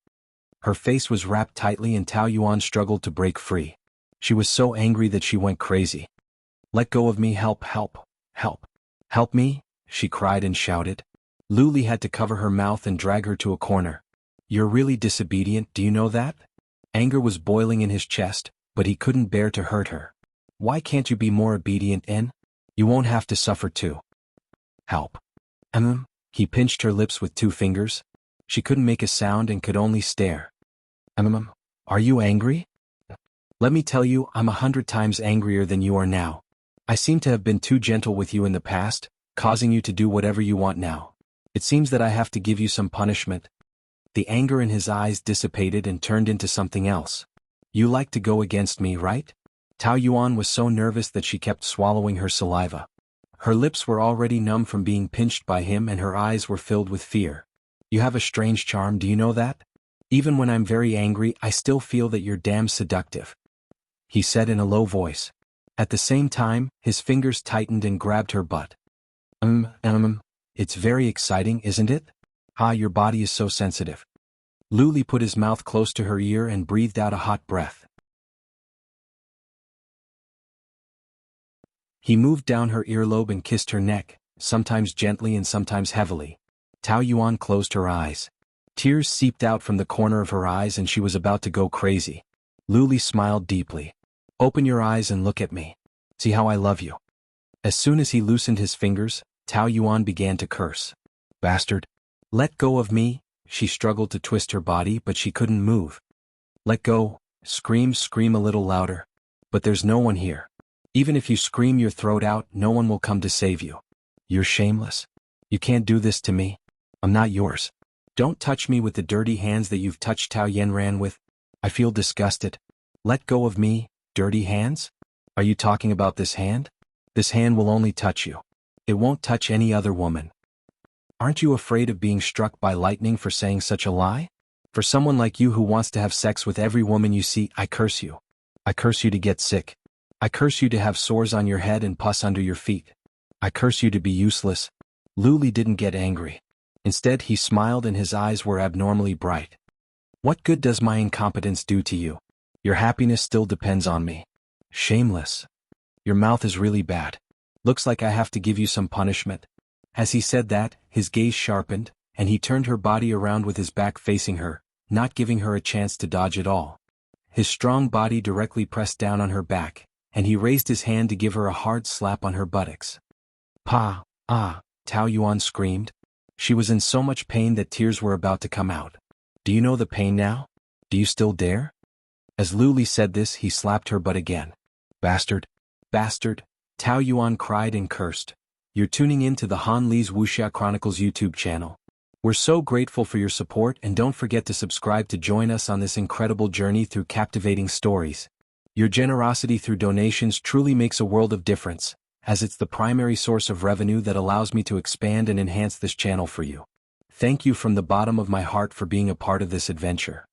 Her face was wrapped tightly and Tao Yuan struggled to break free. She was so angry that she went crazy. Let go of me, help, help, help. Help me, she cried and shouted. Lu Li had to cover her mouth and drag her to a corner. You're really disobedient, do you know that? Anger was boiling in his chest, but he couldn't bear to hurt her. Why can't you be more obedient, You won't have to suffer too. Help. He pinched her lips with 2 fingers. She couldn't make a sound and could only stare. Are you angry? Let me tell you, I'm 100 times angrier than you are now. I seem to have been too gentle with you in the past, causing you to do whatever you want now. It seems that I have to give you some punishment. The anger in his eyes dissipated and turned into something else. You like to go against me, right? Tao Yuan was so nervous that she kept swallowing her saliva. Her lips were already numb from being pinched by him and her eyes were filled with fear. You have a strange charm, do you know that? Even when I'm very angry, I still feel that you're damn seductive. He said in a low voice. At the same time, his fingers tightened and grabbed her butt. It's very exciting, isn't it? Your body is so sensitive. Lu Li put his mouth close to her ear and breathed out a hot breath. He moved down her earlobe and kissed her neck, sometimes gently and sometimes heavily. Tao Yuan closed her eyes. Tears seeped out from the corner of her eyes and she was about to go crazy. Lu Li smiled deeply. Open your eyes and look at me. See how I love you. As soon as he loosened his fingers, Tao Yuan began to curse. Bastard. Let go of me. She struggled to twist her body but she couldn't move. Let go. Scream a little louder. But there's no one here. Even if you scream your throat out, no one will come to save you. You're shameless. You can't do this to me. I'm not yours. Don't touch me with the dirty hands that you've touched Tao Yanran with. I feel disgusted. Let go of me, dirty hands? Are you talking about this hand? This hand will only touch you. It won't touch any other woman. Aren't you afraid of being struck by lightning for saying such a lie? For someone like you who wants to have sex with every woman you see, I curse you. I curse you to get sick. I curse you to have sores on your head and pus under your feet. I curse you to be useless. Lu Li didn't get angry. Instead, he smiled and his eyes were abnormally bright. What good does my incompetence do to you? Your happiness still depends on me. Shameless. Your mouth is really bad. Looks like I have to give you some punishment. As he said that, his gaze sharpened, and he turned her body around with his back facing her, not giving her a chance to dodge at all. His strong body directly pressed down on her back, and he raised his hand to give her a hard slap on her buttocks. Pa, ah, Tao Yuan screamed. She was in so much pain that tears were about to come out. Do you know the pain now? Do you still dare? As Lu Li said this, he slapped her butt again. Bastard! Bastard! Tao Yuan cried and cursed. You're tuning in to the Han Li's Wuxia Chronicles YouTube channel. We're so grateful for your support, and don't forget to subscribe to join us on this incredible journey through captivating stories. Your generosity through donations truly makes a world of difference, as it's the primary source of revenue that allows me to expand and enhance this channel for you. Thank you from the bottom of my heart for being a part of this adventure.